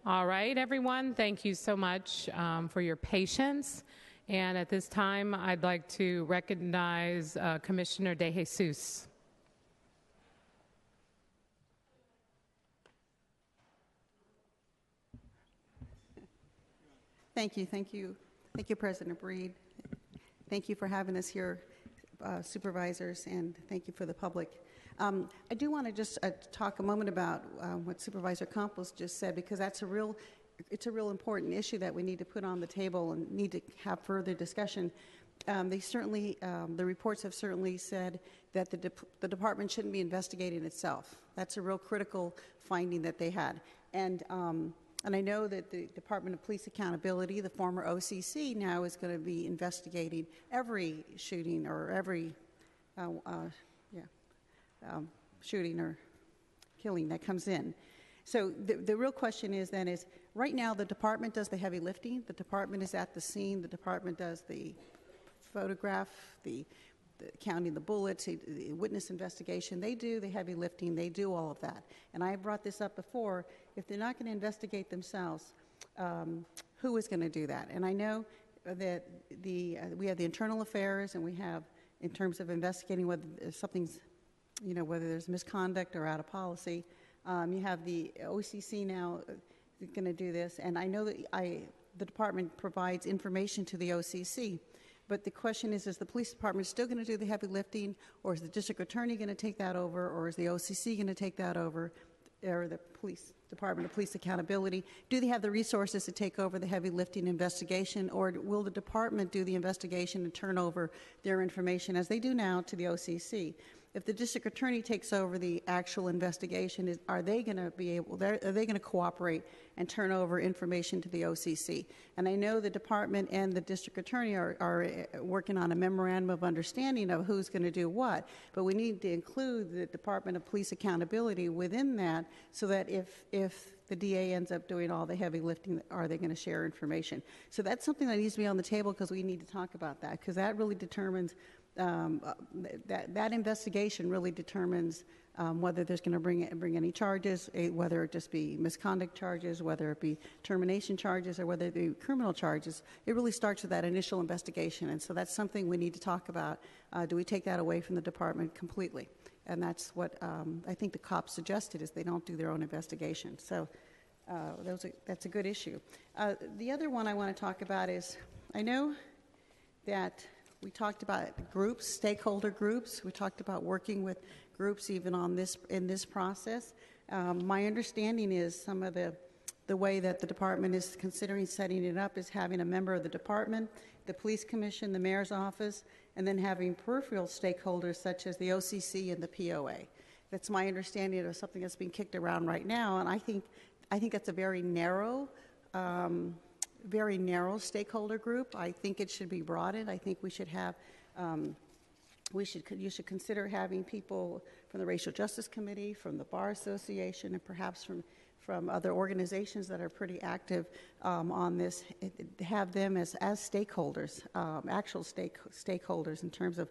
All right, everyone, thank you so much for your patience. And at this time, I'd like to recognize Commissioner De Jesus. Thank you, thank you. Thank you, President Breed. Thank you for having us here, supervisors, and thank you for the public. I do want to just talk a moment about what Supervisor Campos just said, because it's a real important issue that we need to put on the table and need to have further discussion. The reports have certainly said that the department shouldn't be investigating itself. That's a real critical finding that they had. And I know that the Department of Police Accountability, the former OCC, now is going to be investigating every shooting or every shooting or killing that comes in. So the real question is right now the department does the heavy lifting. The department is at the scene. The department does the photograph, the counting the bullets, the witness investigation. They do the heavy lifting. They do all of that. And I brought this up before. If they're not going to investigate themselves, who is going to do that? And I know that we have the internal affairs, and we have, in terms of investigating whether something's, whether there's misconduct or out of policy. You have the OCC now going to do this, and I know that the department provides information to the OCC. But the question is the police department still going to do the heavy lifting, or is the district attorney going to take that over, or is the OCC going to take that over, or the police Department of Police Accountability? Do they have the resources to take over the heavy lifting investigation, or will the department do the investigation and turn over their information, as they do now, to the OCC? If the district attorney takes over the actual investigation, are they going to cooperate and turn over information to the OCC? And I know the department and the district attorney are working on a memorandum of understanding of who's going to do what, but we need to include the Department of Police Accountability within that, so that if the DA ends up doing all the heavy lifting, are they going to share information? So that's something that needs to be on the table, because we need to talk about that, because that really determines that investigation really determines whether there's going to bring any charges, whether it just be misconduct charges, whether it be termination charges, or whether it be criminal charges. It really starts with that initial investigation, and so that's something we need to talk about. Do we take that away from the department completely? And that's what I think the cops suggested, is they don't do their own investigation. So that's a good issue. The other one I want to talk about is, I know that we talked about groups, stakeholder groups. We talked about working with groups even in this process. My understanding is some of the way that the department is considering setting it up is having a member of the department, the police commission, the mayor's office, and then having peripheral stakeholders such as the OCC and the POA. That's my understanding of something that's being kicked around right now, and I think that's a very narrow stakeholder group. I think it should be broadened. I think we should have, you should consider having people from the Racial Justice Committee, from the Bar Association, and perhaps from other organizations that are pretty active on this, have them as stakeholders, actual stakeholders in terms of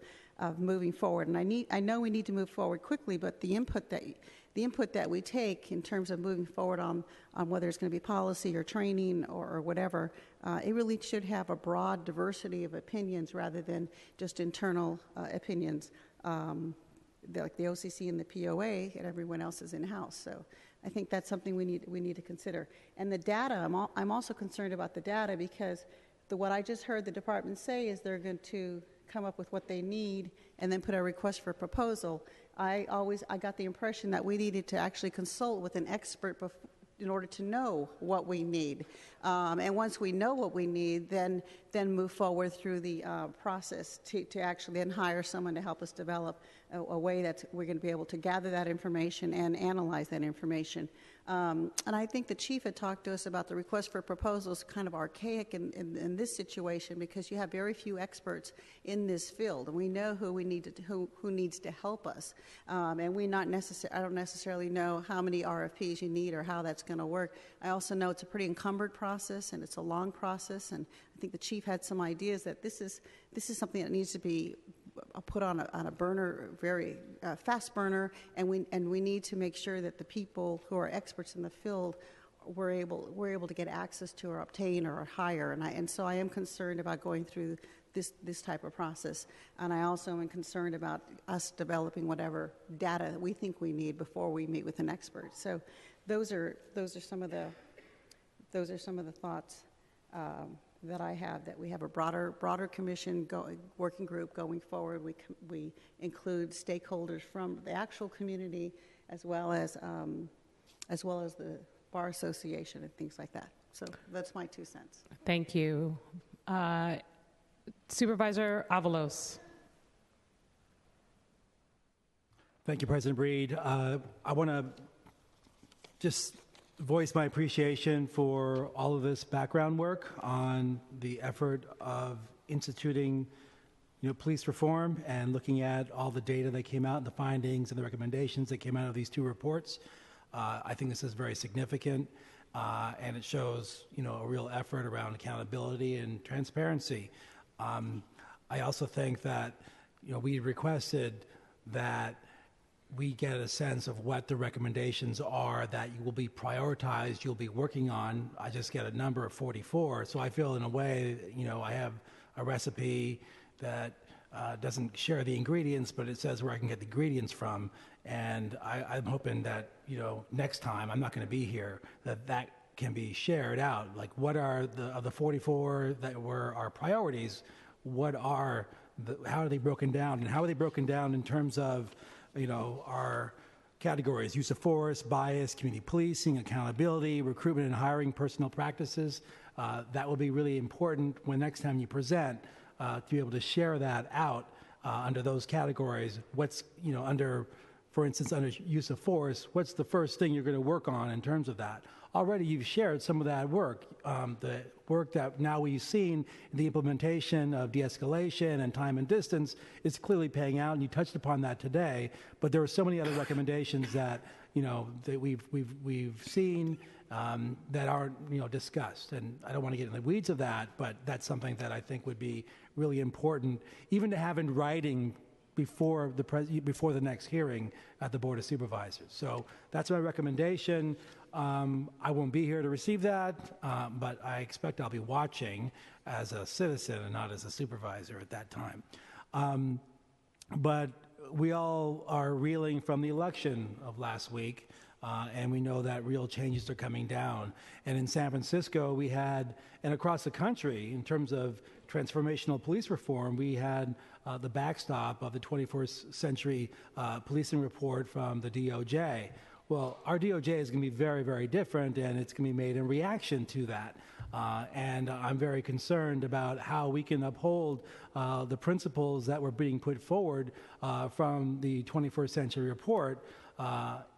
moving forward. And I know we need to move forward quickly, but the input that we take in terms of moving forward on whether it's going to be policy or training or whatever, it really should have a broad diversity of opinions rather than just internal opinions, like the OCC and the POA, and everyone else is in-house. So I think that's something we need to consider. And the data, I'm also concerned about the data, because what I just heard the department say is they're going to come up with what they need and then put a request for proposal. I got the impression that we needed to actually consult with an expert in order to know what we need. And once we know what we need, then move forward through the process to actually then hire someone to help us develop a way that we're going to be able to gather that information and analyze that information. And I think the chief had talked to us about the request for proposals, kind of archaic in this situation, because you have very few experts in this field, and we know who needs to help us. And I don't necessarily know how many RFPs you need or how that's going to work. I also know it's a pretty encumbered process, and it's a long process, and I think the chief had some ideas that this is something that needs to be put on a burner, very fast burner, and we need to make sure that the people who are experts in the field we're able to get access to or obtain or hire. And so I am concerned about going through this type of process. And I also am concerned about us developing whatever data that we think we need before we meet with an expert. So those are some of the thoughts that I have, that we have a broader commission working group going forward. We include stakeholders from the actual community as well as the Bar Association and things like that. So that's my 2 cents. Thank you. Supervisor Avalos. Thank you, President Breed. I want to just voice my appreciation for all of this background work on the effort of instituting police reform and looking at all the data that came out and the findings and the recommendations that came out of these 2 reports. I think this is very significant, and it shows, a real effort around accountability and transparency. I also think that, we requested that we get a sense of what the recommendations are that you will be prioritized, you'll be working on. I just get a number of 44, so I feel in a way, I have a recipe that doesn't share the ingredients, but it says where I can get the ingredients from. And I'm hoping that, next time I'm not going to be here, that can be shared out. Like, what are of the 44 that were our priorities? How are they broken down? And how are they broken down in terms of, our categories: use of force, bias, community policing, accountability, recruitment and hiring, personnel practices? That will be really important when next time you present, to be able to share that out under those categories. What's, for instance, under use of force, what's the first thing you're going to work on in terms of that? Already you've shared some of that work, the work that now we've seen, the implementation of de-escalation and time and distance is clearly paying out, and you touched upon that today. But there are so many other recommendations that, that we've seen that aren't, discussed. And I don't want to get in the weeds of that, but that's something that I think would be really important, even to have in writing before the next hearing at the Board of Supervisors. So that's my recommendation. I won't be here to receive that, but I expect I'll be watching as a citizen and not as a supervisor at that time. But we all are reeling from the election of last week, and we know that real changes are coming down. And in San Francisco, we had, and across the country, in terms of transformational police reform, we had the backstop of the 21st century policing report from the DOJ. Well, our DOJ is going to be very, very different, and it's going to be made in reaction to that. And I'm very concerned about how we can uphold the principles that were being put forward from the 21st century report,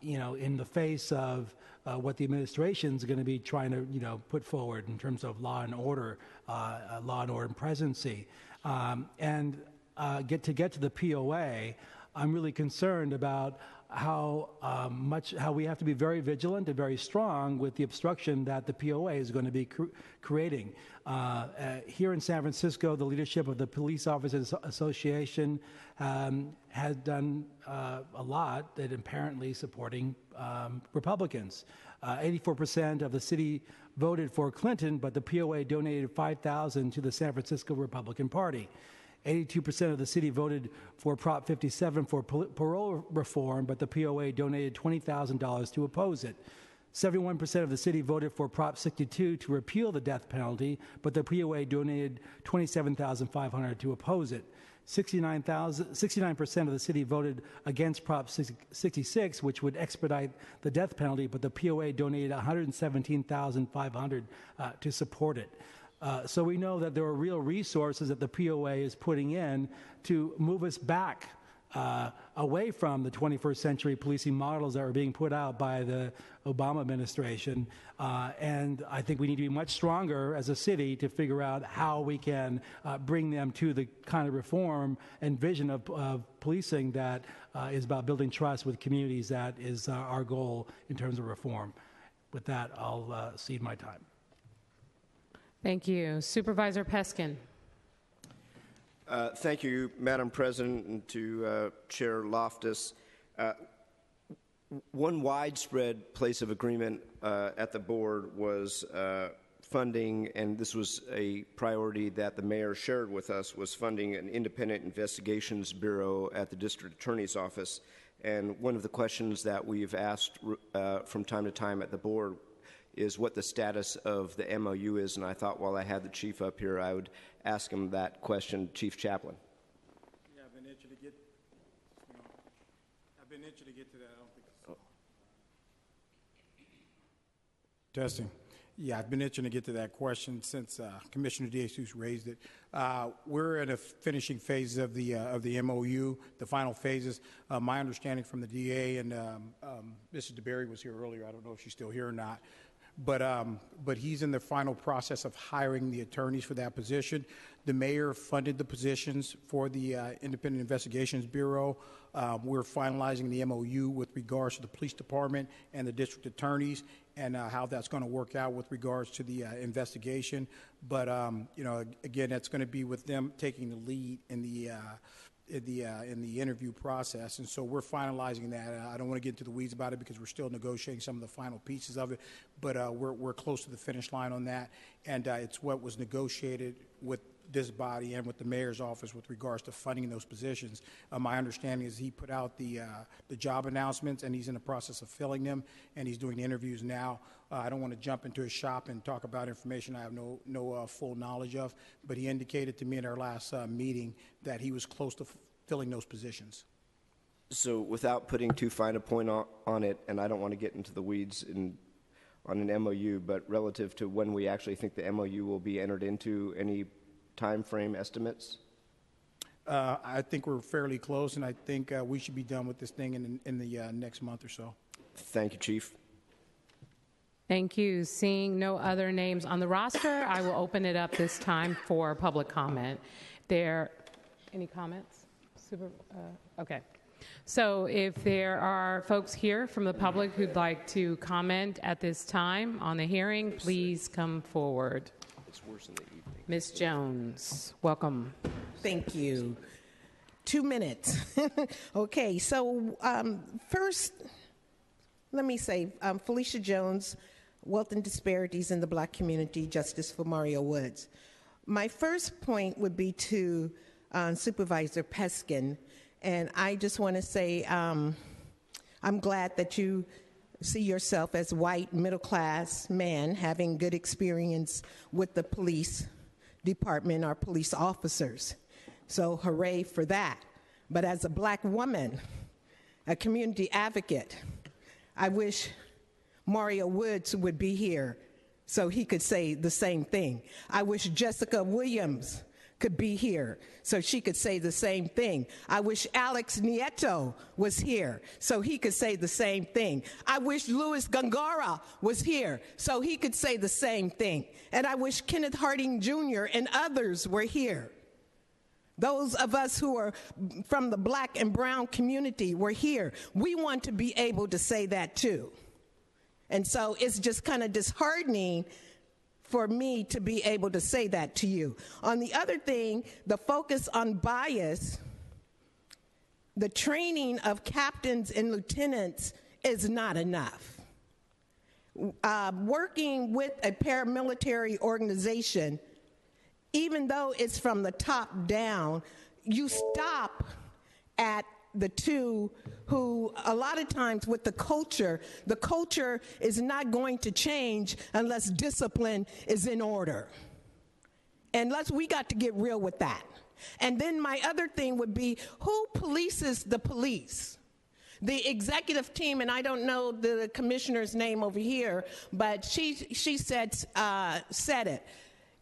in the face of what the administration is going to be trying to, put forward in terms of law and order and presidency. And get to the POA, I'm really concerned about how we have to be very vigilant and very strong with the obstruction that the POA is going to be creating. Here in San Francisco, the leadership of the Police Officers Association has done a lot that apparently supporting Republicans. 84% of the city voted for Clinton, but the POA donated $5,000 to the San Francisco Republican Party. 82% of the city voted for Prop 57 for parole reform, but the POA donated $20,000 to oppose it. 71% of the city voted for Prop 62 to repeal the death penalty, but the POA donated $27,500 to oppose it. 69% of the city voted against Prop 66, which would expedite the death penalty, but the POA donated $117,500 to support it. So we know that there are real resources that the POA is putting in to move us back away from the 21st century policing models that were being put out by the Obama administration. And I think we need to be much stronger as a city to figure out how we can bring them to the kind of reform and vision of policing that is about building trust with communities. That is our goal in terms of reform. With that, I'll cede my time. Thank you. Supervisor Peskin. Thank you, Madam President, and to Chair Loftus. One widespread place of agreement at the board was funding, and this was a priority that the mayor shared with us, was funding an independent investigations bureau at the district attorney's office. And one of the questions that we've asked from time to time at the board is what the status of the MOU is, and I thought while I had the chief up here, I would ask him that question, Chief Chaplain. Yeah, I've been itching to get, to that. I don't think it's... Testing. Yeah, I've been itching to get to that question since Commissioner DeJesus raised it. We're in the finishing phases of the MOU, the final phases. My understanding from the DA, and Mrs. DeBerry was here earlier. I don't know if she's still here or not. But he's in the final process of hiring the attorneys for that position. The mayor funded the positions for the Independent Investigations Bureau. We're finalizing the MOU with regards to the police department and the district attorneys, and how that's going to work out with regards to the investigation. But again, that's going to be with them taking the lead in the interview process, and so we're finalizing that. I don't want to get into the weeds about it because we're still negotiating some of the final pieces of it, but we're close to the finish line on that, and it's what was negotiated with this body and with the mayor's office with regards to funding those positions. My understanding is he put out the job announcements, and he's in the process of filling them, and he's doing the interviews now. I don't want to jump into his shop and talk about information I have no full knowledge of, but he indicated to me in our last meeting that he was close to filling those positions. So without putting too fine a point on it, and I don't want to get into the weeds on an MOU, but relative to when we actually think the MOU will be entered into, any time frame estimates? I think we're fairly close, and I think we should be done with this thing in the next month or so. Thank you, Chief. Thank you. Seeing no other names on the roster, I will open it up this time for public comment. Any comments? Okay. So if there are folks here from the public who'd like to comment at this time on the hearing, please come forward. It's worse in the evening. Ms. Jones, welcome. Thank you. 2 minutes. Okay, so first, let me say, Felicia Jones, Wealth and Disparities in the Black Community, Justice for Mario Woods. My first point would be to Supervisor Peskin, and I just want to say I'm glad that you see yourself as white, middle-class man having good experience with the police department, our police officers. So hooray for that. But as a black woman, a community advocate, I wish Mario Woods would be here so he could say the same thing. I wish Jessica Williams could be here so she could say the same thing. I wish Alex Nieto was here so he could say the same thing. I wish Louis Gongora was here so he could say the same thing. And I wish Kenneth Harding Jr. and others were here. Those of us who are from the black and brown community were here. We want to be able to say that too. And so it's just kind of disheartening for me to be able to say that to you. On the other thing, the focus on bias, the training of captains and lieutenants is not enough. Working with a paramilitary organization, even though it's from the top down, you stop at the two who, a lot of times with the culture is not going to change unless discipline is in order. We got to get real with that. And then my other thing would be, who polices the police? The executive team, and I don't know the commissioner's name over here, but she said it.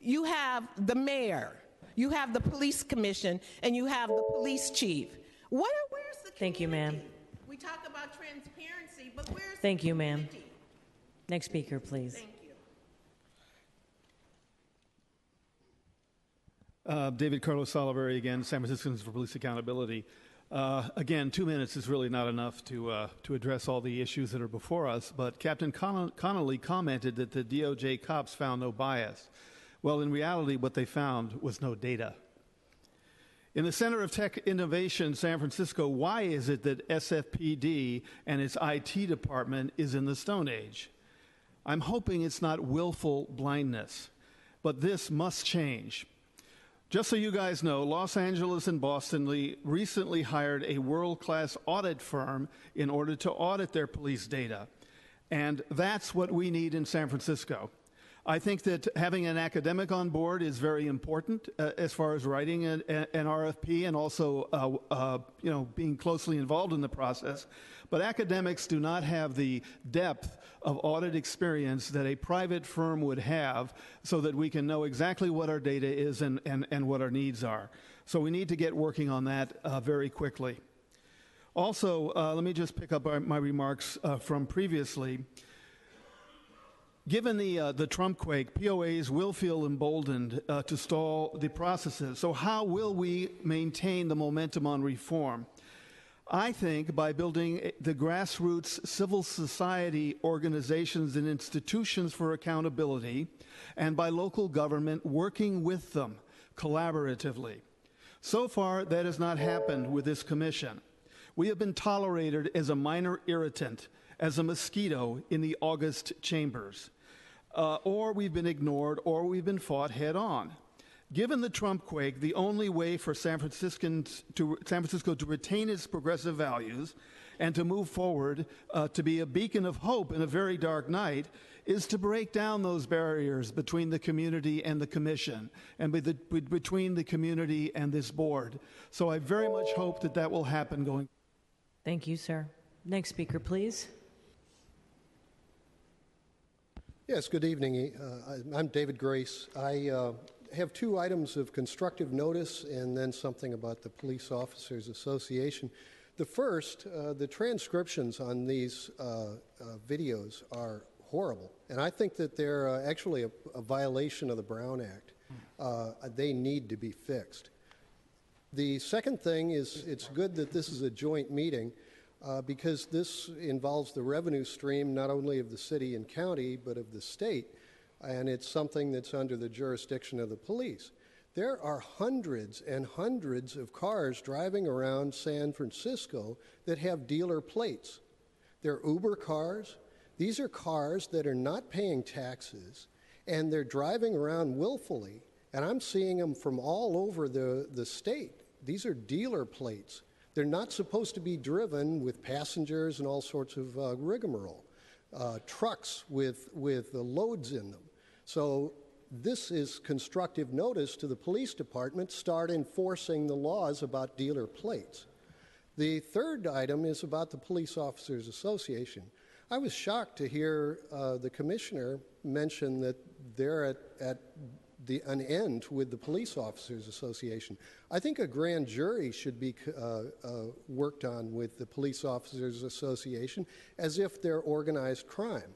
You have the mayor, you have the police commission, and you have the police chief. Where's the community? Thank you, ma'am. We talk about transparency, but where's Thank the you, ma'am. community? Next speaker, please. Thank you. David Carlos Oliveri again, San Franciscans for Police Accountability. Again, 2 minutes is really not enough to address all the issues that are before us, but Captain Connolly commented that the DOJ cops found no bias. Well, in reality, what they found was no data. In the Center of Tech Innovation, San Francisco, why is it that SFPD and its IT department is in the Stone Age? I'm hoping it's not willful blindness, but this must change. Just so you guys know, Los Angeles and Boston recently hired a world-class audit firm in order to audit their police data. And that's what we need in San Francisco. I think that having an academic on board is very important as far as writing an RFP and also being closely involved in the process. But academics do not have the depth of audit experience that a private firm would have so that we can know exactly what our data is and what our needs are. So we need to get working on that very quickly. Also, let me just pick up my remarks from previously. Given the Trump quake, POAs will feel emboldened to stall the processes. So how will we maintain the momentum on reform? I think by building the grassroots civil society organizations and institutions for accountability, and by local government working with them collaboratively. So far, that has not happened with this commission. We have been tolerated as a minor irritant, as a mosquito in the August chambers. Or we've been ignored, or we've been fought head on. Given the Trump quake, the only way for San Francisco to retain its progressive values and to move forward to be a beacon of hope in a very dark night is to break down those barriers between the community and the commission and between the community and this board. So I very much hope that that will happen going. Thank you, sir. Next speaker, please. Yes, good evening. I'm David Grace. I have two items of constructive notice and then something about the Police Officers Association. The first, the transcriptions on these videos are horrible, and I think that they're actually a violation of the Brown Act. They need to be fixed. The second thing is it's good that this is a joint meeting because this involves the revenue stream not only of the city and county but of the state, and it's something that's under the jurisdiction of the police. There are hundreds and hundreds of cars driving around San Francisco that have dealer plates. They're Uber cars. These are cars that are not paying taxes, and they're driving around willfully, and I'm seeing them from all over the state. These are dealer plates. They're not supposed to be driven with passengers and all sorts of rigmarole. Trucks with loads in them. So this is constructive notice to the police department. Start enforcing the laws about dealer plates. The third item is about the Police Officers Association. I was shocked to hear the commissioner mention that they're at an end with the Police Officers Association. I think a grand jury should be worked on with the Police Officers Association as if they're organized crime.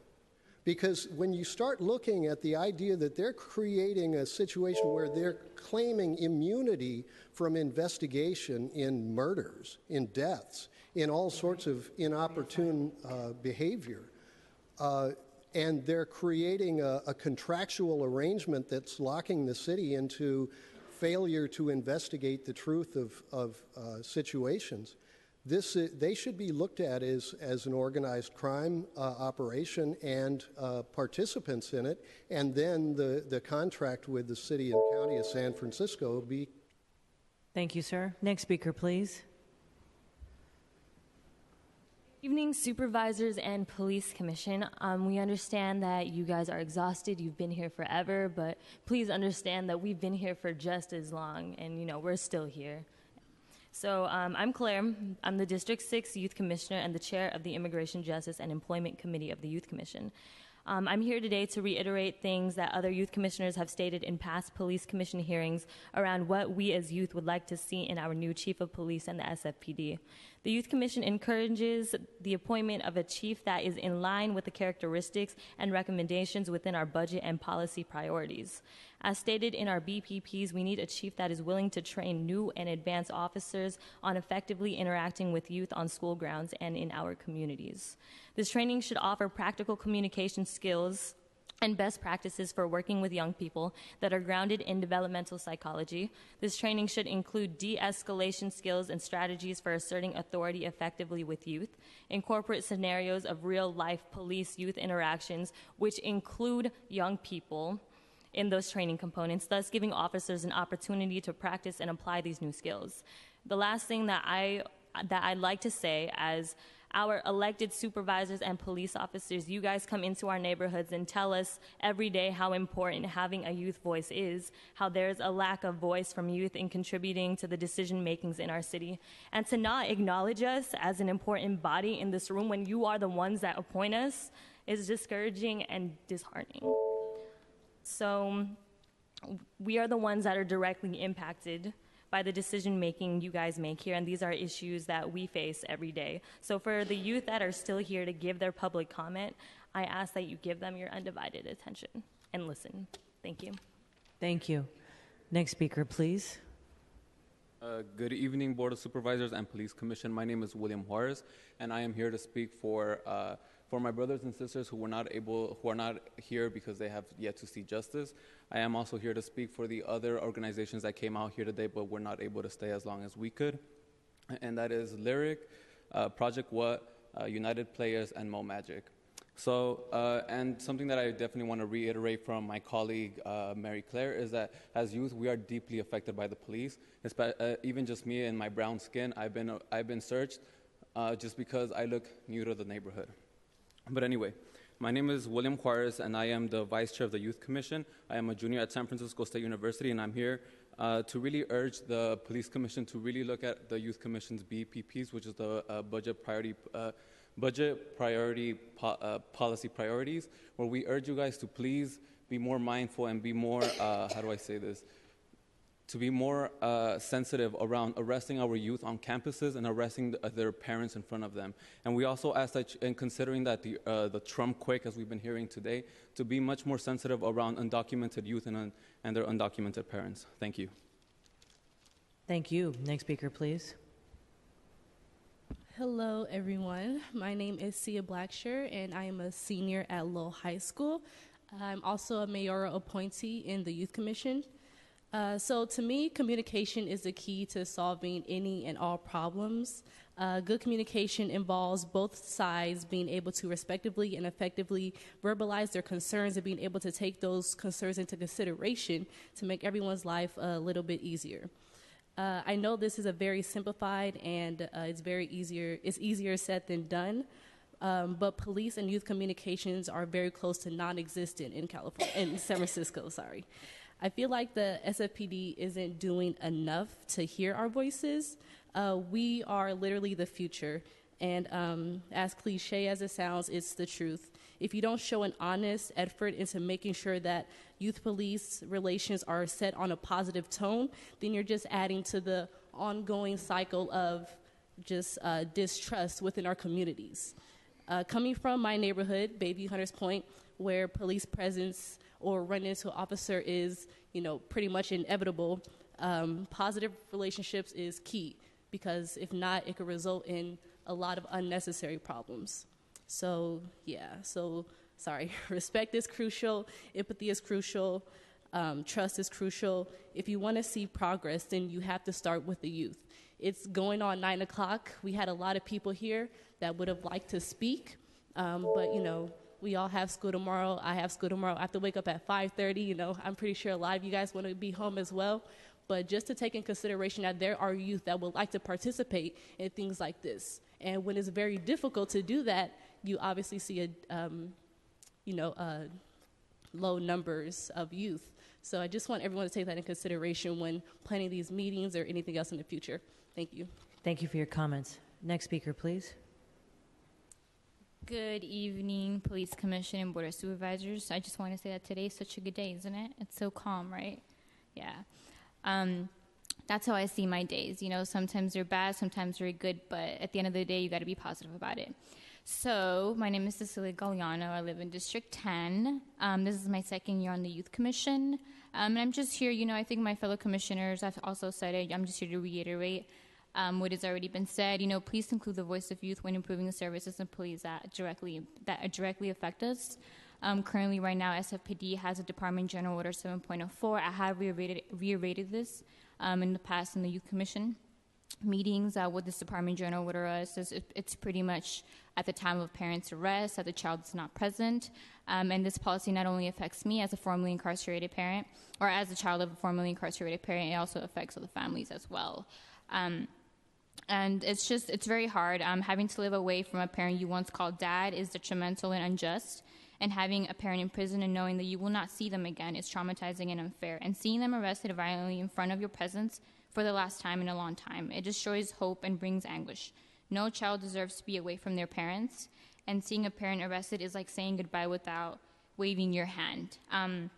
Because when you start looking at the idea that they're creating a situation where they're claiming immunity from investigation in murders, in deaths, in all sorts of inopportune behavior, and they're creating a contractual arrangement that's locking the city into failure to investigate the truth of situations, they should be looked at as an organized crime operation and participants in it, and then the contract with the city and county of San Francisco be. Thank you, sir. Next speaker, please. Evening, Supervisors and Police Commission. We understand that you guys are exhausted. You've been here forever, but please understand that we've been here for just as long, and we're still here. So I'm Claire. I'm the District 6 Youth Commissioner and the Chair of the Immigration Justice and Employment Committee of the Youth Commission. I'm here today to reiterate things that other youth commissioners have stated in past police commission hearings around what we as youth would like to see in our new chief of police and the SFPD. The Youth Commission encourages the appointment of a chief that is in line with the characteristics and recommendations within our budget and policy priorities. As stated in our BPPs, we need a chief that is willing to train new and advanced officers on effectively interacting with youth on school grounds and in our communities. This training should offer practical communication skills and best practices for working with young people that are grounded in developmental psychology. This training should include de-escalation skills and strategies for asserting authority effectively with youth, incorporate scenarios of real-life police-youth interactions, which include young people in those training components, thus giving officers an opportunity to practice and apply these new skills. The last thing that I'd like to say, as our elected supervisors and police officers, you guys come into our neighborhoods and tell us every day how important having a youth voice is, how there's a lack of voice from youth in contributing to the decision makings in our city. And to not acknowledge us as an important body in this room when you are the ones that appoint us is discouraging and disheartening. So we are the ones that are directly impacted by the decision making you guys make here, and these are issues that we face every day. So for the youth that are still here to give their public comment, I ask that you give them your undivided attention and listen. Thank you. Thank you. Next speaker, please. Good evening, Board of Supervisors and Police Commission. My name is William Juarez, and I am here to speak for my brothers and sisters who are not here because they have yet to see justice. I am also here to speak for the other organizations that came out here today but were not able to stay as long as we could, and that is Lyric, Project What, United Players, and Mo Magic. So, and something that I definitely want to reiterate from my colleague, Mary Claire, is that as youth, we are deeply affected by the police. Even just me and my brown skin, I've been searched just because I look new to the neighborhood. But anyway, my name is William Juarez, and I am the Vice Chair of the Youth Commission. I am a junior at San Francisco State University, and I'm here to really urge the Police Commission to really look at the Youth Commission's BPPs, which is the budget priority policy priorities, where we urge you guys to please be more mindful and be more, how do I say this? To be more sensitive around arresting our youth on campuses and arresting their parents in front of them. And we also ask that, in considering that the Trump quake, as we've been hearing today, to be much more sensitive around undocumented youth and their undocumented parents. Thank you. Thank you. Next speaker, please. Hello, everyone. My name is Sia Blacksher, and I am a senior at Lowell High School. I'm also a mayoral appointee in the Youth Commission. So to me, communication is the key to solving any and all problems. Good communication involves both sides being able to respectively and effectively verbalize their concerns and being able to take those concerns into consideration to make everyone's life a little bit easier. I know this is a very simplified and it's easier said than done. But police and youth communications are very close to non-existent in San Francisco, sorry. I feel like the SFPD isn't doing enough to hear our voices. We are literally the future, and as cliche as it sounds, it's the truth. If you don't show an honest effort into making sure that youth-police relations are set on a positive tone, then you're just adding to the ongoing cycle of just distrust within our communities. Coming from my neighborhood, Bayview Hunters Point, where police presence or run into an officer is, pretty much inevitable, positive relationships is key, because if not, it could result in a lot of unnecessary problems. So, sorry, respect is crucial, empathy is crucial, trust is crucial. If you want to see progress, then you have to start with the youth. It's going on 9 o'clock. We had a lot of people here that would have liked to speak, but, we all have school tomorrow. I have school tomorrow. I have to wake up at 5:30. I'm pretty sure a lot of you guys want to be home as well. But just to take in consideration that there are youth that would like to participate in things like this. And when it's very difficult to do that, you obviously see low numbers of youth. So I just want everyone to take that in consideration when planning these meetings or anything else in the future. Thank you. Thank you for your comments. Next speaker, please. Good evening, Police Commission and Board of Supervisors. I just want to say that today is such a good day, isn't it? It's so calm, right? Yeah. That's how I see my days. Sometimes they're bad, sometimes they're good, but at the end of the day, you got to be positive about it. So, my name is Cecilia Galliano. I live in District 10. This is my second year on the Youth Commission. And I'm just here, I think my fellow commissioners have also said it. I'm just here to reiterate what has already been said. Please include the voice of youth when improving the services and police that directly affect us. Currently, right now, SFPD has a Department General Order 7.04. I have reiterated this in the past in the Youth Commission meetings. What this Department General Order is it's pretty much at the time of parent's arrest, that the child is not present. And this policy not only affects me as a formerly incarcerated parent, or as a child of a formerly incarcerated parent, it also affects other families as well. And it's very hard. Having to live away from a parent you once called dad is detrimental and unjust. And having a parent in prison and knowing that you will not see them again is traumatizing and unfair. And seeing them arrested violently in front of your presence for the last time in a long time, it destroys hope and brings anguish. No child deserves to be away from their parents. And seeing a parent arrested is like saying goodbye without waving your hand. And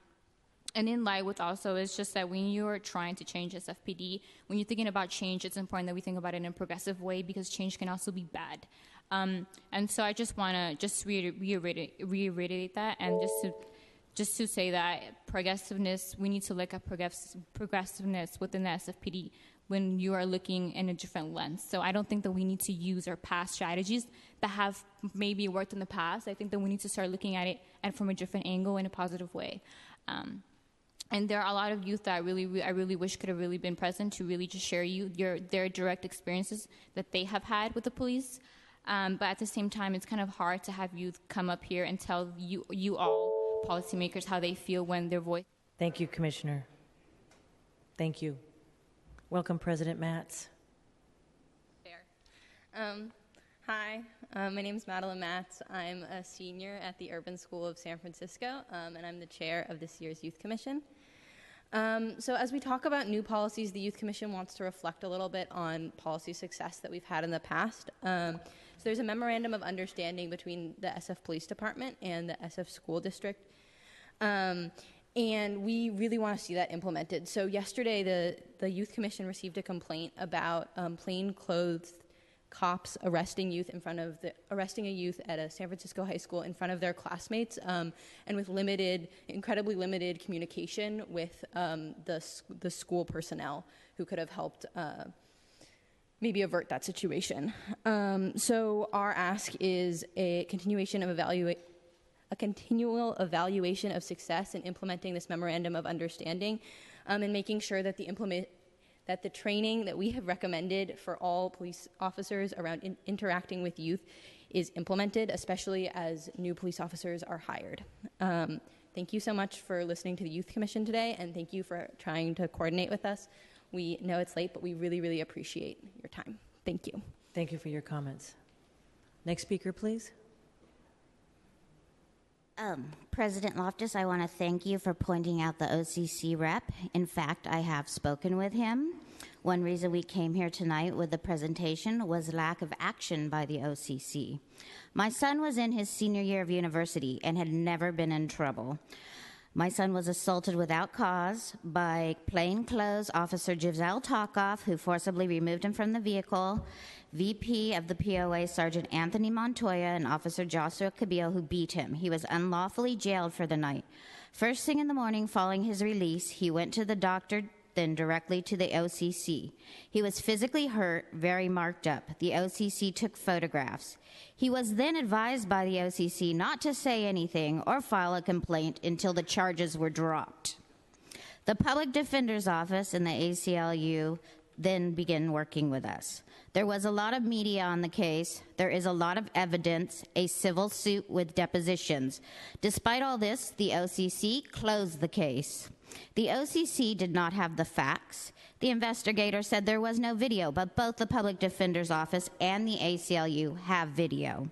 in line with also, it's just that when you're trying to change SFPD, when you're thinking about change, it's important that we think about it in a progressive way, because change can also be bad. And so I just want to just reiterate that, and just to say that progressiveness, we need to look at progressiveness within the SFPD when you are looking in a different lens. So I don't think that we need to use our past strategies that have maybe worked in the past. I think that we need to start looking at it and from a different angle in a positive way. And there are a lot of youth that I really wish could have really been present to really just share their direct experiences that they have had with the police. But at the same time, it's kind of hard to have youth come up here and tell you all policymakers how they feel when their voice. Thank you, Commissioner. Thank you. Welcome, President Matz. Hi, my name is Madeline Matz. I'm a senior at the Urban School of San Francisco, and I'm the chair of this year's Youth Commission. So as we talk about new policies, the Youth Commission wants to reflect a little bit on policy success that we've had in the past. So there's a memorandum of understanding between the SF Police Department and the SF School District. And we really want to see that implemented. So yesterday, the Youth Commission received a complaint about plainclothes cops arresting a youth at a San Francisco high school in front of their classmates, and with incredibly limited communication with the school personnel who could have helped maybe avert that situation. So our ask is a continual evaluation of success in implementing this memorandum of understanding, and making sure that that the training that we have recommended for all police officers around interacting with youth is implemented, especially as new police officers are hired. Thank you so much for listening to the Youth Commission today, and thank you for trying to coordinate with us. We know it's late, but we really, really appreciate your time. Thank you. Thank you for your comments. Next speaker, please. President Loftus, I want to thank you for pointing out the OCC rep. In fact, I have spoken with him. One reason we came here tonight with the presentation was lack of action by the OCC. My son was in his senior year of university and had never been in trouble. My son was assaulted without cause by plainclothes Officer Giselle Talkoff, who forcibly removed him from the vehicle, VP of the POA Sergeant Anthony Montoya, and Officer Joshua Cabillo, who beat him. He was unlawfully jailed for the night. First thing in the morning following his release, he went to the doctor, then directly to the OCC. He was physically hurt, very marked up. The OCC took photographs. He was then advised by the OCC not to say anything or file a complaint until the charges were dropped. The Public Defender's Office and the ACLU then began working with us. There was a lot of media on the case. There is a lot of evidence, a civil suit with depositions. Despite all this, the OCC closed the case. The OCC did not have the facts. The investigator said there was no video, but both the Public Defender's Office and the ACLU have video.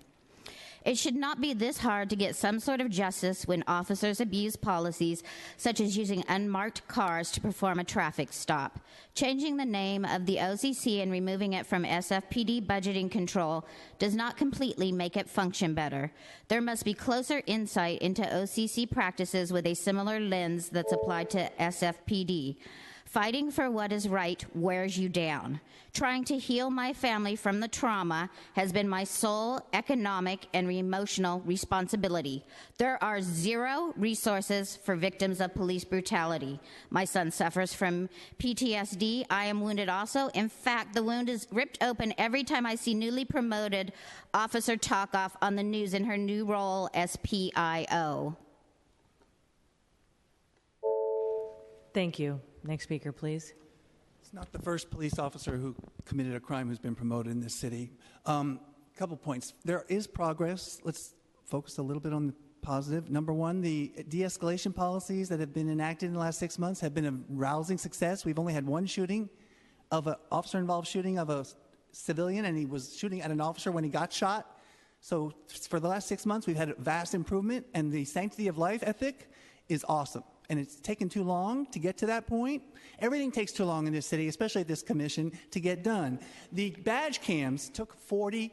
It should not be this hard to get some sort of justice when officers abuse policies such as using unmarked cars to perform a traffic stop. Changing the name of the OCC and removing it from SFPD budgeting control does not completely make it function better. There must be closer insight into OCC practices with a similar lens that's applied to SFPD. Fighting for what is right wears you down. Trying to heal my family from the trauma has been my sole economic and emotional responsibility. There are zero resources for victims of police brutality. My son suffers from PTSD. I am wounded also. In fact, the wound is ripped open every time I see newly promoted Officer Talkoff on the news in her new role as PIO. Thank you. Next speaker, please. It's not the first police officer who committed a crime who's been promoted in this city. Couple points. There is progress. Let's focus a little bit on the positive. Number one, the de-escalation policies that have been enacted in the last 6 months have been a rousing success. We've only had one shooting of an officer-involved shooting of a civilian, and he was shooting at an officer when he got shot. So for the last 6 months, we've had a vast improvement, and the sanctity of life ethic is awesome. And it's taken too long to get to that point. Everything takes too long in this city, especially at this commission, to get done. The badge cams took 40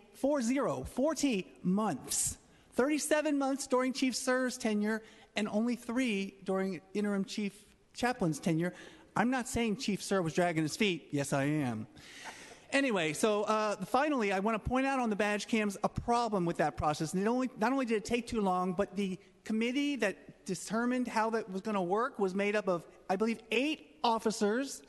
months. 37 months during Chief Sir's tenure, and only 3 during Interim Chief Chaplain's tenure. I'm not saying Chief Sir was dragging his feet. Yes, I am. Anyway, so finally, I want to point out on the badge cams a problem with that process. And not only did it take too long, but the committee that determined how that was going to work was made up of, I believe, 8 officers,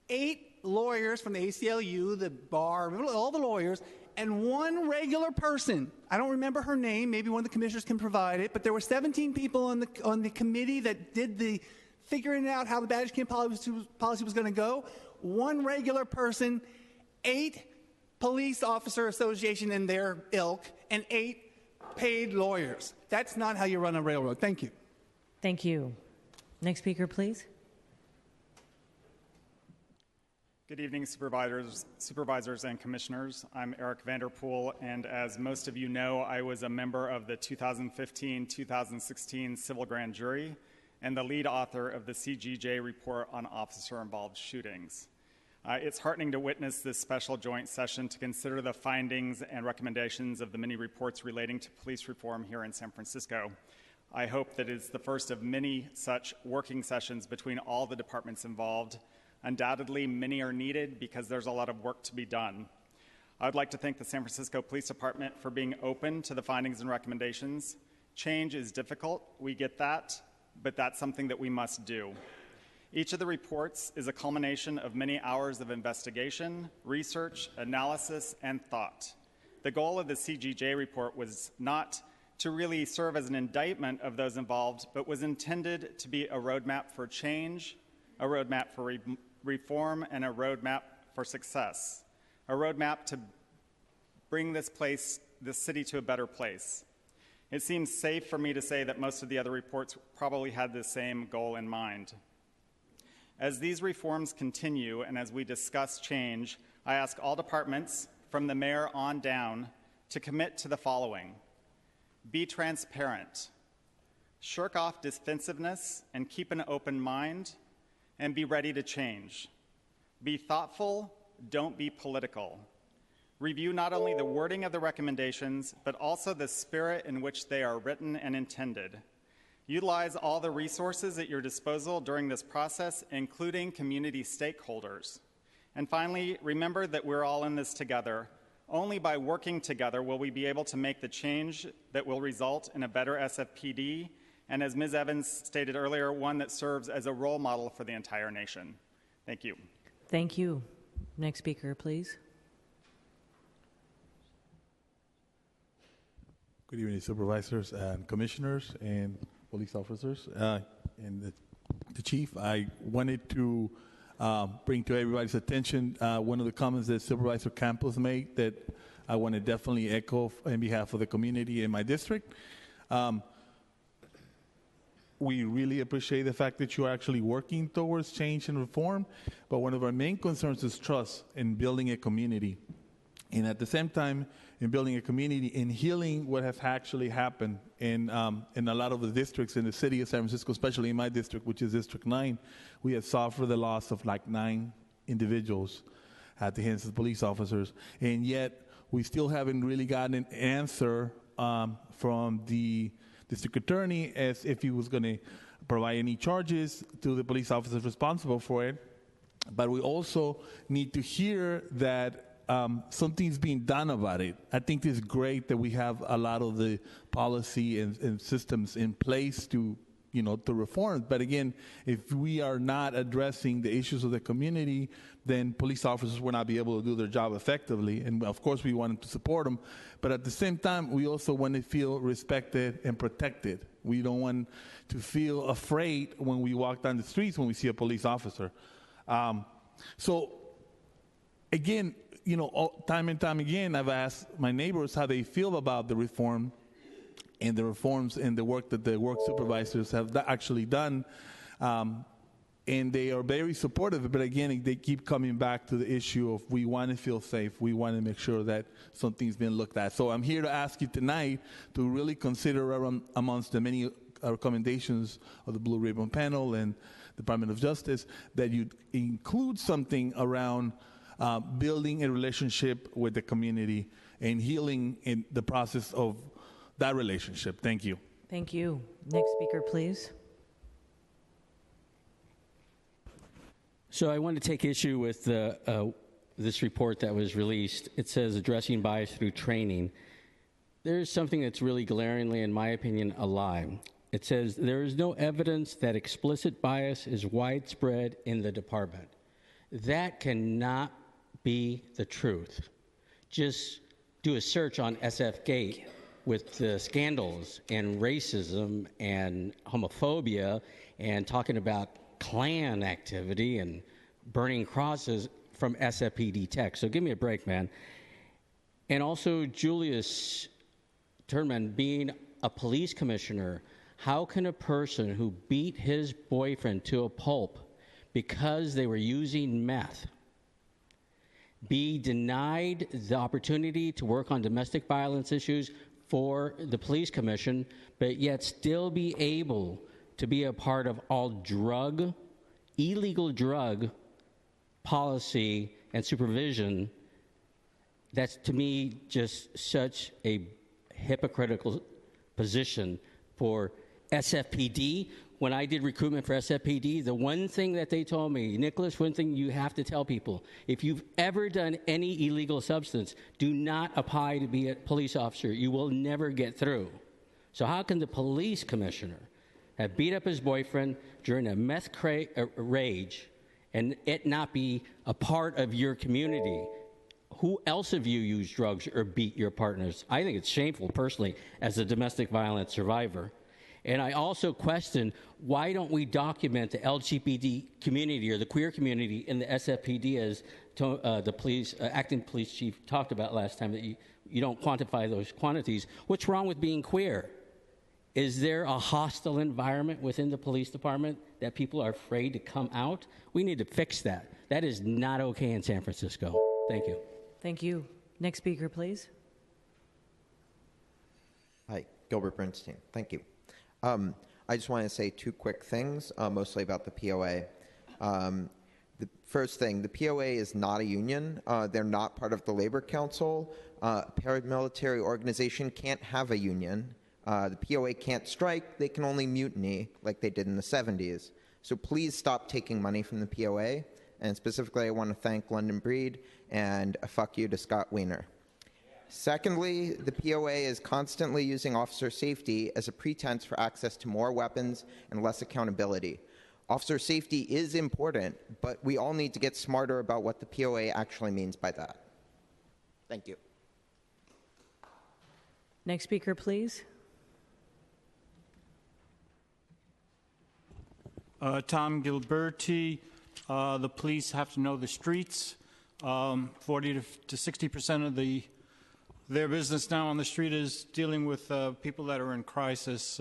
8 lawyers from the ACLU, the bar, all the lawyers, and 1 regular person. I don't remember her name. Maybe one of the commissioners can provide it. But there were 17 people on the committee that did the figuring out how the badge cam policy was going to go. 1 regular person, 8 police officer association and their ilk, and 8 paid lawyers. That's not how you run a railroad. Thank you. Thank you. Next speaker, please. Good evening, supervisors and commissioners. I'm Eric Vanderpool, and as most of you know, I was a member of the 2015-2016 Civil Grand Jury and the lead author of the CGJ report on officer-involved shootings. It's heartening to witness this special joint session to consider the findings and recommendations of the many reports relating to police reform here in San Francisco. I hope that it's the first of many such working sessions between all the departments involved. Undoubtedly, many are needed because there's a lot of work to be done. I would like to thank the San Francisco Police Department for being open to the findings and recommendations. Change is difficult, we get that, but that's something that we must do. Each of the reports is a culmination of many hours of investigation, research, analysis, and thought. The goal of the CGJ report was not to really serve as an indictment of those involved, but was intended to be a roadmap for change, a roadmap for reform, and a roadmap for success, a roadmap to bring this city to a better place. It seems safe for me to say that most of the other reports probably had the same goal in mind. As these reforms continue and as we discuss change, I ask all departments, from the mayor on down, to commit to the following. Be transparent, shirk off defensiveness and keep an open mind, and be ready to change. Be thoughtful, don't be political. Review not only the wording of the recommendations, but also the spirit in which they are written and intended. Utilize all the resources at your disposal during this process, including community stakeholders. And finally, remember that we're all in this together. Only by working together will we be able to make the change that will result in a better SFPD, and as Ms. Evans stated earlier, one that serves as a role model for the entire nation. Thank you. Thank you. Next speaker, please. Good evening, supervisors and commissioners and police officers and the chief. I wanted to bring to everybody's attention one of the comments that Supervisor Campos made that I want to definitely echo on behalf of the community in my district. We really appreciate the fact that you are actually working towards change and reform, but one of our main concerns is trust in building a community. And at the same time, in building a community, in healing what has actually happened in a lot of the districts in the city of San Francisco, especially in my district, which is District 9, we have suffered the loss of like 9 individuals at the hands of police officers. And yet, we still haven't really gotten an answer from the district attorney as if he was going to provide any charges to the police officers responsible for it. But we also need to hear that something's being done about it. I think it's great that we have a lot of the policy and systems in place to reform. But again, if we are not addressing the issues of the community, then police officers will not be able to do their job effectively. And of course, we want to support them. But at the same time, we also want to feel respected and protected. We don't want to feel afraid when we walk down the streets when we see a police officer. So, again, time and time again, I've asked my neighbors how they feel about the reform and the reforms and the work that the work supervisors have actually done. And they are very supportive, but again, they keep coming back to the issue of we want to feel safe. We want to make sure that something's been looked at. So I'm here to ask you tonight to really consider amongst the many recommendations of the Blue Ribbon Panel and Department of Justice that you include something around building a relationship with the community and healing in the process of that relationship. Thank you. Thank you. Next speaker, please. So I want to take issue with this report that was released. It says addressing bias through training. There's something that's really glaringly, in my opinion, a lie. It says there is no evidence that explicit bias is widespread in the department. That cannot be the truth. Just do a search on SF Gate with the scandals and racism and homophobia and talking about Klan activity and burning crosses from SFPD tech. So give me a break, man. And also Julius Turnman being a police commissioner, how can a person who beat his boyfriend to a pulp because they were using meth be denied the opportunity to work on domestic violence issues for the police commission, but yet still be able to be a part of all illegal drug policy and supervision? That's, to me, just such a hypocritical position for SFPD. When I did recruitment for SFPD, the one thing that they told me, Nicholas, one thing you have to tell people, if you've ever done any illegal substance, do not apply to be a police officer. You will never get through. So how can the police commissioner have beat up his boyfriend during a meth rage and it not be a part of your community? Who else of you use drugs or beat your partners? I think it's shameful, personally, as a domestic violence survivor. And I also question, why don't we document the LGBT community or the queer community in the SFPD, as the acting police chief talked about last time, that you don't quantify those quantities? What's wrong with being queer? Is there a hostile environment within the police department that people are afraid to come out? We need to fix that. That is not okay in San Francisco. Thank you. Thank you. Next speaker, please. Hi, Gilbert Bernstein. Thank you. I just want to say two quick things, mostly about the POA. The first thing, the POA is not a union. They're not part of the Labor Council. A paramilitary organization can't have a union. The POA can't strike. They can only mutiny like they did in the 70s. So please stop taking money from the POA. And specifically, I want to thank London Breed and a fuck you to Scott Wiener. Secondly, the POA is constantly using officer safety as a pretense for access to more weapons and less accountability. Officer safety is important, but we all need to get smarter about what the POA actually means by that. Thank you. Next speaker, please. Tom Gilberti. The police have to know the streets. 40 to 60% of their business now on the street is dealing with people that are in crisis.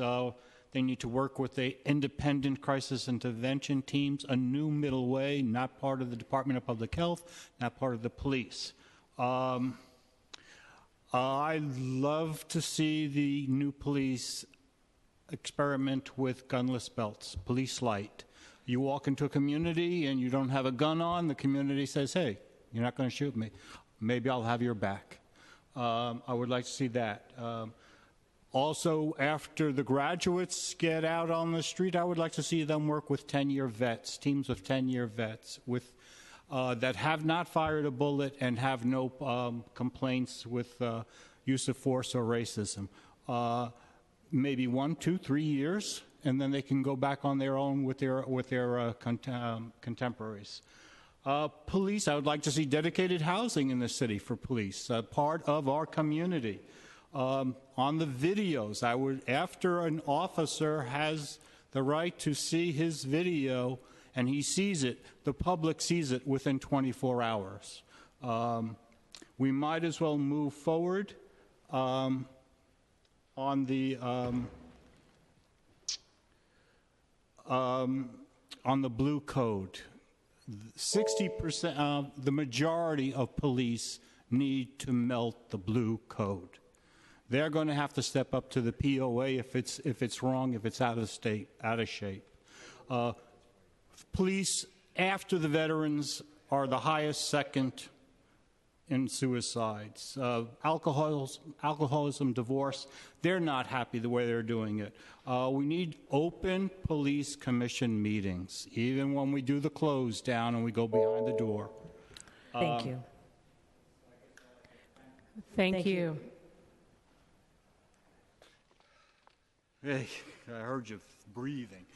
They need to work with the independent crisis intervention teams, a new middle way, not part of the Department of Public Health, not part of the police. I'd love to see the new police experiment with gunless belts, police light. You walk into a community and you don't have a gun on, the community says, hey, you're not going to shoot me. Maybe I'll have your back. I would like to see that. Also, after the graduates get out on the street, I would like to see them work with 10-year vets, teams of 10-year vets with that have not fired a bullet and have no complaints with use of force or racism. Maybe 1, 2, 3 years, and then they can go back on their own with their contemporaries. Police, I would like to see dedicated housing in the city for police, part of our community. On the videos, after an officer has the right to see his video and he sees it, the public sees it within 24 hours. We might as well move forward on the blue code. 60%, the majority of police need to melt the blue code. They're going to have to step up to the POA if it's wrong, if it's out of shape. Police, after the veterans, are the highest second in suicides. Alcoholism, divorce, they're not happy the way they're doing it. We need open police commission meetings, even when we do the close down and we go behind the door. Thank you. Thank you. Hey, I heard you breathing.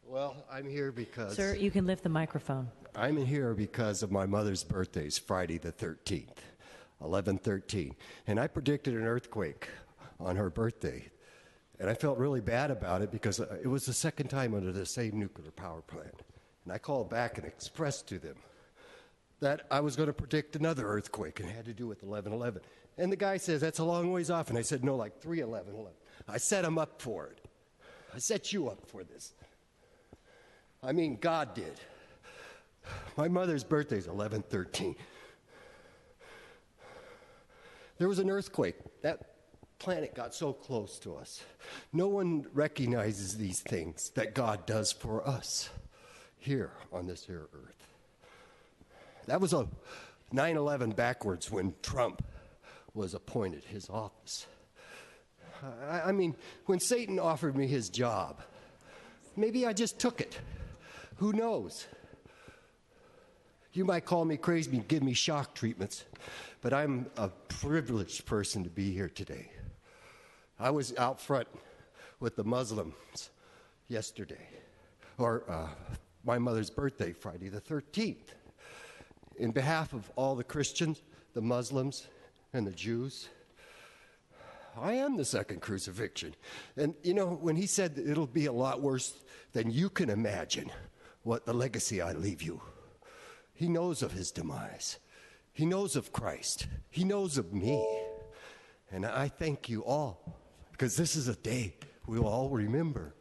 Well, I'm here because... Sir, you can lift the microphone. I'm here because of my mother's birthday is Friday the 13th, 11/13. And I predicted an earthquake on her birthday. And I felt really bad about it because it was the second time under the same nuclear power plant. And I called back and expressed to them that I was going to predict another earthquake and it had to do with 11/11. And the guy says, that's a long ways off. And I said, no, like 3/11/11. I set him up for it. I set you up for this. I mean, God did. My mother's birthday is 11/13. There was an earthquake. That planet got so close to us. No one recognizes these things that God does for us here on this here earth. That was a 9/11 backwards when Trump was appointed his office. I mean, when Satan offered me his job, maybe I just took it. Who knows? You might call me crazy and give me shock treatments, but I'm a privileged person to be here today. I was out front with the Muslims yesterday, or my mother's birthday, Friday the 13th. In behalf of all the Christians, the Muslims, and the Jews, I am the second crucifixion. And, you know, when he said that it'll be a lot worse than you can imagine what the legacy I leave you, he knows of his demise. He knows of Christ. He knows of me. And I thank you all, because this is a day we'll all remember.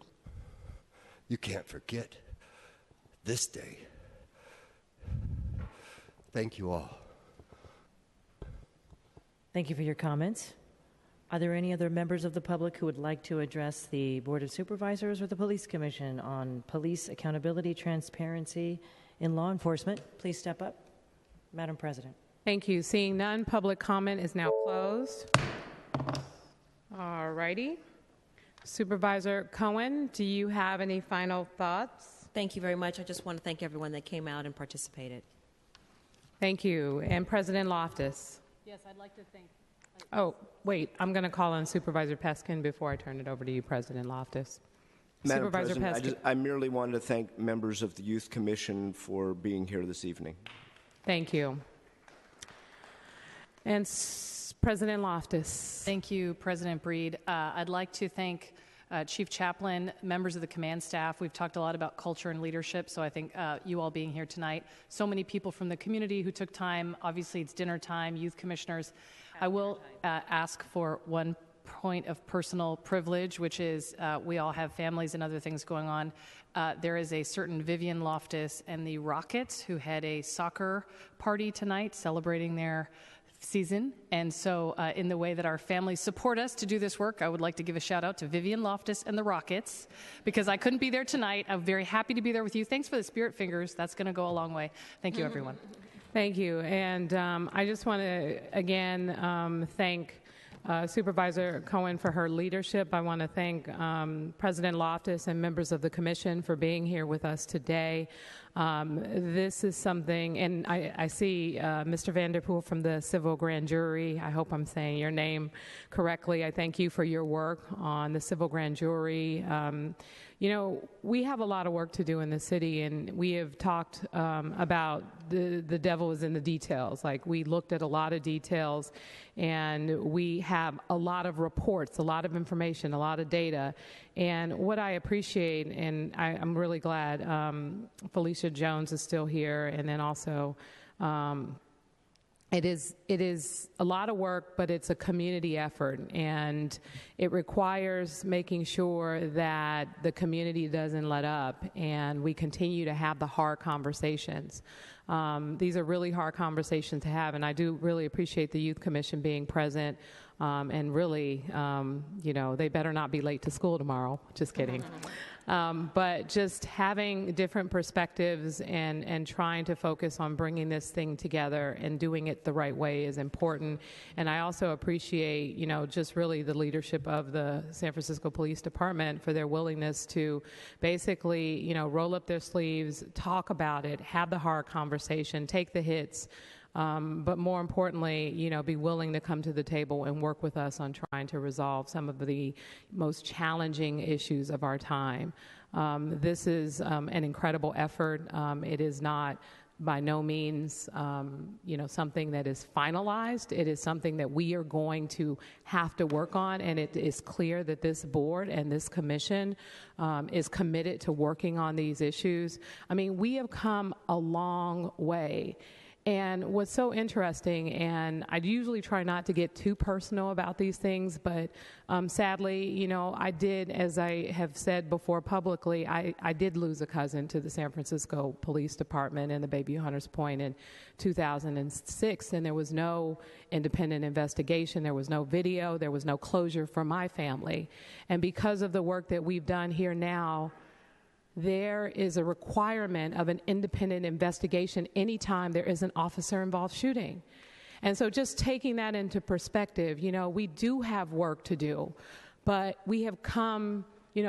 You can't forget this day. Thank you all. Thank you for your comments. Are there any other members of the public who would like to address the Board of Supervisors or the Police Commission on police accountability, transparency in law enforcement? Please step up. Madam President. Thank you. Seeing none, public comment is now closed. All righty. Supervisor Cohen, do you have any final thoughts? Thank you very much. I just want to thank everyone that came out and participated. Thank you. And President Loftus. Yes, I'd like to thank... Oh, wait. I'm going to call on Supervisor Peskin before I turn it over to you, President Loftus. Madam Supervisor President, Peskin. I merely wanted to thank members of the Youth Commission for being here this evening. Thank you. And President Loftus. Thank you, President Breed. I'd like to thank Chief Chaplain, members of the command staff. We've talked a lot about culture and leadership, so I think you all being here tonight. So many people from the community who took time. Obviously, it's dinner time, youth commissioners. I will ask for one point of personal privilege, which is we all have families and other things going on. There is a certain Vivian Loftus and the Rockets who had a soccer party tonight celebrating their season. And so in the way that our families support us to do this work, I would like to give a shout out to Vivian Loftus and the Rockets, because I couldn't be there tonight. I'm very happy to be there with you. Thanks for the spirit fingers. That's going to go a long way. Thank you, everyone. Thank you. And I just want to, again, thank Supervisor Cohen for her leadership. I want to thank President Loftus and members of the commission for being here with us today. This is something, and I see Mr. Vanderpool from the Civil Grand Jury. I hope I'm saying your name correctly. I thank you for your work on the Civil Grand Jury. we have a lot of work to do in the city, and we have talked about the devil is in the details. Like, we looked at a lot of details, and we have a lot of reports, a lot of information, a lot of data. And what I appreciate, and I'm really glad Felicia Jones is still here, and then also it is a lot of work, but it's a community effort, and it requires making sure that the community doesn't let up and we continue to have the hard conversations. These are really hard conversations to have, and I do really appreciate the Youth Commission being present, and really, they better not be late to school tomorrow. Just kidding. But just having different perspectives and trying to focus on bringing this thing together and doing it the right way is important. And I also appreciate, just really the leadership of the San Francisco Police Department for their willingness to basically, roll up their sleeves, talk about it, have the hard conversation, take the hits, but more importantly, be willing to come to the table and work with us on trying to resolve some of the most challenging issues of our time. This is an incredible effort. It is not by no means, something that is finalized. It is something that we are going to have to work on, and it is clear that this board and this commission is committed to working on these issues. I mean, we have come a long way. And what's so interesting, and I usually try not to get too personal about these things, but sadly, I did, as I have said before publicly, I did lose a cousin to the San Francisco Police Department in the Bayview Hunters Point in 2006, and there was no independent investigation, there was no video, there was no closure for my family. And because of the work that we've done here now, there is a requirement of an independent investigation anytime there is an officer-involved shooting. And so just taking that into perspective, we do have work to do, but we have come,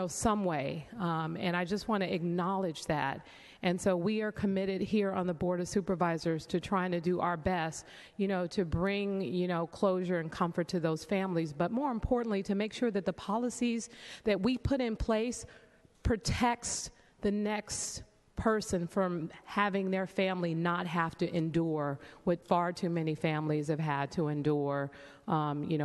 some way. And I just want to acknowledge that. And so we are committed here on the Board of Supervisors to trying to do our best, to bring, closure and comfort to those families, but more importantly, to make sure that the policies that we put in place protects the next person from having their family not have to endure what far too many families have had to endure,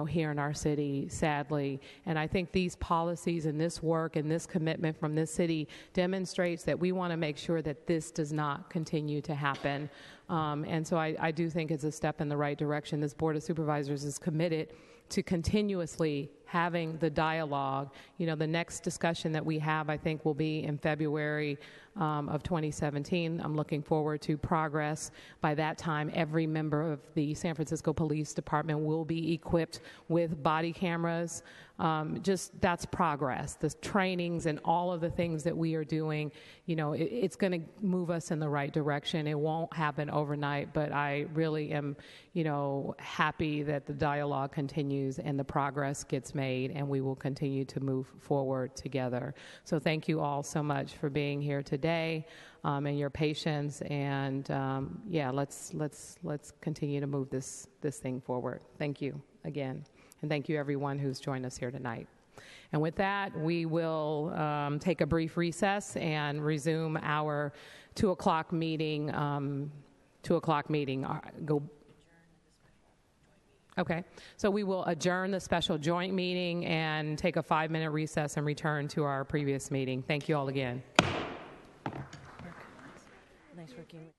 here in our city, sadly. And I think these policies and this work and this commitment from this city demonstrates that we want to make sure that this does not continue to happen. And so I do think it's a step in the right direction. This Board of Supervisors is committed to continuously having the dialogue. The next discussion that we have, I think, will be in February of 2017. I'm looking forward to progress. By that time, every member of the San Francisco Police Department will be equipped with body cameras. That's progress. The trainings and all of the things that we are doing, it's going to move us in the right direction. It won't happen overnight, but I really am, happy that the dialogue continues and the progress gets made, and we will continue to move forward together. So thank you all so much for being here today, and your patience. And let's continue to move this thing forward. Thank you again. And thank you, everyone who's joined us here tonight. And with that, we will take a brief recess and resume our 2 o'clock meeting. Okay. So we will adjourn the special joint meeting and take a 5-minute recess and return to our previous meeting. Thank you all again. Nice working.